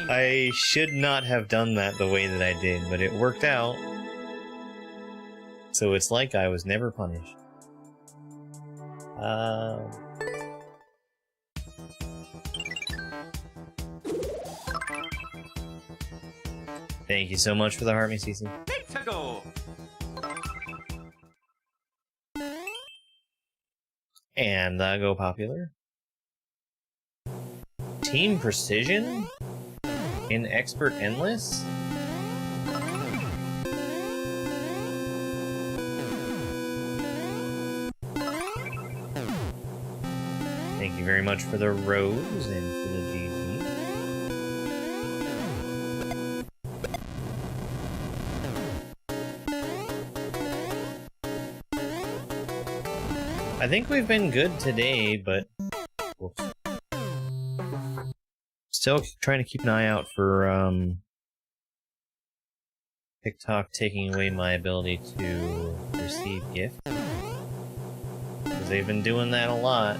I should not have done that the way that I did, but it worked out. So it's like I was never punished. Thank you so much for the heart, Miss Cece. And go popular. Team Precision? In Expert Endless? Thank you very much for the rose and for the GG. I think we've been good today, but still trying to keep an eye out for TikTok taking away my ability to receive gifts, because they've been doing that a lot.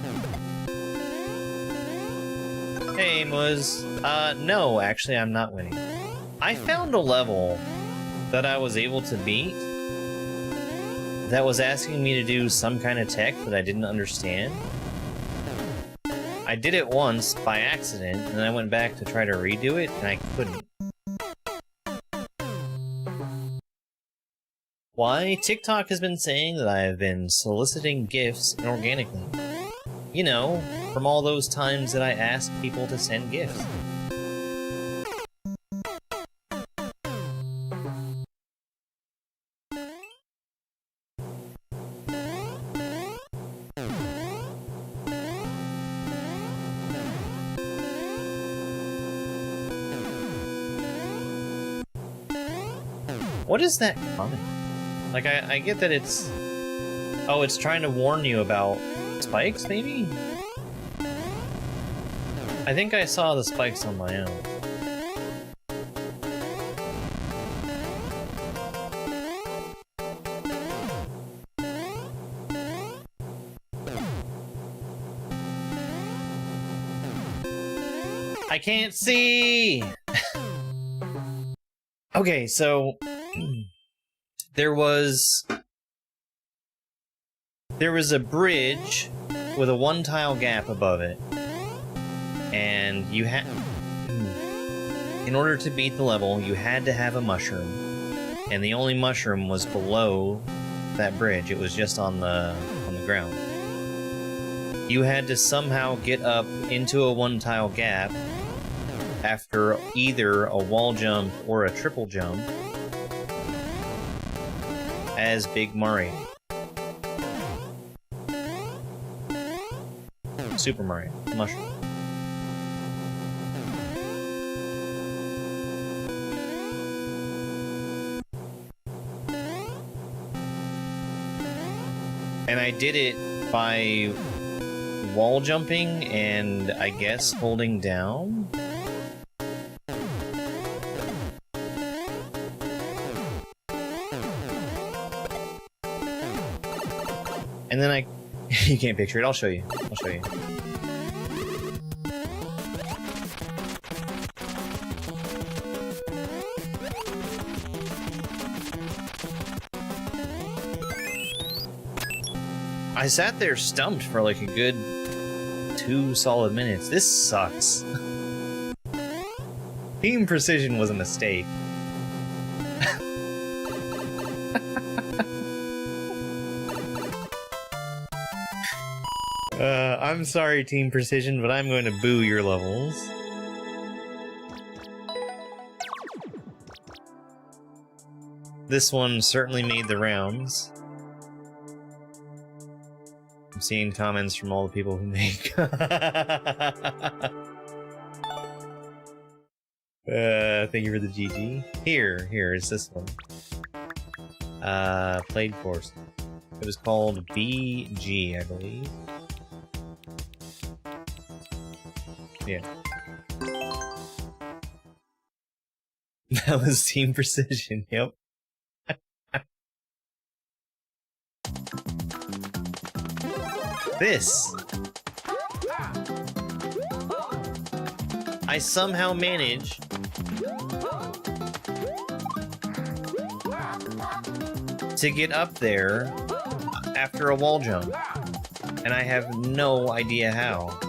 Hey, Muz. No, actually, I'm not winning. I found a level that I was able to beat that was asking me to do some kind of tech that I didn't understand. I did it once by accident, and then I went back to try to redo it, and I couldn't. Why? TikTok has been saying that I have been soliciting gifts inorganically. You know, from all those times that I asked people to send gifts. What is that comment? Like, I get that it's... Oh, it's trying to warn you about spikes, maybe? I think I saw the spikes on my own. I can't see! Okay, so... There was a bridge with a one-tile gap above it, and you had... In order to beat the level, you had to have a mushroom, and the only mushroom was below that bridge. It was just on the ground. You had to somehow get up into a one-tile gap after either a wall jump or a triple jump as Big Mario. Super Mario. Mushroom. And I did it by wall jumping and I guess holding down. And then you can't picture it, I'll show you. I'll show you. I sat there stumped for like a good 2 solid minutes. This sucks. Team Precision was a mistake. I'm sorry, Team Precision, but I'm going to boo your levels. This one certainly made the rounds. I'm seeing comments from all the people who make... thank you for the GG. Here, it's this one. Played course. It was called BG, I believe. Yeah. That was Team Precision, yep. This! I somehow managed to get up there after a wall jump, and I have no idea how.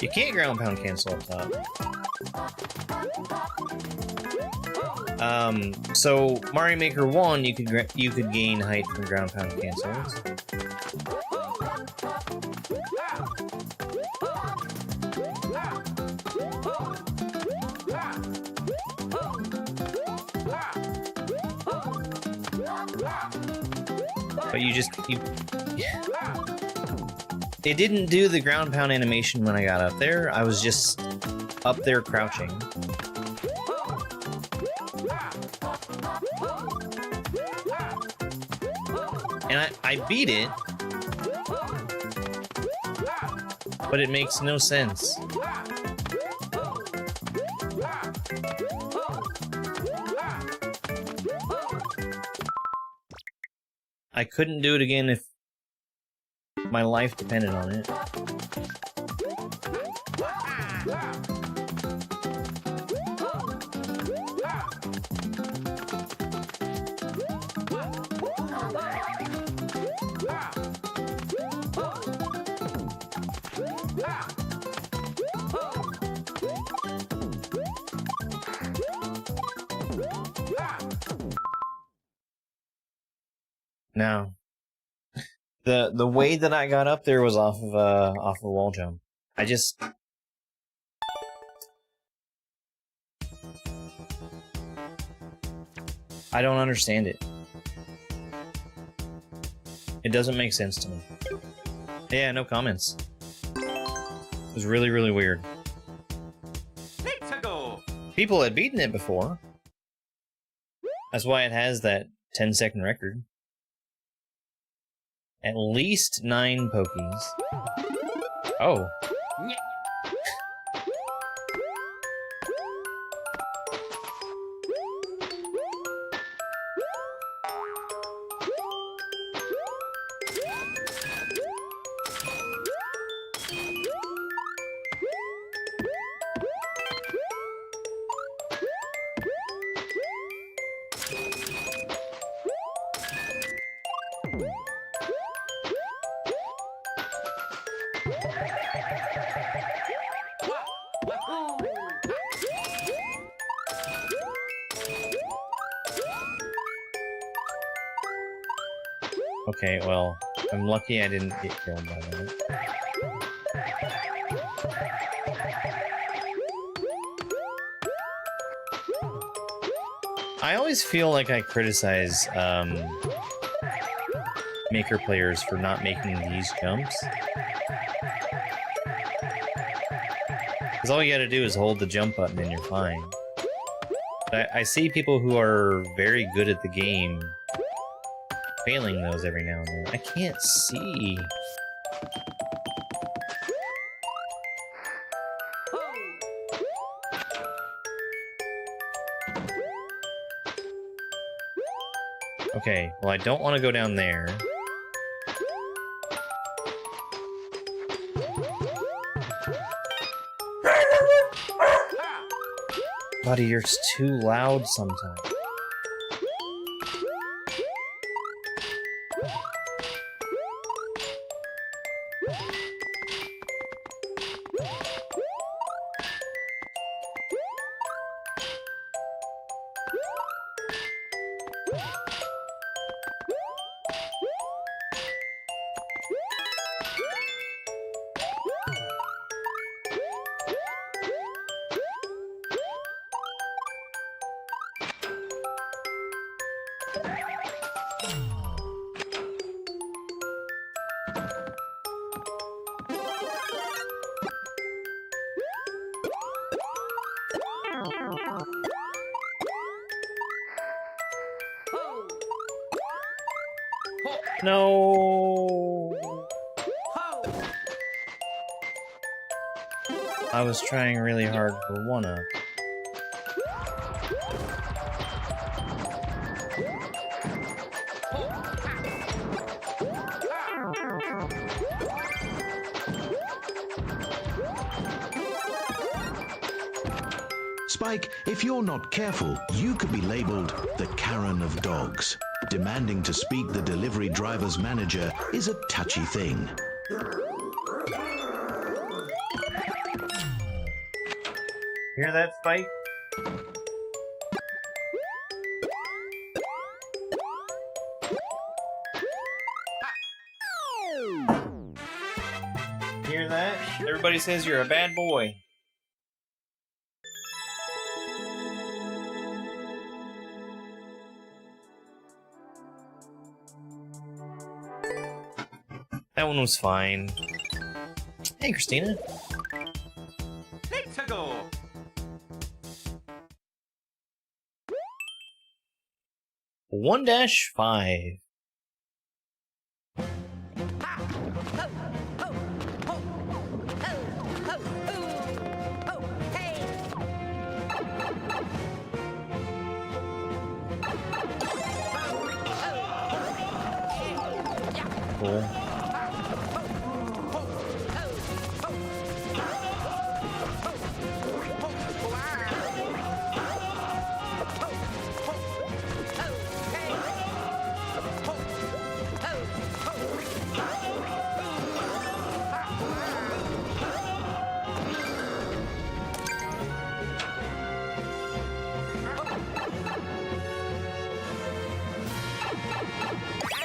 You can't ground pound cancel up top. So Mario Maker 1, you could gain height from ground pound cancels. But it didn't do the ground pound animation when I got up there. I was just up there crouching. And I beat it, but it makes no sense. I couldn't do it again if my life depended on it. No. The way that I got up there was off of a wall jump. I don't understand it. It doesn't make sense to me. Yeah, no comments. It was really, really weird. Let's go. People had beaten it before. That's why it has that 10-second record. At least 9 pokies. Oh. Okay, well, I'm lucky I didn't get killed by that. I always feel like I criticize Maker players for not making these jumps. Because all you gotta do is hold the jump button and you're fine. But I see people who are very good at the game failing those every now and then. I can't see. Okay, well I don't want to go down there. Buddy, you're too loud sometimes. No. I was trying really hard for 1-up. Spike, if you're not careful, you could be labeled the Karen of dogs. Demanding to speak the delivery driver's manager is a touchy thing. Hear that, Spike? Hear that? Everybody says you're a bad boy. That one was fine. Hey, Christina. Let's go. One dash 5. cool.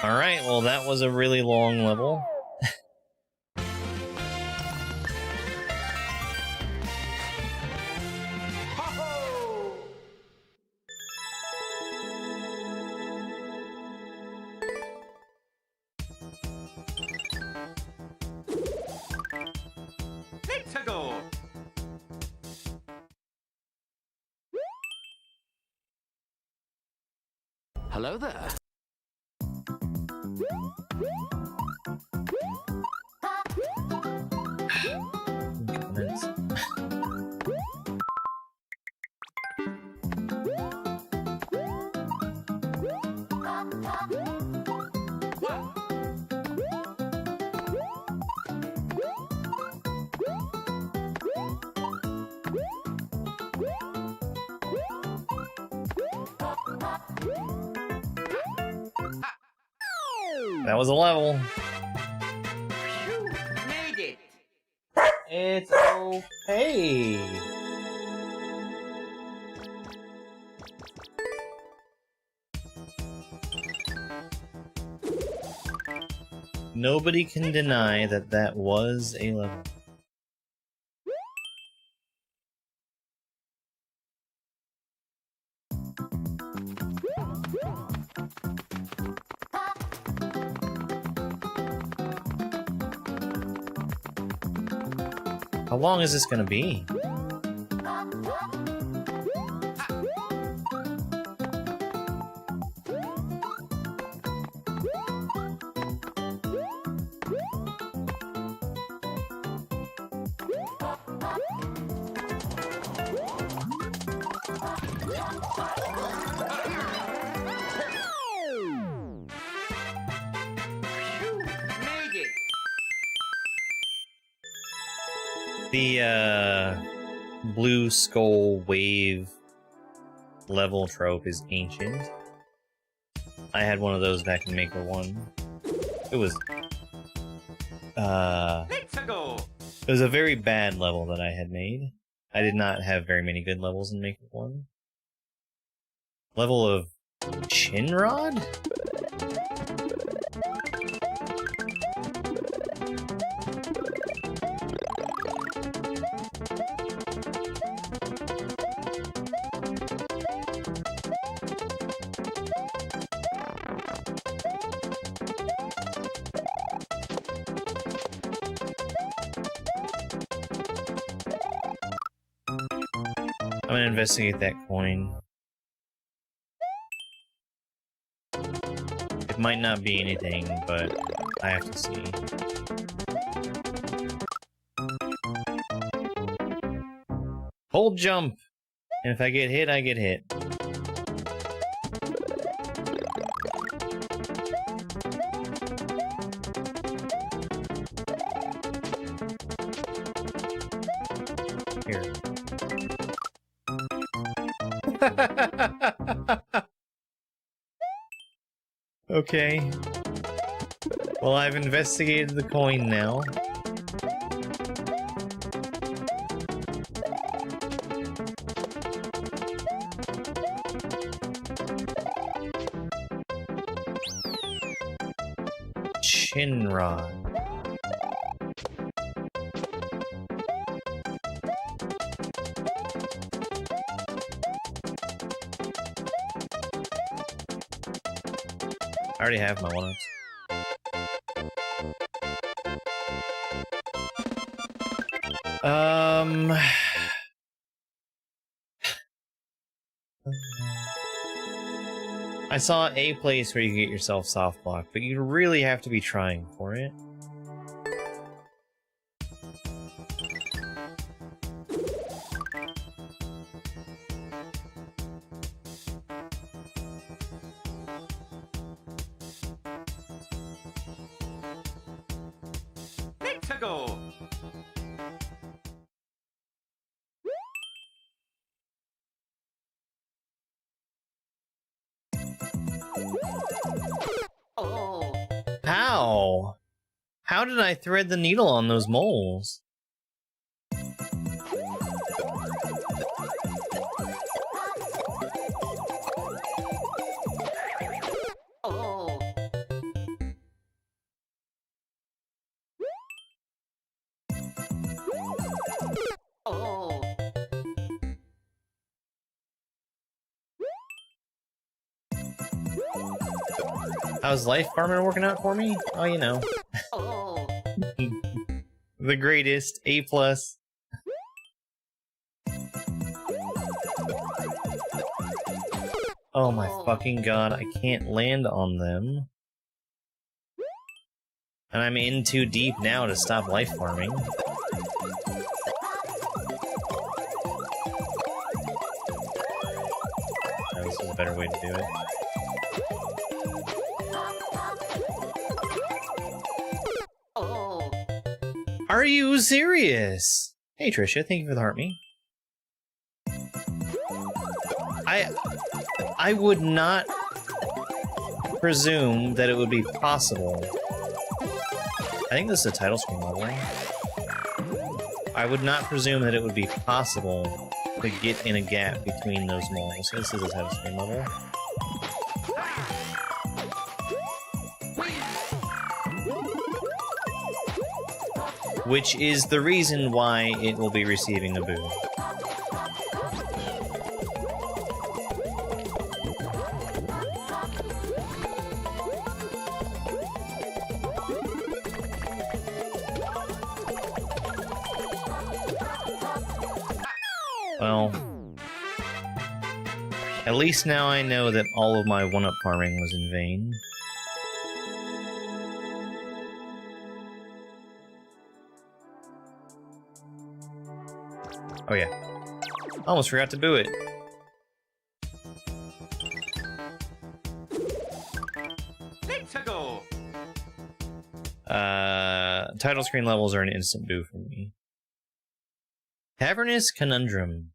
Alright, well that was a really long level. Let's go. Hello there. Comments. That was a level. You made it. It's okay. Nobody can deny that that was a level. How long is this gonna be? You made it. The blue skull wave level trope is ancient. I had one of those back in Maker 1. It was Let's go. it was a very bad level that I had made. I did not have very many good levels in Maker 1. Level of Chinrod? I'm gonna investigate that coin. It might not be anything, but I have to see. Hold jump! And if I get hit, I get hit. Here. Okay. Well, I've investigated the coin now. Chinrod. I already have my one-ups. I saw a place where you can get yourself soft block, but you really have to be trying for it. How did I thread the needle on those moles? Oh. Oh. How's life farming working out for me? Oh, you know. Oh. The greatest. A+. Oh my fucking god, I can't land on them. And I'm in too deep now to stop life farming. Oh, this is a better way to do it. Oh. Are you serious? Hey Trisha, thank you for the heart me. I would not presume that it would be possible. I think this is a title screen level. I would not presume that it would be possible to get in a gap between those moles. This is a title screen level. Which is the reason why it will be receiving a boo. Well, at least now I know that all of my one-up farming was in vain. Oh yeah. Almost forgot to boo it. Let's go. Title screen levels are an instant boo for me. Cavernous Conundrum.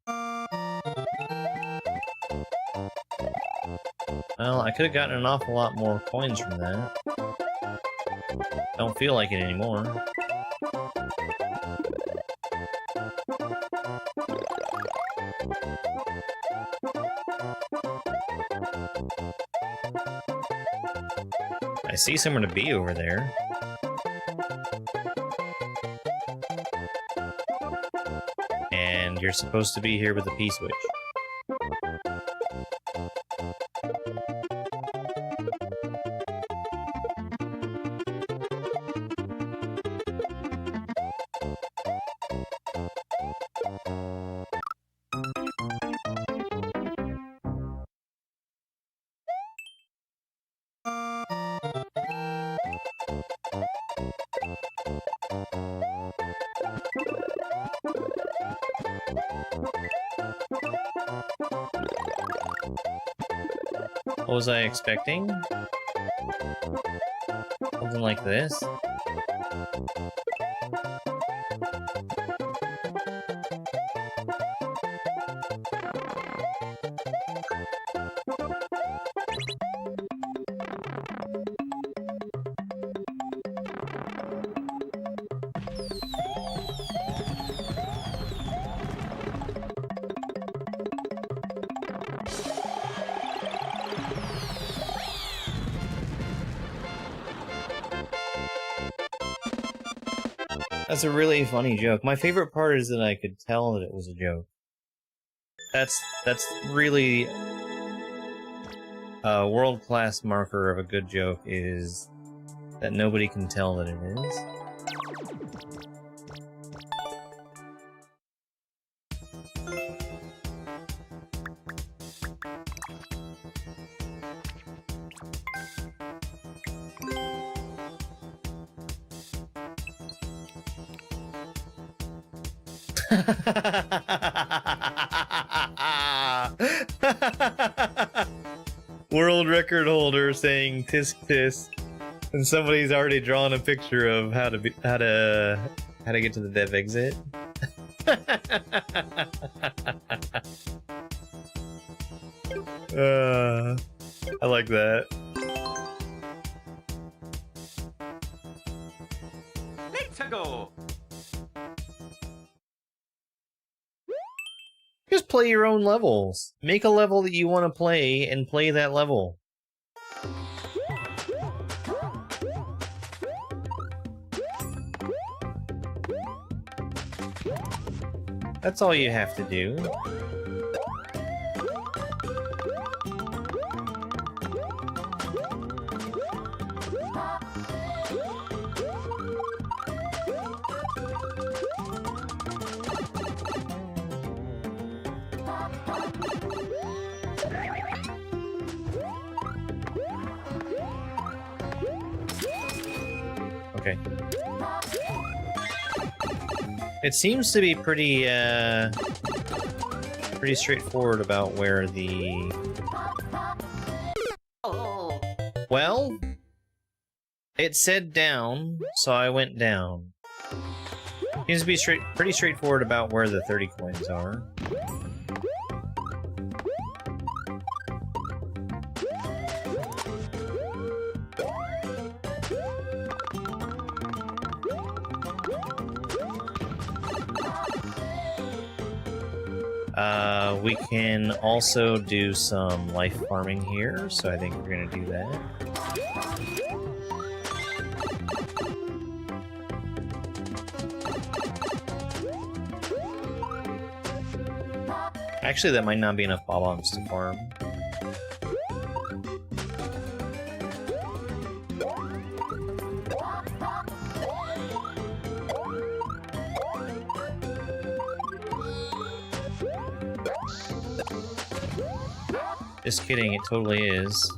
Well, I could have gotten an awful lot more coins from that. Don't feel like it anymore. I see somewhere to be over there. And you're supposed to be here with the P-switch. What was I expecting? Something like this? That's a really funny joke. My favorite part is that I could tell that it was a joke. That's really a world-class marker of a good joke, is that nobody can tell that it is. World record holder saying tisk tisk, and somebody's already drawn a picture of how to get to the dev exit. I like that. go. Just play your own levels. Make a level that you want to play and play that level. That's all you have to do. Okay. It seems to be pretty straightforward about where the... Oh. Well, it said down, so I went down. Seems to be pretty straightforward about where the 30 coins are. We can also do some life farming here, so I think we're gonna do that. Actually, that might not be enough bob-ombs to farm. Just kidding, it totally is.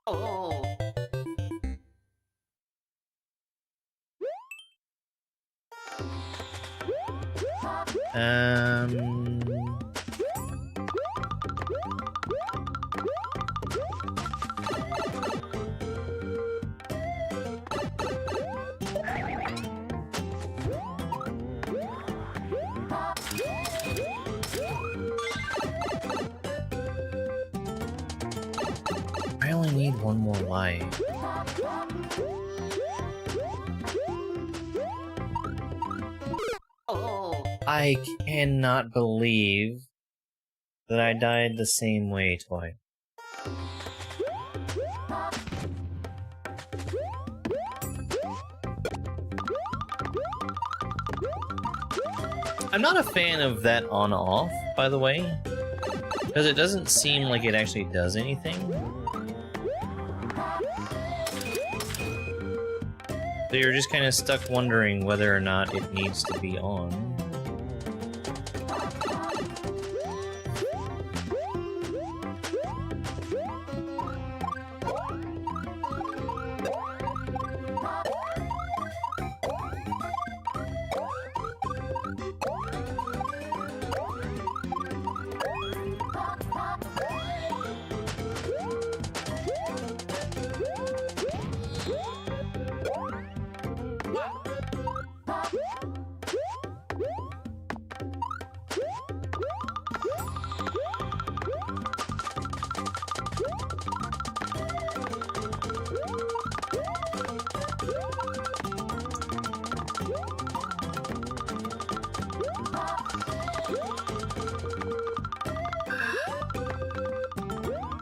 Oh. I only need one more life. Oh. I cannot believe that I died the same way twice. I'm not a fan of that on-off, by the way, because it doesn't seem like it actually does anything. So you're just kind of stuck wondering whether or not it needs to be on.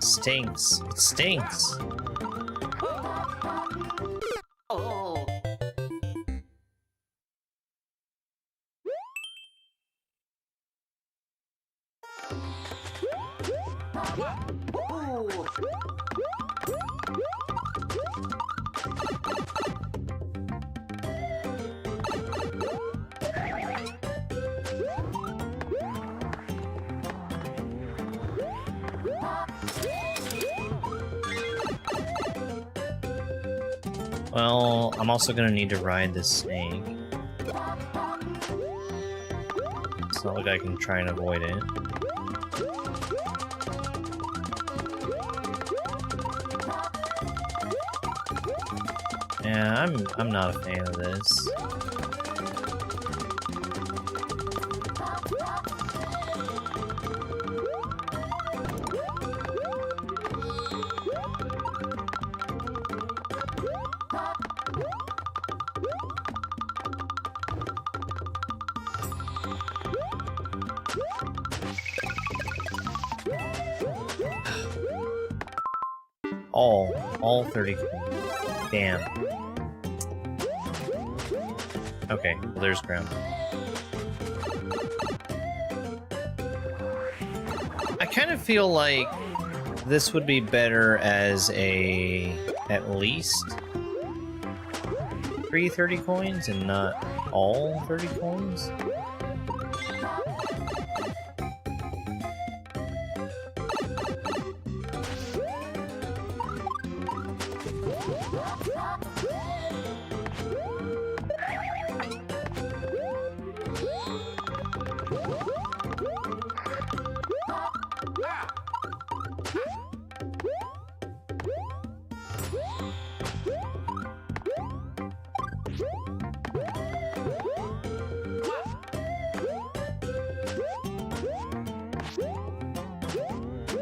Stinks. It stinks. Oh. Ooh. Well, I'm also gonna need to ride this snake. It's not like I can try and avoid it. Yeah, I'm not a fan of this. All 30 coins. Damn. Okay, well, there's ground. I kind of feel like this would be better as a at least 3 30 coins and not all 30 coins.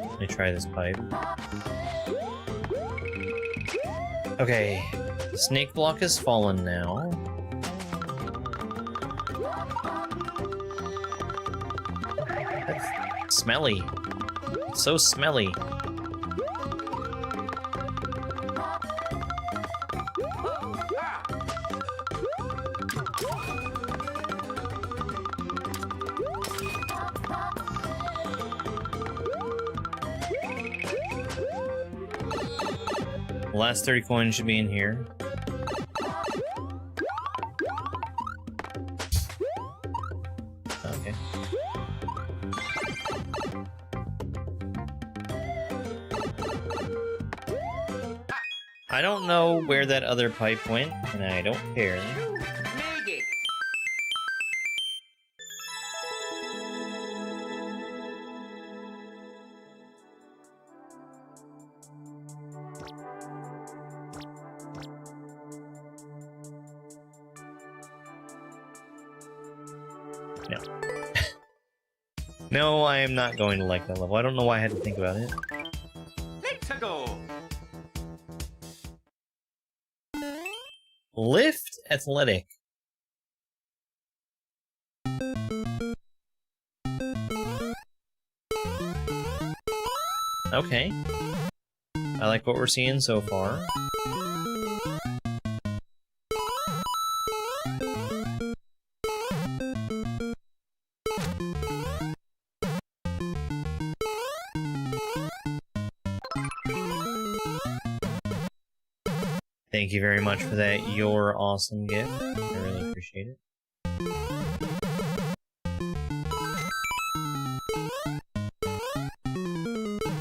Let me try this pipe. Okay, the snake block has fallen now. That's smelly. It's so smelly. The last 30 coins should be in here. Okay. I don't know where that other pipe went, and I don't care. Made it. No. No, I am not going to like that level. I don't know why I had to think about it. Let's go. Lift Athletic. Okay. I like what we're seeing so far. Thank you very much for that. Your awesome gift. I really appreciate it.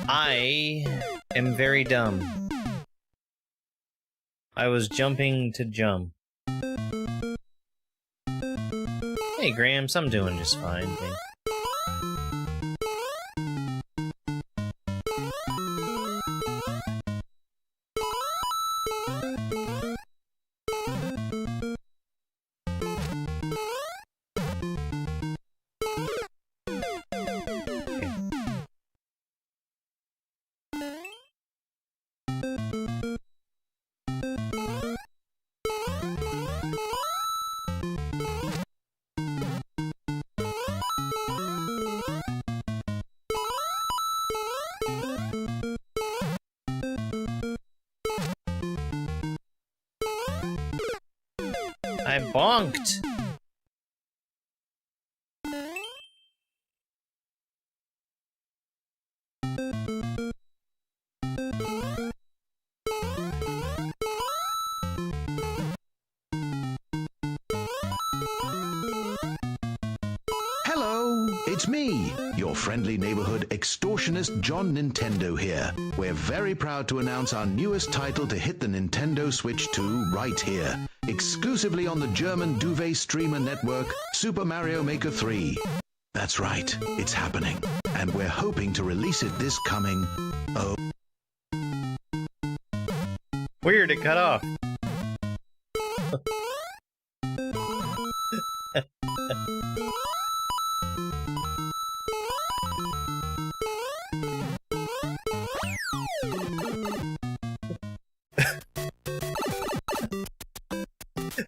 I am very dumb. I was jumping to jump. Hey, Gramps, I'm doing just fine, thanks. I bonked! Hello, it's me, your friendly neighborhood extortionist John Nintendo here. We're very proud to announce our newest title to hit the Nintendo Switch 2 right here, exclusively on the German duvet streamer network, Super Mario Maker 3. That's right, it's happening, and we're hoping to release it this coming... Oh. Weird, it cut off.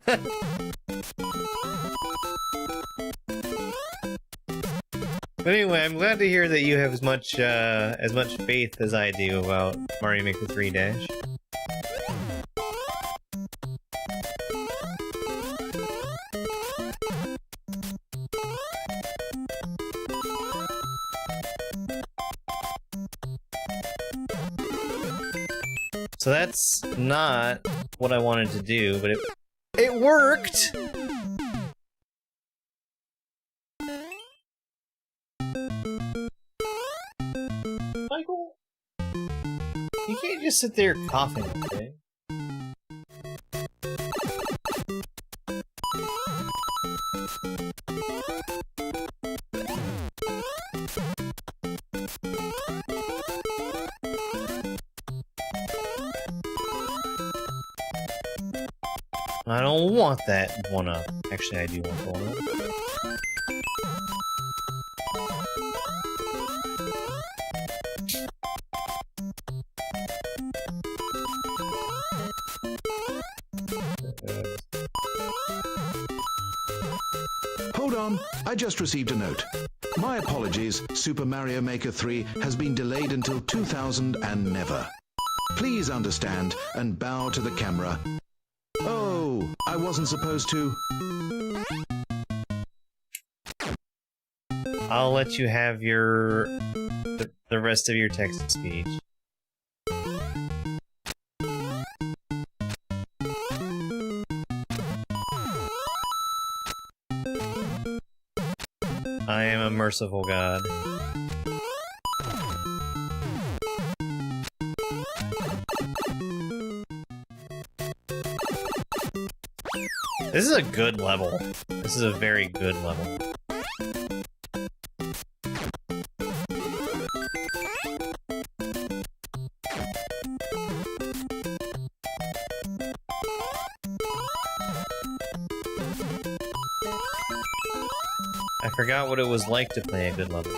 But anyway, I'm glad to hear that you have as much faith as I do about Mario Maker 3 Dash. So that's not what I wanted to do, but it worked! Michael? You can't just sit there coughing, okay? I don't want that one-up. Actually, I do want the one-up. Hold on, I just received a note. My apologies, Super Mario Maker 3 has been delayed until 2000 and never. Please understand and bow to the camera. Oh, I wasn't supposed to. I'll let you have the rest of your text speech. I am a merciful God. This is a good level. This is a very good level. I forgot what it was like to play a good level.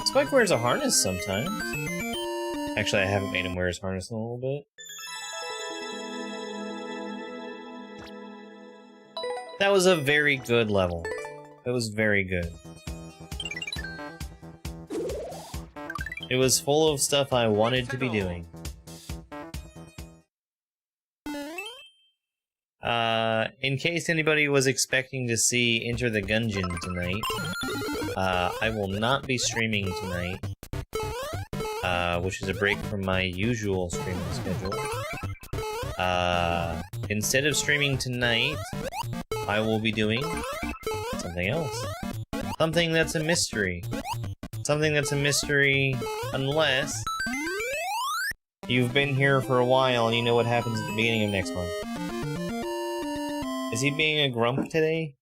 Spike wears a harness sometimes. Actually, I haven't made him wear his harness in a little bit. That was a very good level. It was very good. It was full of stuff I wanted to be doing. In case anybody was expecting to see Enter the Gungeon tonight, I will not be streaming tonight, which is a break from my usual streaming schedule. Instead of streaming tonight, I will be doing something else. Something that's a mystery. Something that's a mystery unless you've been here for a while and you know what happens at the beginning of next month. Is he being a grump today?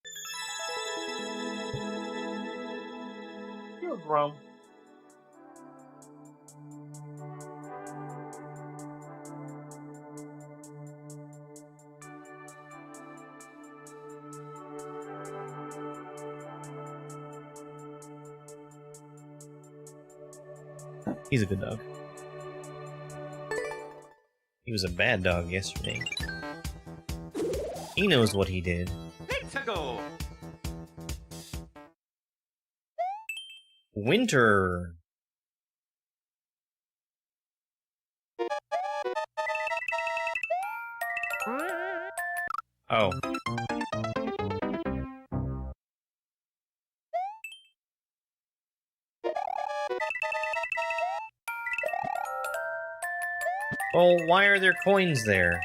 You're a grump. He's a good dog. He was a bad dog yesterday. He knows what he did. Let's go. Winter. Oh. Well, why are there coins there?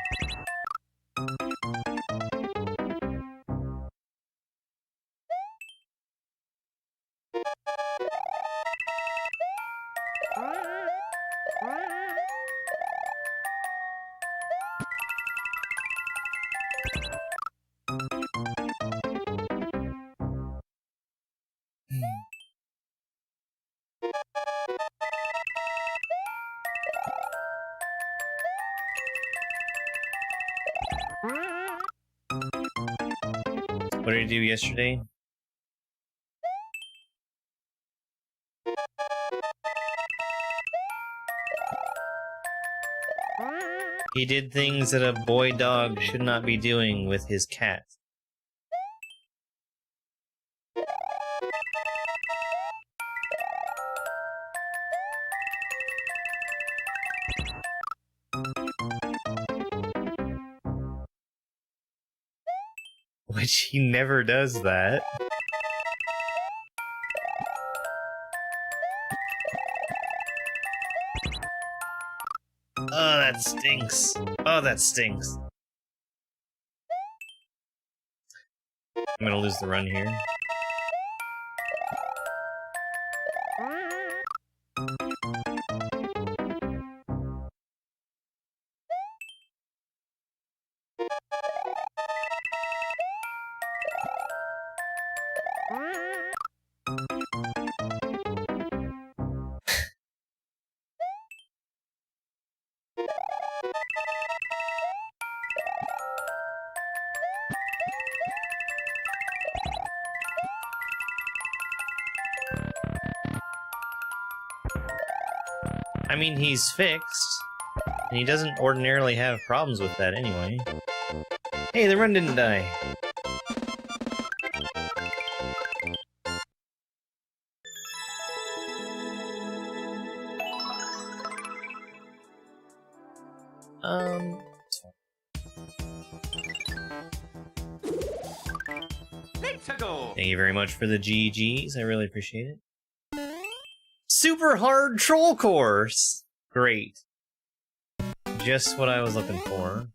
What did he do yesterday? He did things that a boy dog should not be doing with his cat. Which he never does that. Oh, that stinks. Oh, that stinks. I'm gonna lose the run here. I mean, he's fixed, and he doesn't ordinarily have problems with that anyway. Hey, the run didn't die. Let's go. Thank you very much for the GGs. I really appreciate it. Super hard troll course! Great. Just what I was looking for.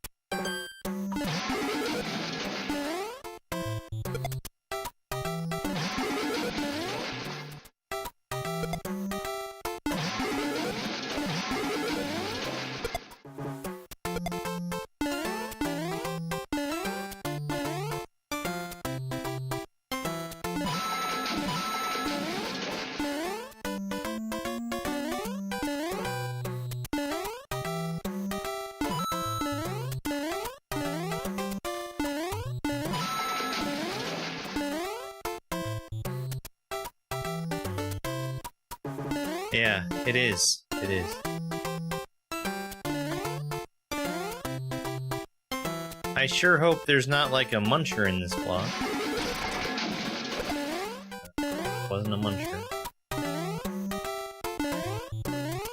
Yeah, it is. It is. I sure hope there's not like a muncher in this block. Wasn't a muncher.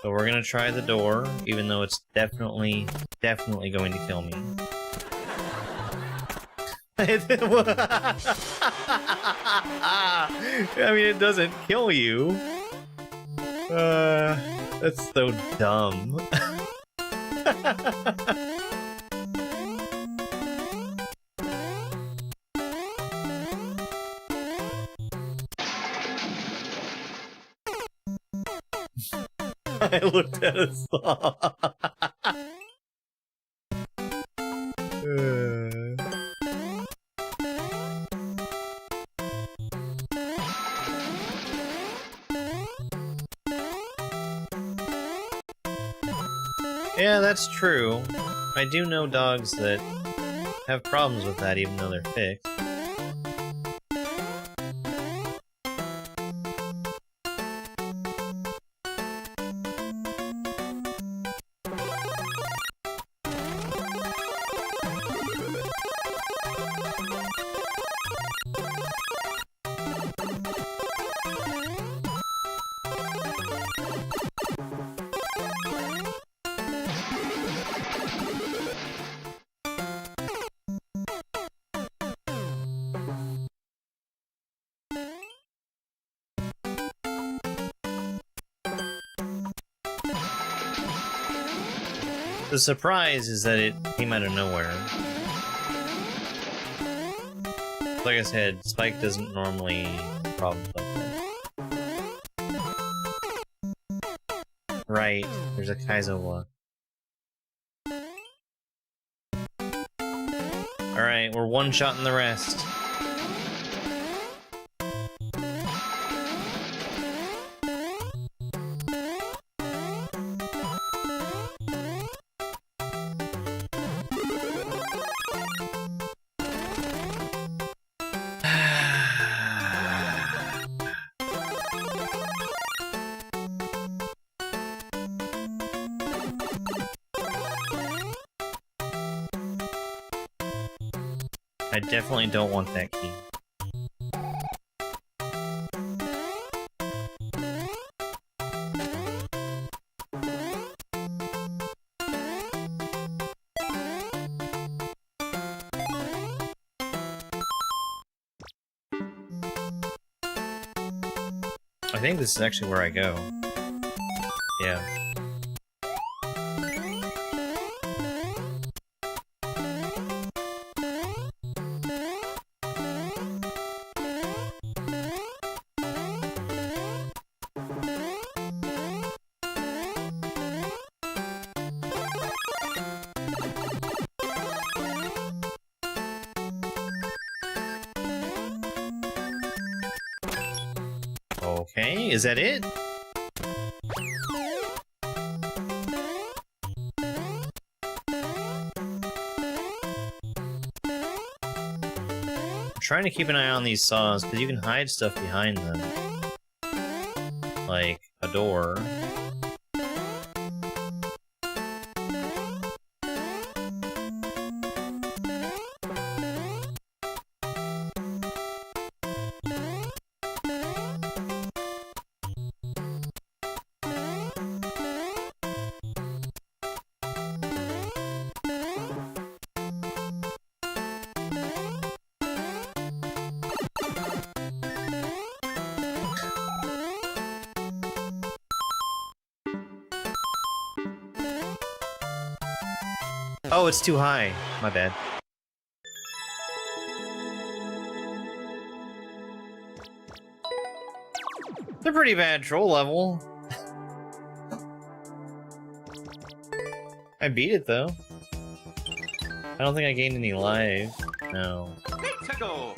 So we're gonna try the door, even though it's definitely going to kill me. I mean, it doesn't kill you. That's so dumb. I looked at a saw. Yeah, that's true. I do know dogs that have problems with that even though they're fixed. The surprise is that it came out of nowhere. Like I said, Spike doesn't normally have problems like that. Right, there's a kaizo block. Alright, we're one-shotting the rest. I definitely don't want that key. I think this is actually where I go. Yeah. Okay, is that it? I'm trying to keep an eye on these saws, because you can hide stuff behind them. Like a door. Oh, it's too high. My bad. It's a pretty bad troll level. I beat it, though. I don't think I gained any life. No. Let's go.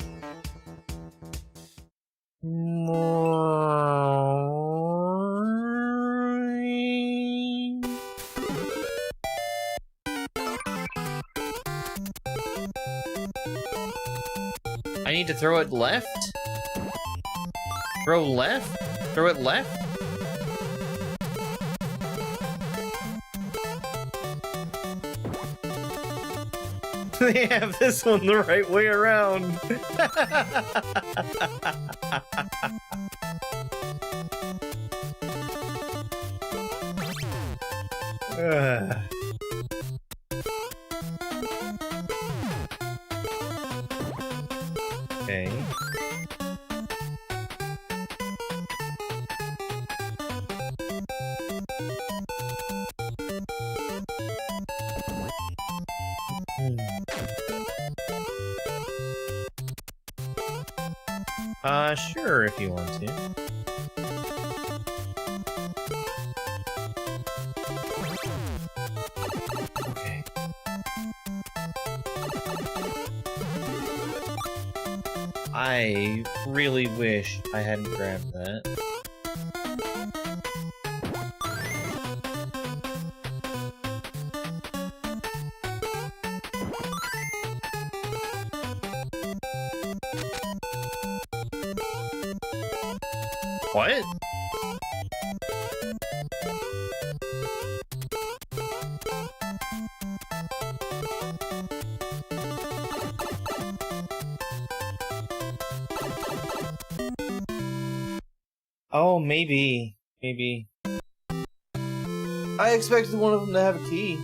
I need to throw it left? Throw left? Throw it left? They have this one the right way around. Ugh. Okay. Sure, if you want to. Okay. I really wish I hadn't grabbed that. What? Oh, maybe. Maybe. I expected one of them to have a key.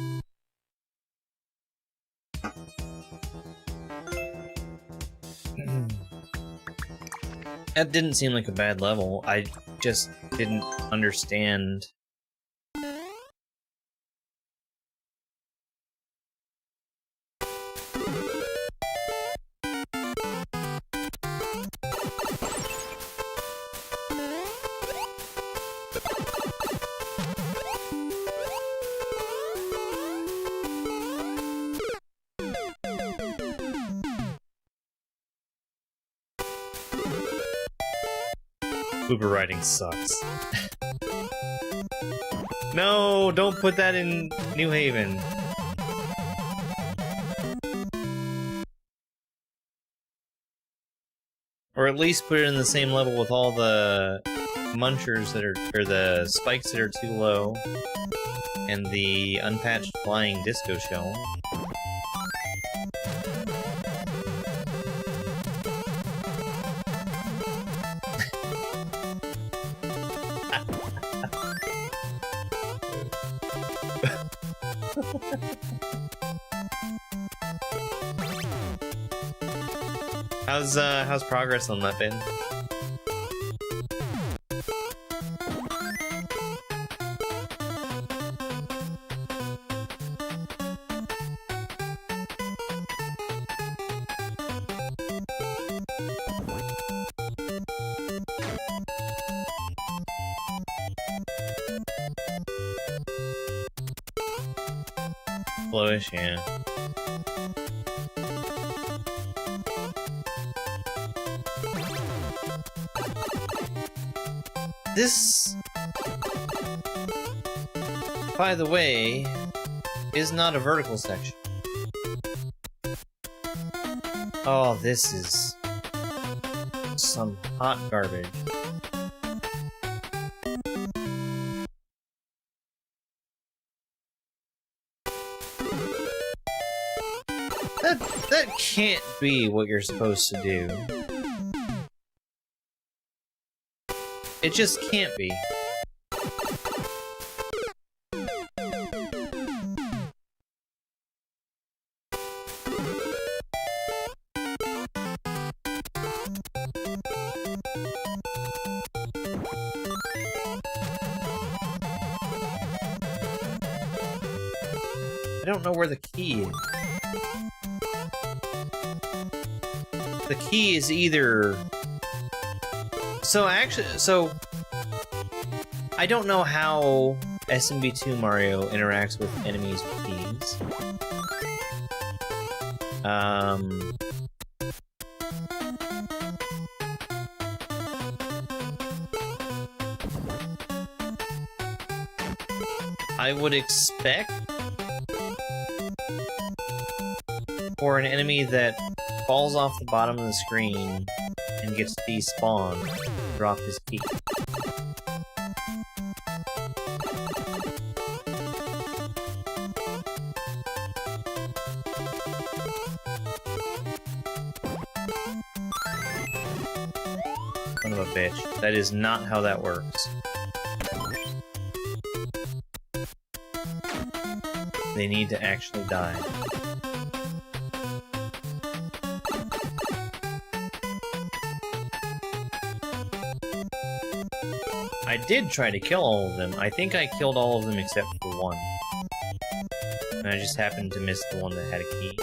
That didn't seem like a bad level. I just didn't understand. Uber riding sucks. No, don't put that in New Haven. Or at least put it in the same level with all the munchers that are, or the spikes that are too low, and the unpatched flying disco shell. How's progress on that been? Flowish, yeah. This, by the way, is not a vertical section. Oh, this is some hot garbage. That can't be what you're supposed to do. It just can't be. I don't know where the key is. The key is either... So I don't know how SMB2 Mario interacts with enemies with keys. I would expect for an enemy that falls off the bottom of the screen and gets despawned, drop his key. Son of a bitch. That is not how that works. They need to actually die. I did try to kill all of them. I think I killed all of them except for one. And I just happened to miss the one that had a key.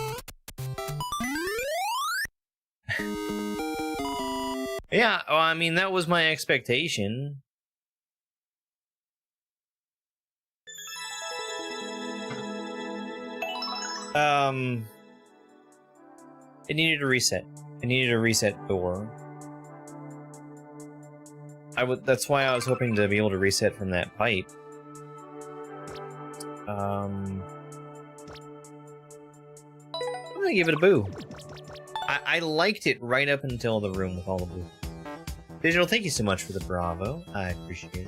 Yeah, well, I mean, that was my expectation. It needed a reset. It needed a reset door. That's why I was hoping to be able to reset from that pipe. I'm gonna give it a boo. I liked it right up until the room with all the blue. Digital, thank you so much for the bravo. I appreciate it.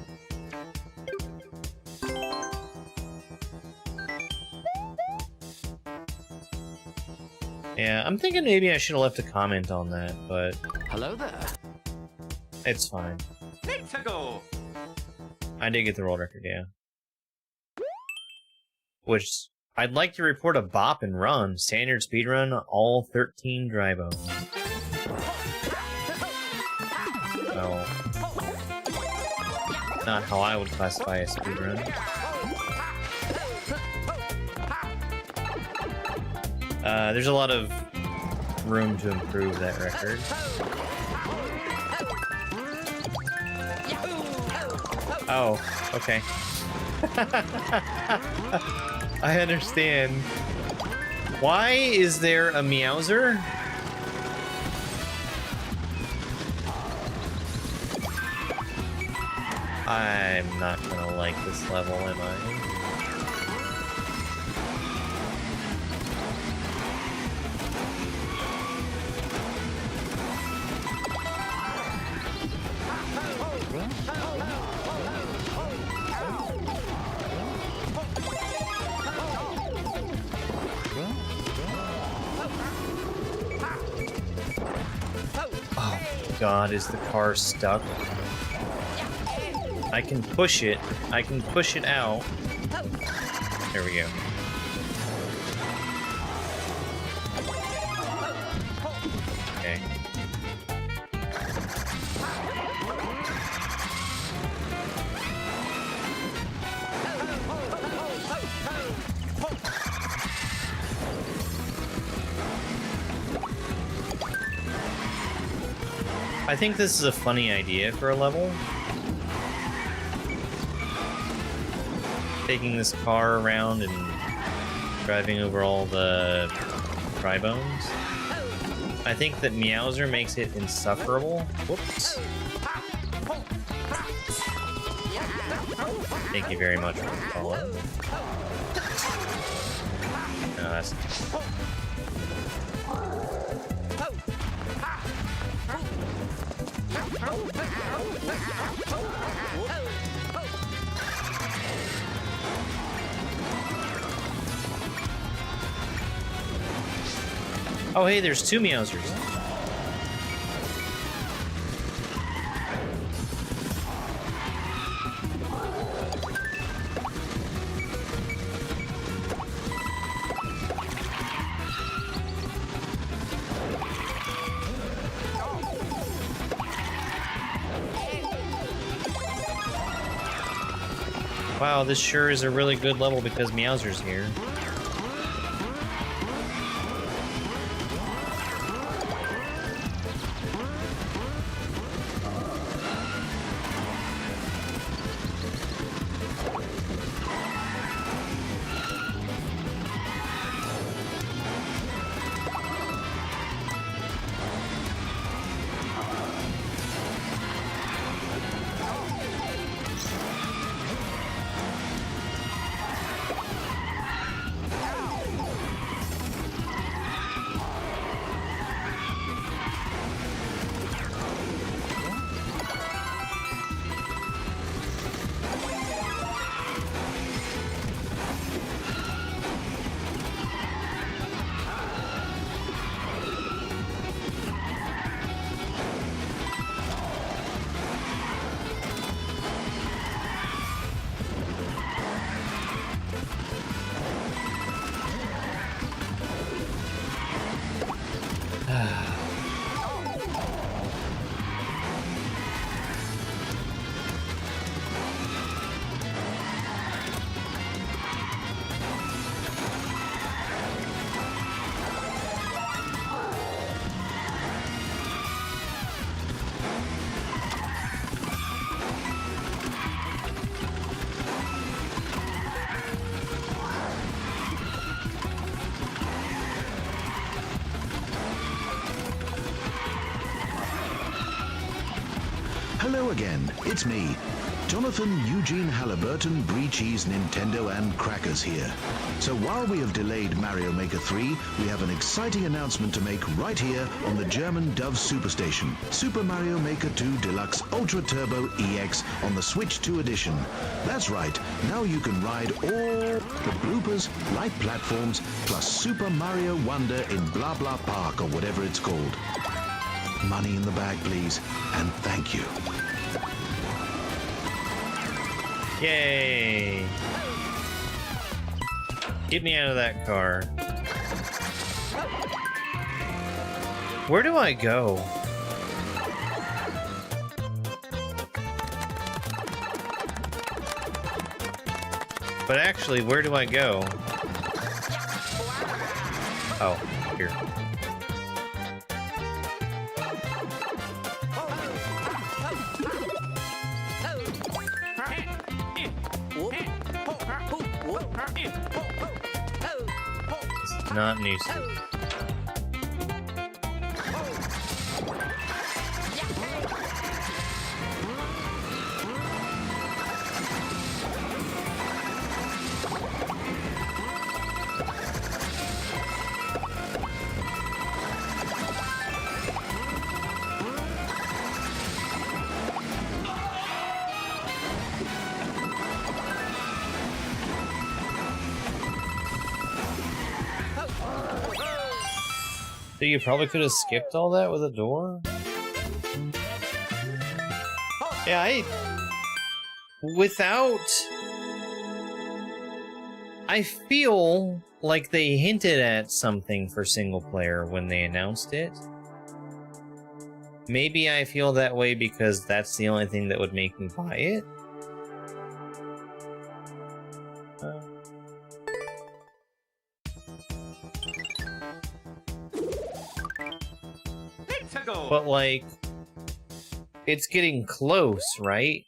Yeah, I'm thinking maybe I should have left a comment on that, but... Hello there. It's fine. Let's go. I did get the world record, yeah. Which, I'd like to report a bop and run. Standard speedrun, all 13 Drybo. Well, not how I would classify a speedrun. There's a lot of room to improve that record. Oh, okay. I understand. Why is there a Meowser? I'm not gonna like this level, am I? God, is the car stuck? I can push it. I can push it out. There we go. I think this is a funny idea for a level. Taking this car around and driving over all the dry bones. I think that Meowser makes it insufferable. Whoops. Thank you very much for the follow. No, that's... Oh, hey, there's two Meowsers. Wow, this sure is a really good level because Meowser's here. Hello again, it's me, Jonathan Eugene Halliburton, Brie Cheese, Nintendo and Crackers here. So while we have delayed Mario Maker 3, we have an exciting announcement to make right here on the German Dove Superstation. Super Mario Maker 2 Deluxe Ultra Turbo EX on the Switch 2 edition. That's right, now you can ride all the bloopers, light platforms, plus Super Mario Wonder in Blah Blah Park or whatever it's called. Money in the bag, please, and thank you. Yay! Get me out of that car. Where do I go? But actually, where do I go? Oh, here. It's not new. So you probably could have skipped all that with a door? Yeah, I feel like they hinted at something for single player when they announced it. Maybe I feel that way because that's the only thing that would make me buy it. But like, It's getting close, right?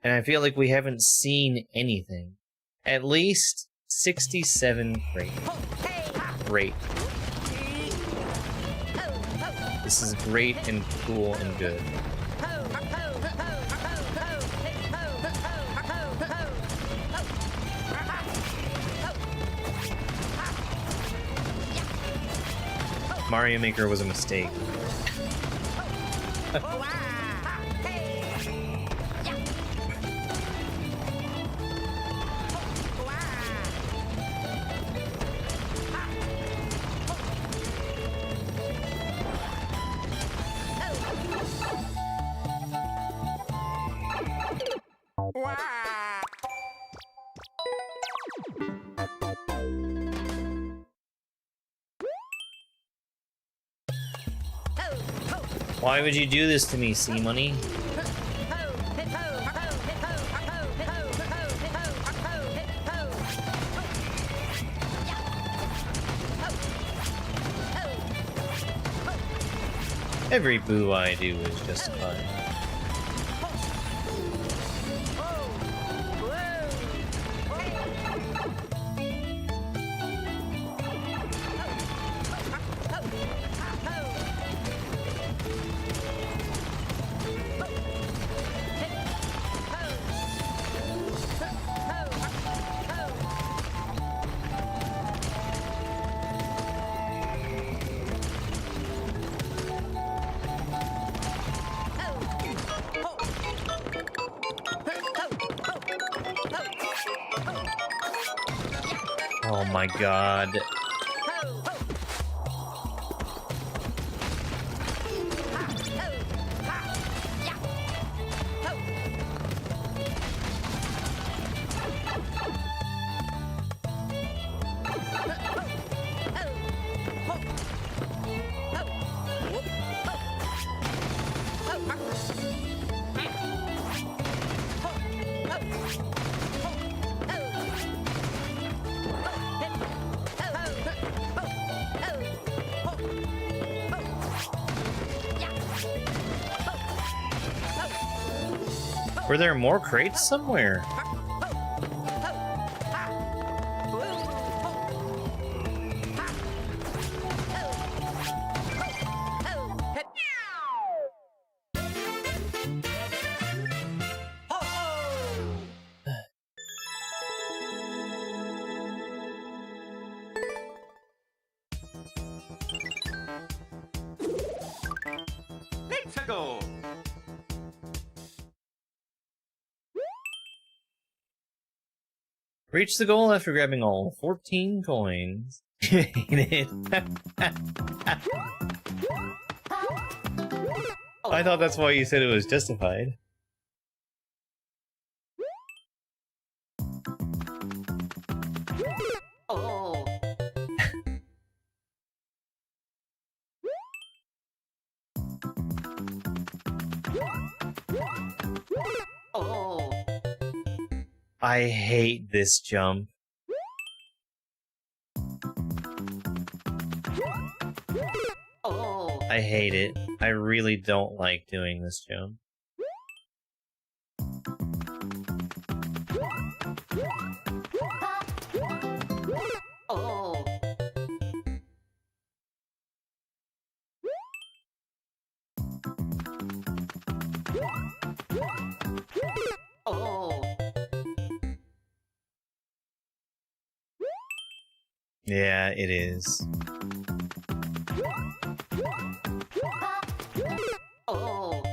And I feel like we haven't seen anything. At least 67 crate. Great. This is great and cool and good. Mario Maker was a mistake. Why would you do this to me, C-Money? Every boo I do is justified. Oh my god. Were there more crates somewhere? Let's go. Reach the goal after grabbing all 14 coins. I thought that's why you said it was justified. Oh. Oh. I hate this jump. Oh. I hate it. I really don't like doing this jump. Oh. Oh. Yeah, it is. Oh.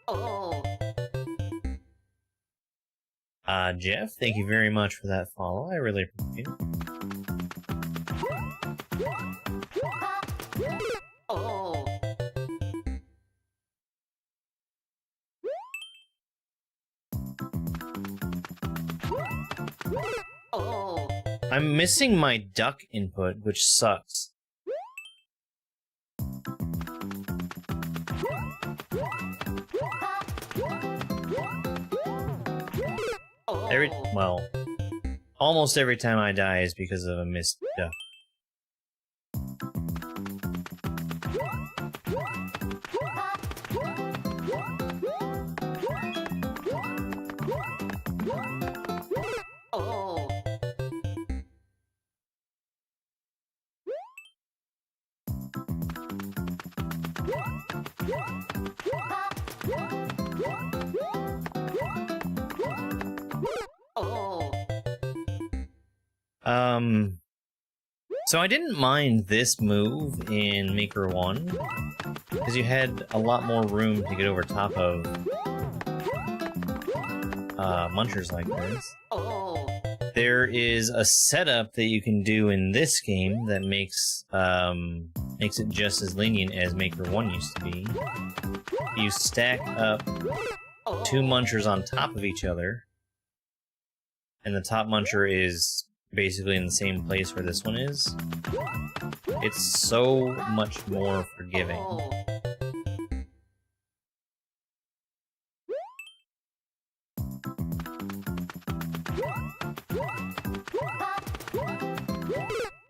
Oh. Jeff, thank you very much for that follow. I really appreciate it. Oh. Oh. I'm missing my duck input, which sucks. Oh. Well, Almost every time I die is because of a missed duck. Oh. Oh. So I didn't mind this move in Maker 1, because you had a lot more room to get over top of munchers like this. Oh. There is a setup that you can do in this game that makes it just as lenient as Maker 1 used to be. You stack up two munchers on top of each other, and the top muncher is basically in the same place where this one is. It's so much more forgiving. Oh.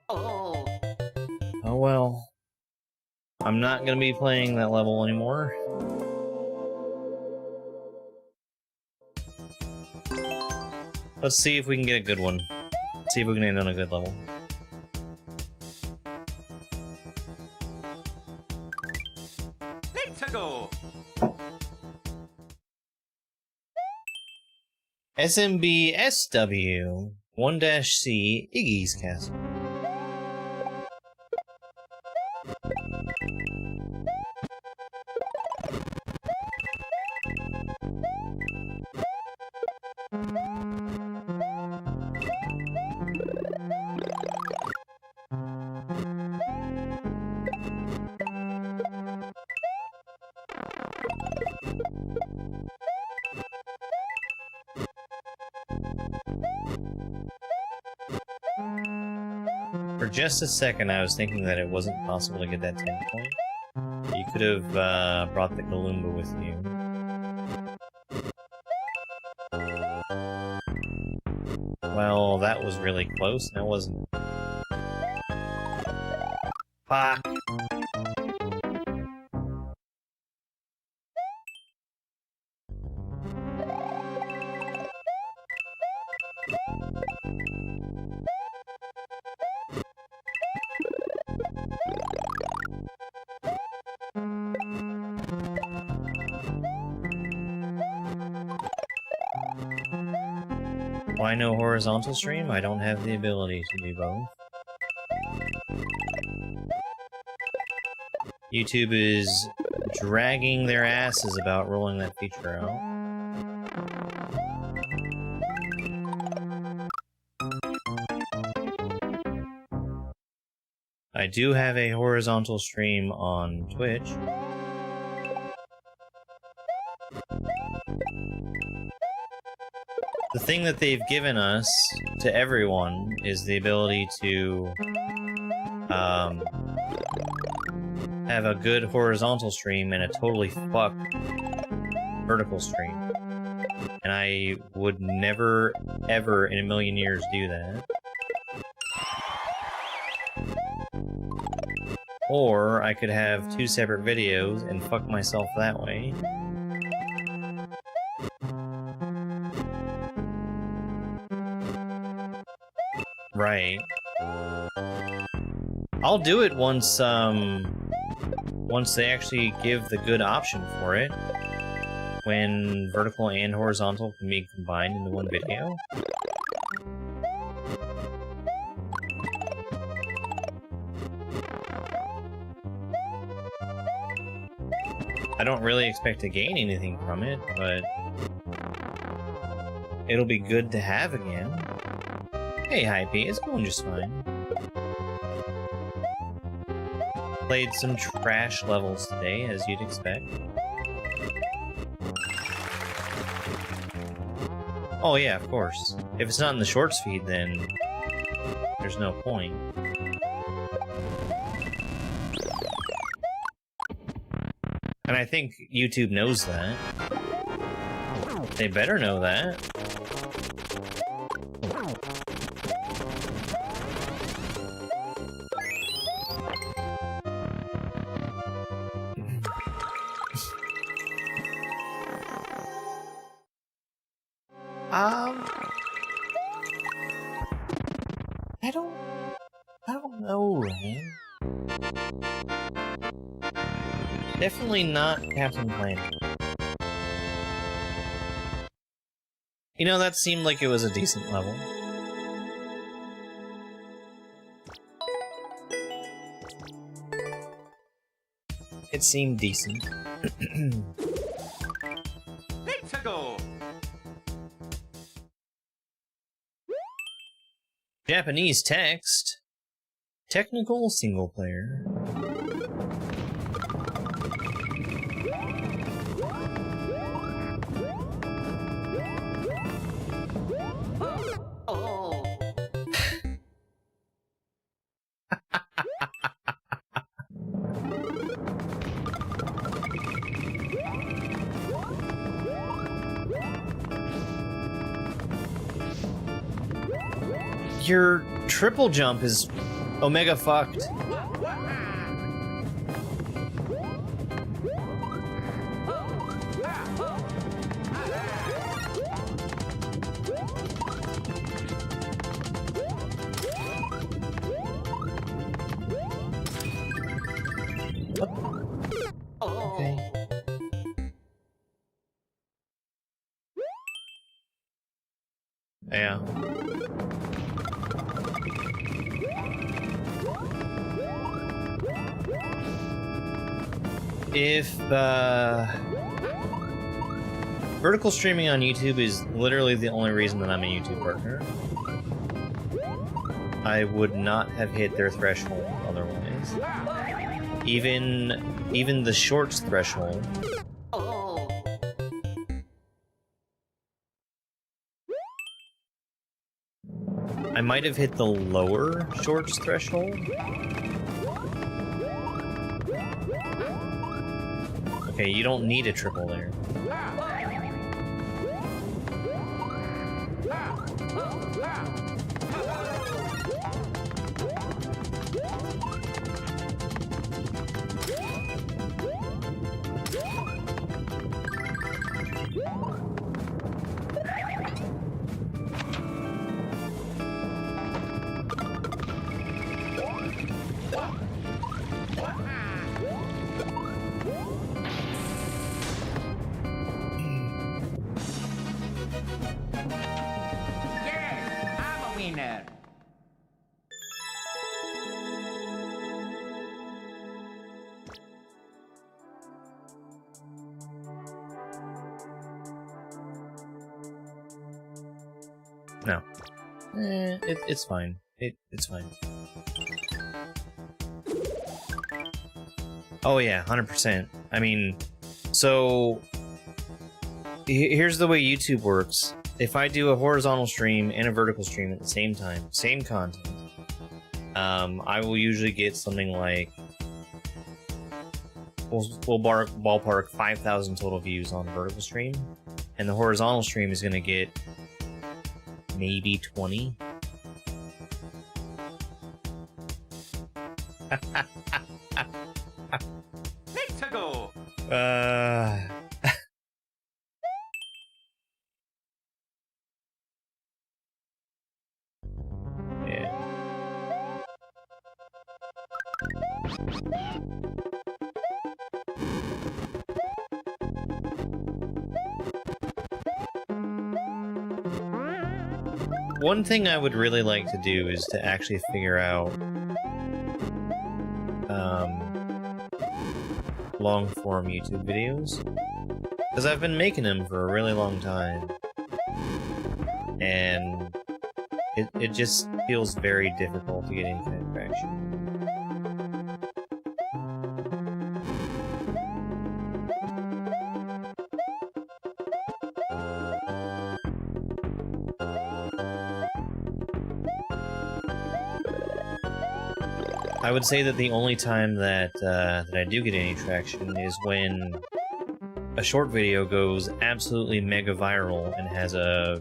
Oh. Oh well. I'm not gonna be playing that level anymore. Let's see if we can get a good one. See if we can end on a good level. Let's go. SMB SW 1-C Iggy's Castle. For just a second, I was thinking that it wasn't possible to get that 10 point. You could have brought the Kalumba with you. Well, that was really close, and it wasn't. Fuck. Why no horizontal stream? I don't have the ability to do both. YouTube is dragging their asses about rolling that feature out. I do have a horizontal stream on Twitch. The thing that they've given us, to everyone, is the ability to have a good horizontal stream and a totally fucked vertical stream. And I would never, ever in a million years do that. Or I could have two separate videos and fuck myself that way. Right. I'll do it once they actually give the good option for it. When vertical and horizontal can be combined into one video. I don't really expect to gain anything from it, but it'll be good to have again. Hey, Hypey, it's going just fine. Played some trash levels today, as you'd expect. Oh yeah, of course. If it's not in the shorts feed, then there's no point. And I think YouTube knows that. They better know that. I don't know, Ryan. Definitely not Captain Planet. You know, that seemed like it was a decent level. It seemed decent. Let's go. Japanese text. Technical single player. Oh. Your triple jump is omega fucked. Oh. Okay. Yeah. If vertical streaming on YouTube is literally the only reason that I'm a YouTube partner, I would not have hit their threshold otherwise. Even the shorts threshold. Oh. I might have hit the lower shorts threshold. Okay, you don't need a triple there. Yes, I'm a winner. No. It's fine. It's fine. Oh yeah, 100%. I mean, so here's the way YouTube works. If I do a horizontal stream and a vertical stream at the same time, same content, I will usually get something like we'll ballpark 5,000 total views on the vertical stream, and the horizontal stream is gonna get maybe 20. Let's go. Yeah. One thing I would really like to do is to actually figure out long-form YouTube videos, because I've been making them for a really long time, and it just feels very difficult to get infinite traction. I would say that the only time that that I do get any traction is when a short video goes absolutely mega viral and has a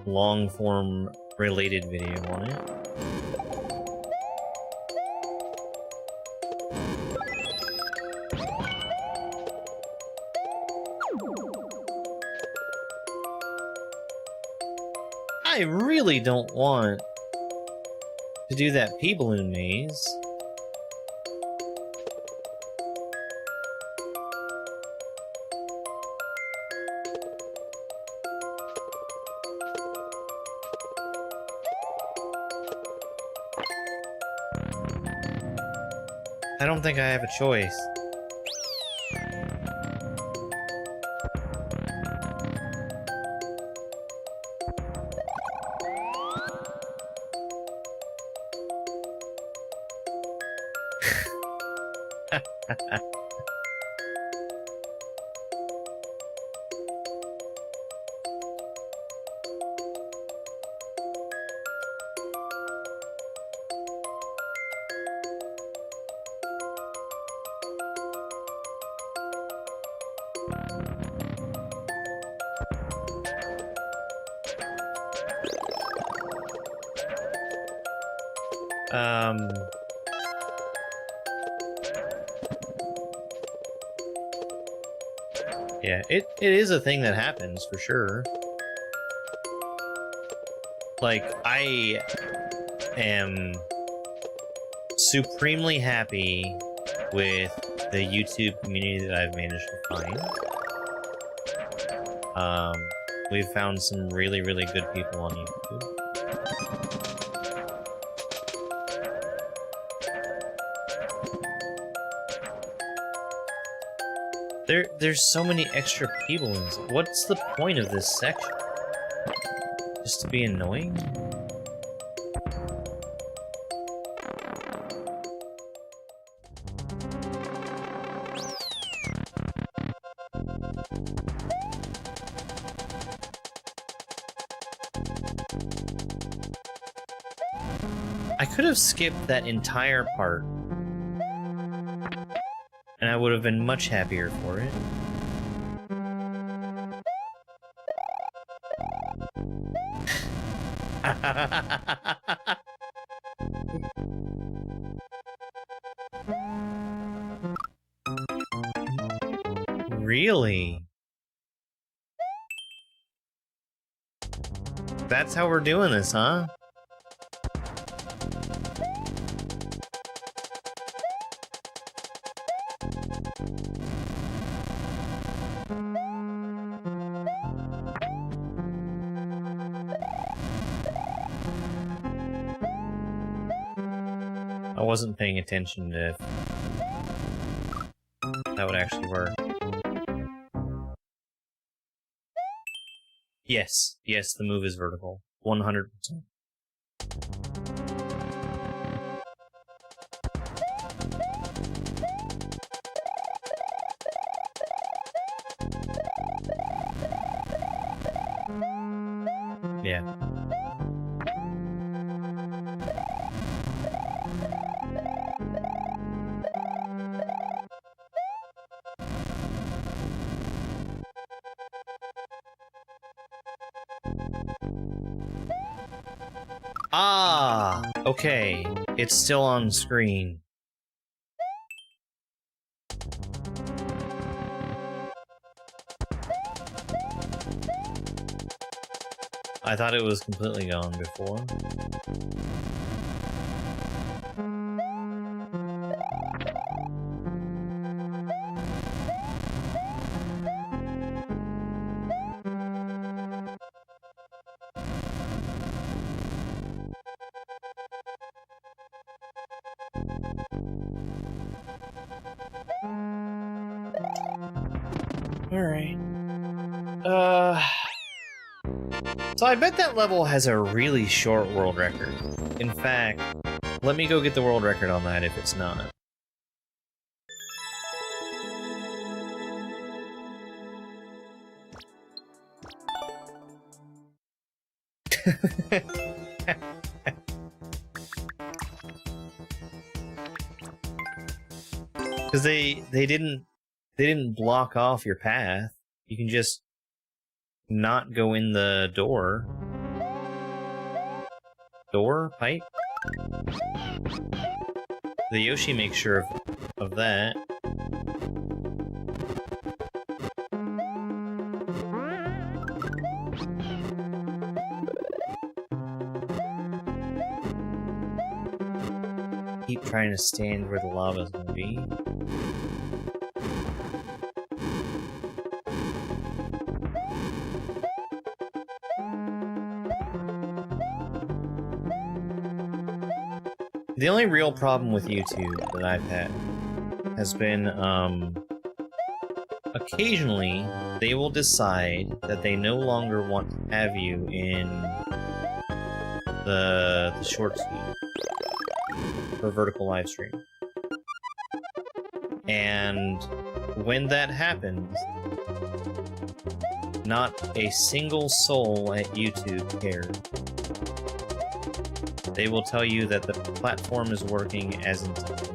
long-form related video on it. I really don't want to do that pea balloon maze. I don't think I have a choice. Yeah, it is a thing that happens, for sure. Like, I am supremely happy with the YouTube community that I've managed to find. We've found some really, really good people on YouTube. There's so many extra pea balloons. What's the point of this section? Just to be annoying? I could have skipped that entire part, and I would have been much happier for it. Really? That's how we're doing this, huh? I wasn't paying attention to if that would actually work. Yes, yes, the move is vertical. 100%. Yeah. Ah, okay. It's still on screen. I thought it was completely gone before. Alright. So I bet that level has a really short world record. In fact, let me go get the world record on that if it's not. Because they didn't block off your path. You can just not go in the door. Door? Pipe? The Yoshi makes sure of that. trying to stand where the lava's gonna be. The only real problem with YouTube that I've had has been, occasionally they will decide that they no longer want to have you in the short feed for vertical live stream. And when that happens, not a single soul at YouTube cares. They will tell you that the platform is working as intended.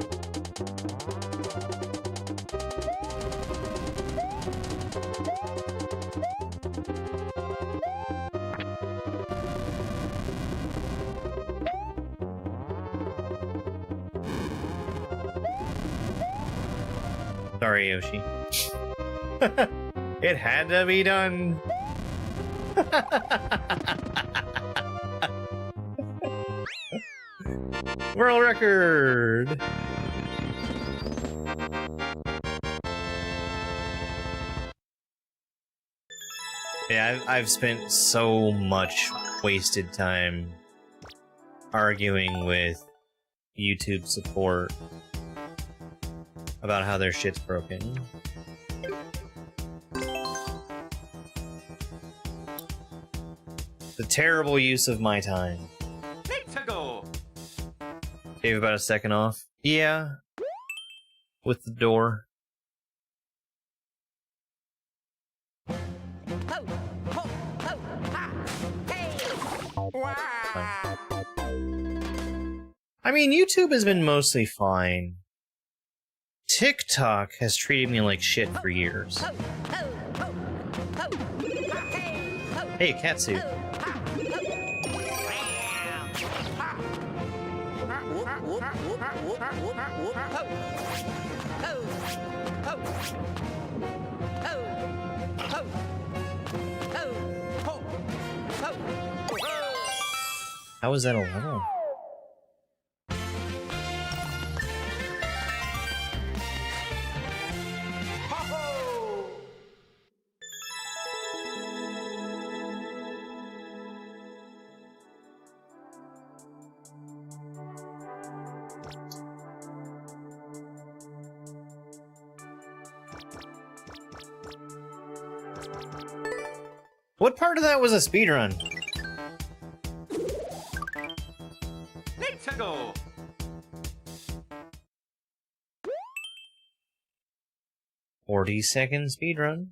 Sorry, Yoshi. It had to be done. World record! Yeah, I've spent so much wasted time arguing with YouTube support about how their shit's broken. The terrible use of my time. Let's go. Gave about a second off. Yeah. With the door. I mean, YouTube has been mostly fine. TikTok has treated me like shit for years. Hey, Katsu. How was that a level? What part of that was a speedrun? Let's go. "40-second speedrun."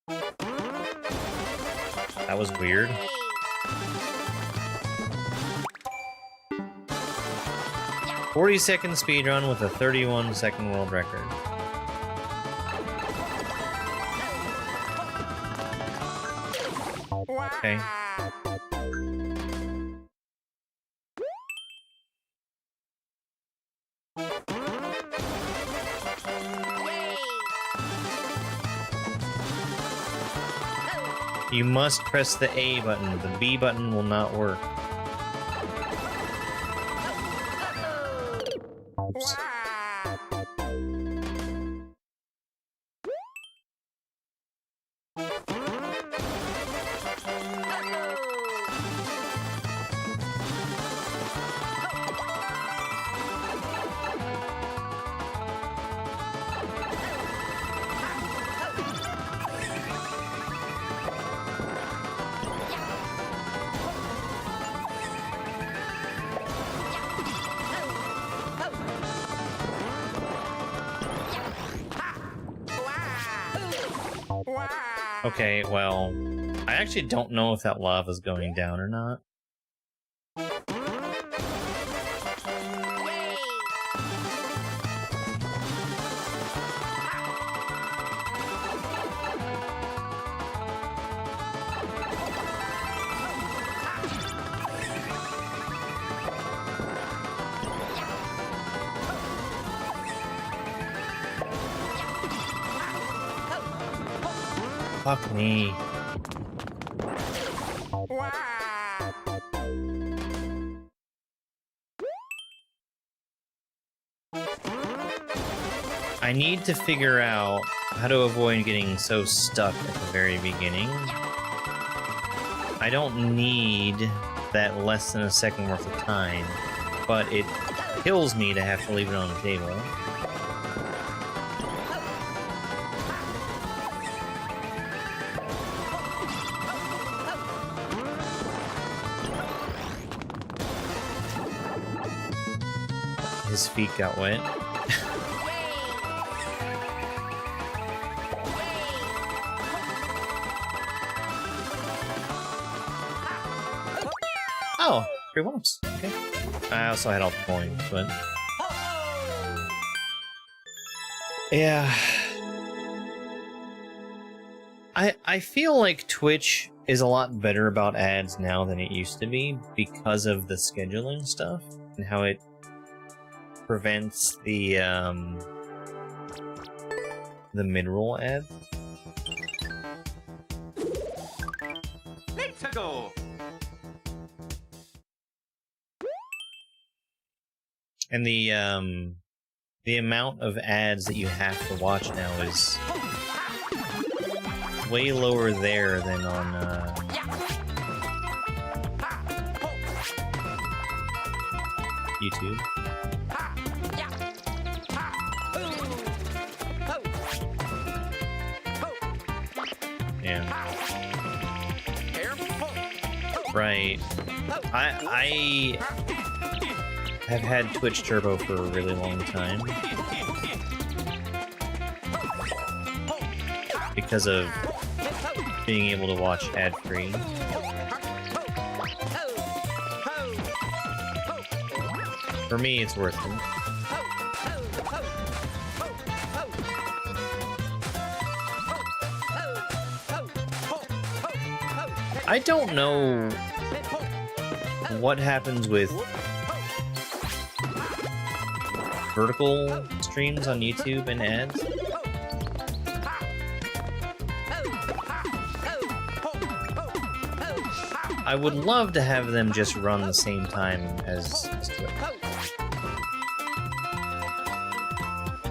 That was weird. "40-second speedrun with a 31-second world record. Okay. You must press the A button. The B button will not work. Oops. Okay, well, I actually don't know if that lava's going down or not. Fuck me. I need to figure out how to avoid getting so stuck at the very beginning. I don't need that less than a second worth of time, but it kills me to have to leave it on the table. His feet got wet. Oh, 3 whoops. Okay. I also had all the coins, but yeah. I feel like Twitch is a lot better about ads now than it used to be because of the scheduling stuff and how it prevents the mid-roll ad. Let's go. And the amount of ads that you have to watch now is way lower there than on YouTube. Yeah. Right. I have had Twitch Turbo for a really long time because of being able to watch ad-free. For me, it's worth it. I don't know what happens with vertical streams on YouTube and ads. I would love to have them just run the same time as Twitch.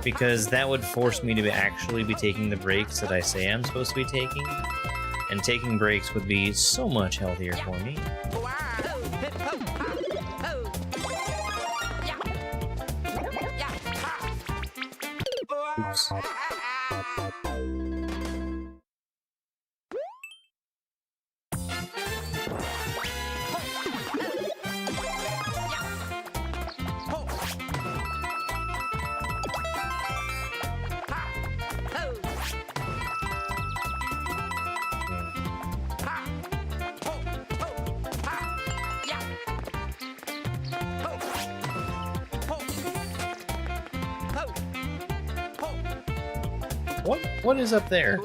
Because that would force me to actually be taking the breaks that I say I'm supposed to be taking. And taking breaks would be so much healthier for me. Oops. What is up there?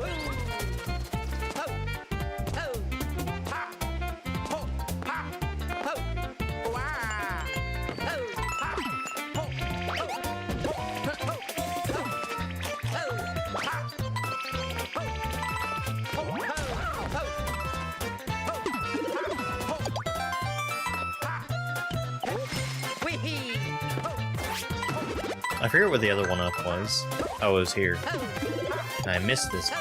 I forget what the other one up was. Oh, it was here. I missed this one.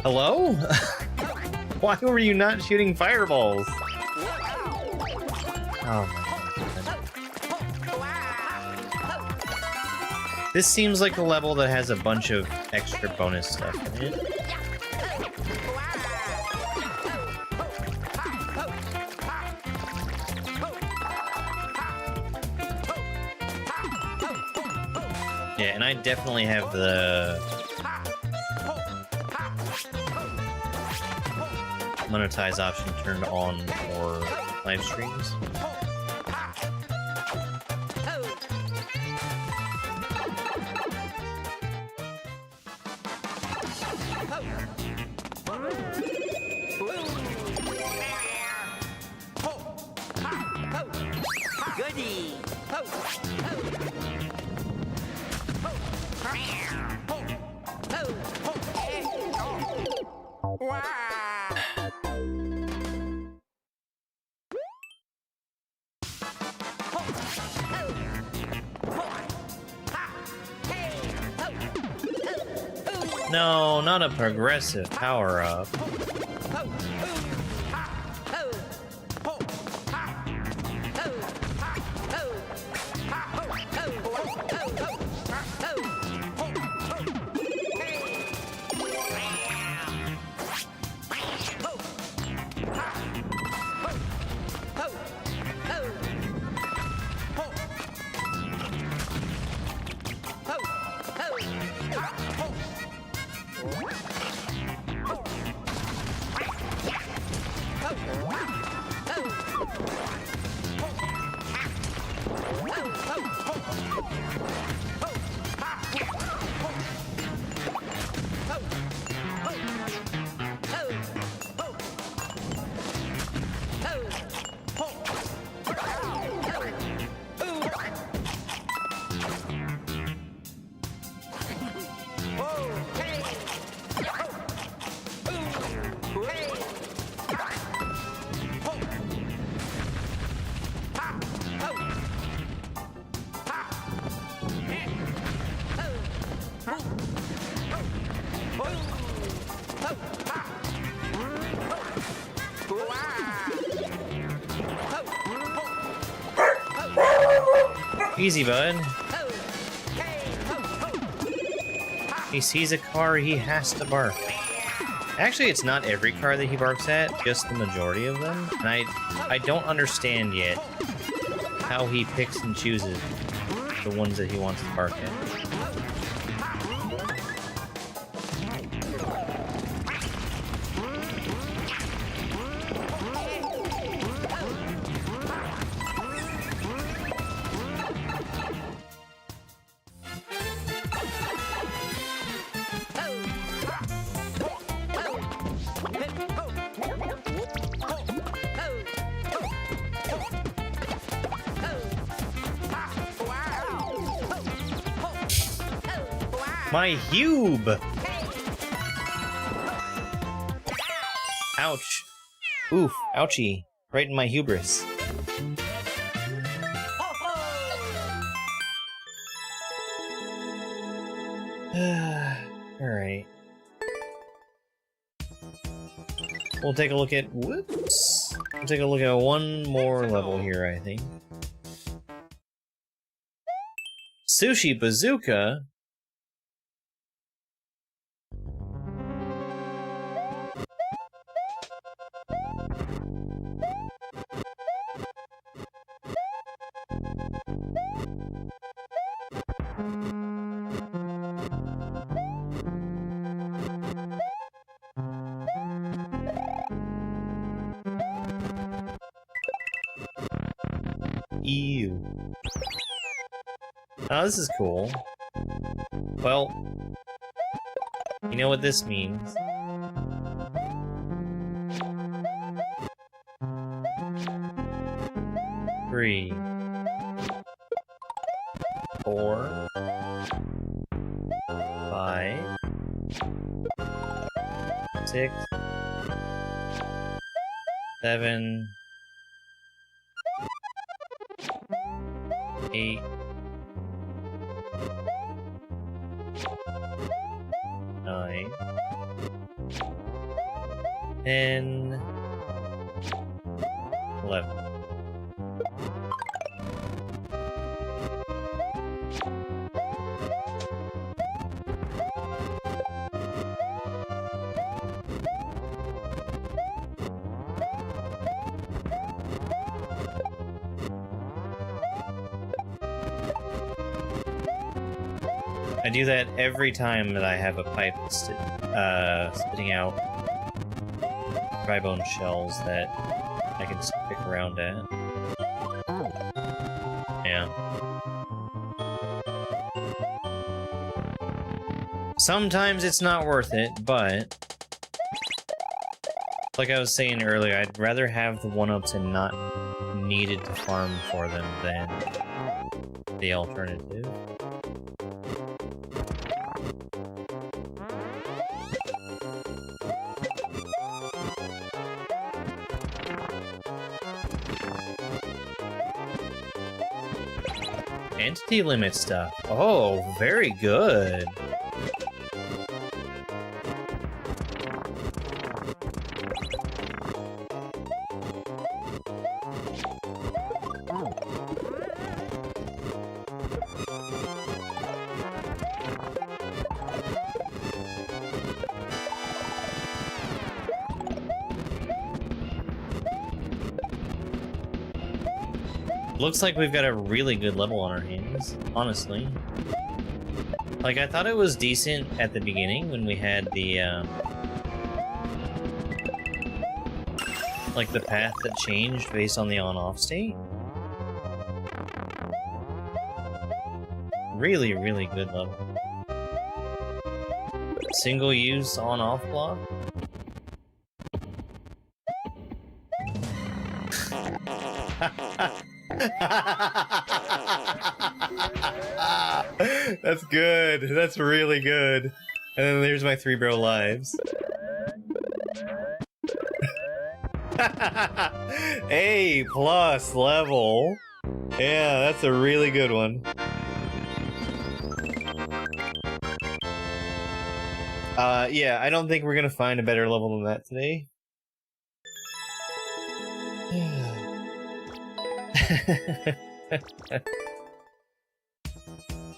Hello? Why were you not shooting fireballs? Oh my god. This seems like a level that has a bunch of extra bonus stuff in it. Yeah, and I definitely have the monetize option turned on for live streams. Goody. Wow. No, not a progressive power-up. Easy, bud. He sees a car, he has to bark. Actually, it's not every car that he barks at, just the majority of them. And I don't understand yet how he picks and chooses the ones that he wants to bark at. My Hube! Ouch. Oof, ouchie. Right in my hubris. Alright. We'll take a look at... Whoops! We'll take a look at one more level here, I think. Sushi Bazooka? Ew. Oh, this is cool. Well, you know what this means. Three, 4, 5, 6, 7, 8, 9, 10, 11. I do that every time that I have a pipe spitting out dry bone shells that I can stick around at. Yeah. Sometimes it's not worth it, but like I was saying earlier, I'd rather have the 1-ups and not needed to farm for them than the alternative. Entity limit stuff. Oh, very good. Looks like we've got a really good level on our hands, honestly. Like, I thought it was decent at the beginning when we had the, like, the path that changed based on the on-off state. Really, really good level. Single-use on-off block. That's good. That's really good. And then there's my 3-bro lives. A+ level. Yeah, that's a really good one. Yeah, I don't think we're gonna find a better level than that today.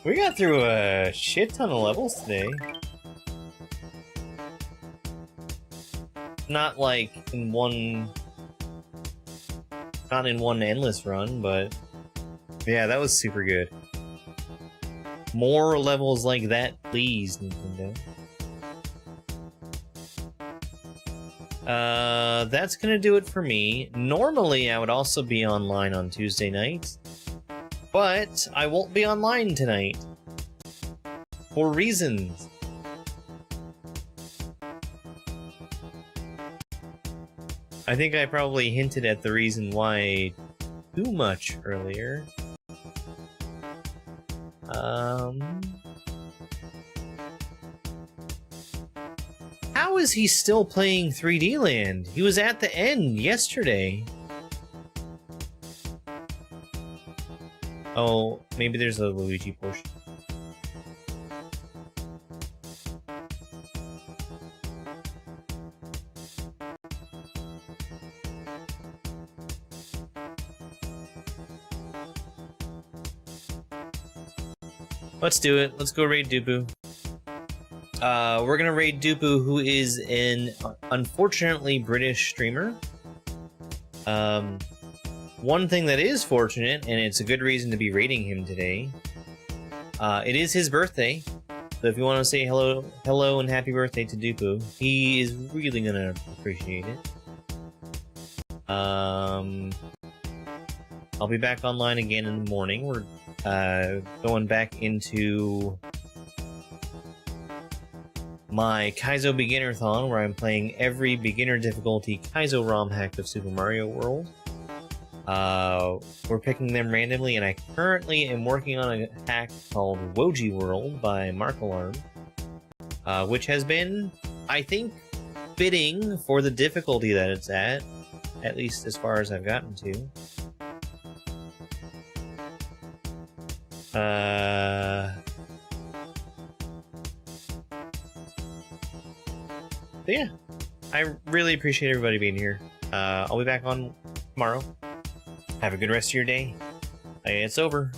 We got through a shit ton of levels today. Not like in one... Not in one endless run, but... Yeah, that was super good. More levels like that, please, Nintendo. That's gonna do it for me. Normally, I would also be online on Tuesday nights, but I won't be online tonight. For reasons. I think I probably hinted at the reason why too much earlier. How is he still playing 3D Land? He was at the end yesterday. Oh, maybe there's a Luigi portion. Let's do it. Let's go raid Dupu. We're gonna raid Dupu, who is an unfortunately British streamer. One thing that is fortunate, and it's a good reason to be raiding him today, it is his birthday. So if you want to say hello and happy birthday to Dupu, he is really gonna appreciate it. I'll be back online again in the morning. We're going back into my Kaizo Beginner-thon, where I'm playing every beginner difficulty Kaizo ROM hack of Super Mario World. We're picking them randomly, and I currently am working on a hack called Woji World by Mark Alarm, which has been, I think, fitting for the difficulty that it's at least as far as I've gotten to. But yeah, I really appreciate everybody being here. I'll be back on tomorrow. Have a good rest of your day. It's over.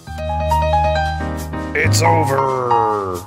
It's over!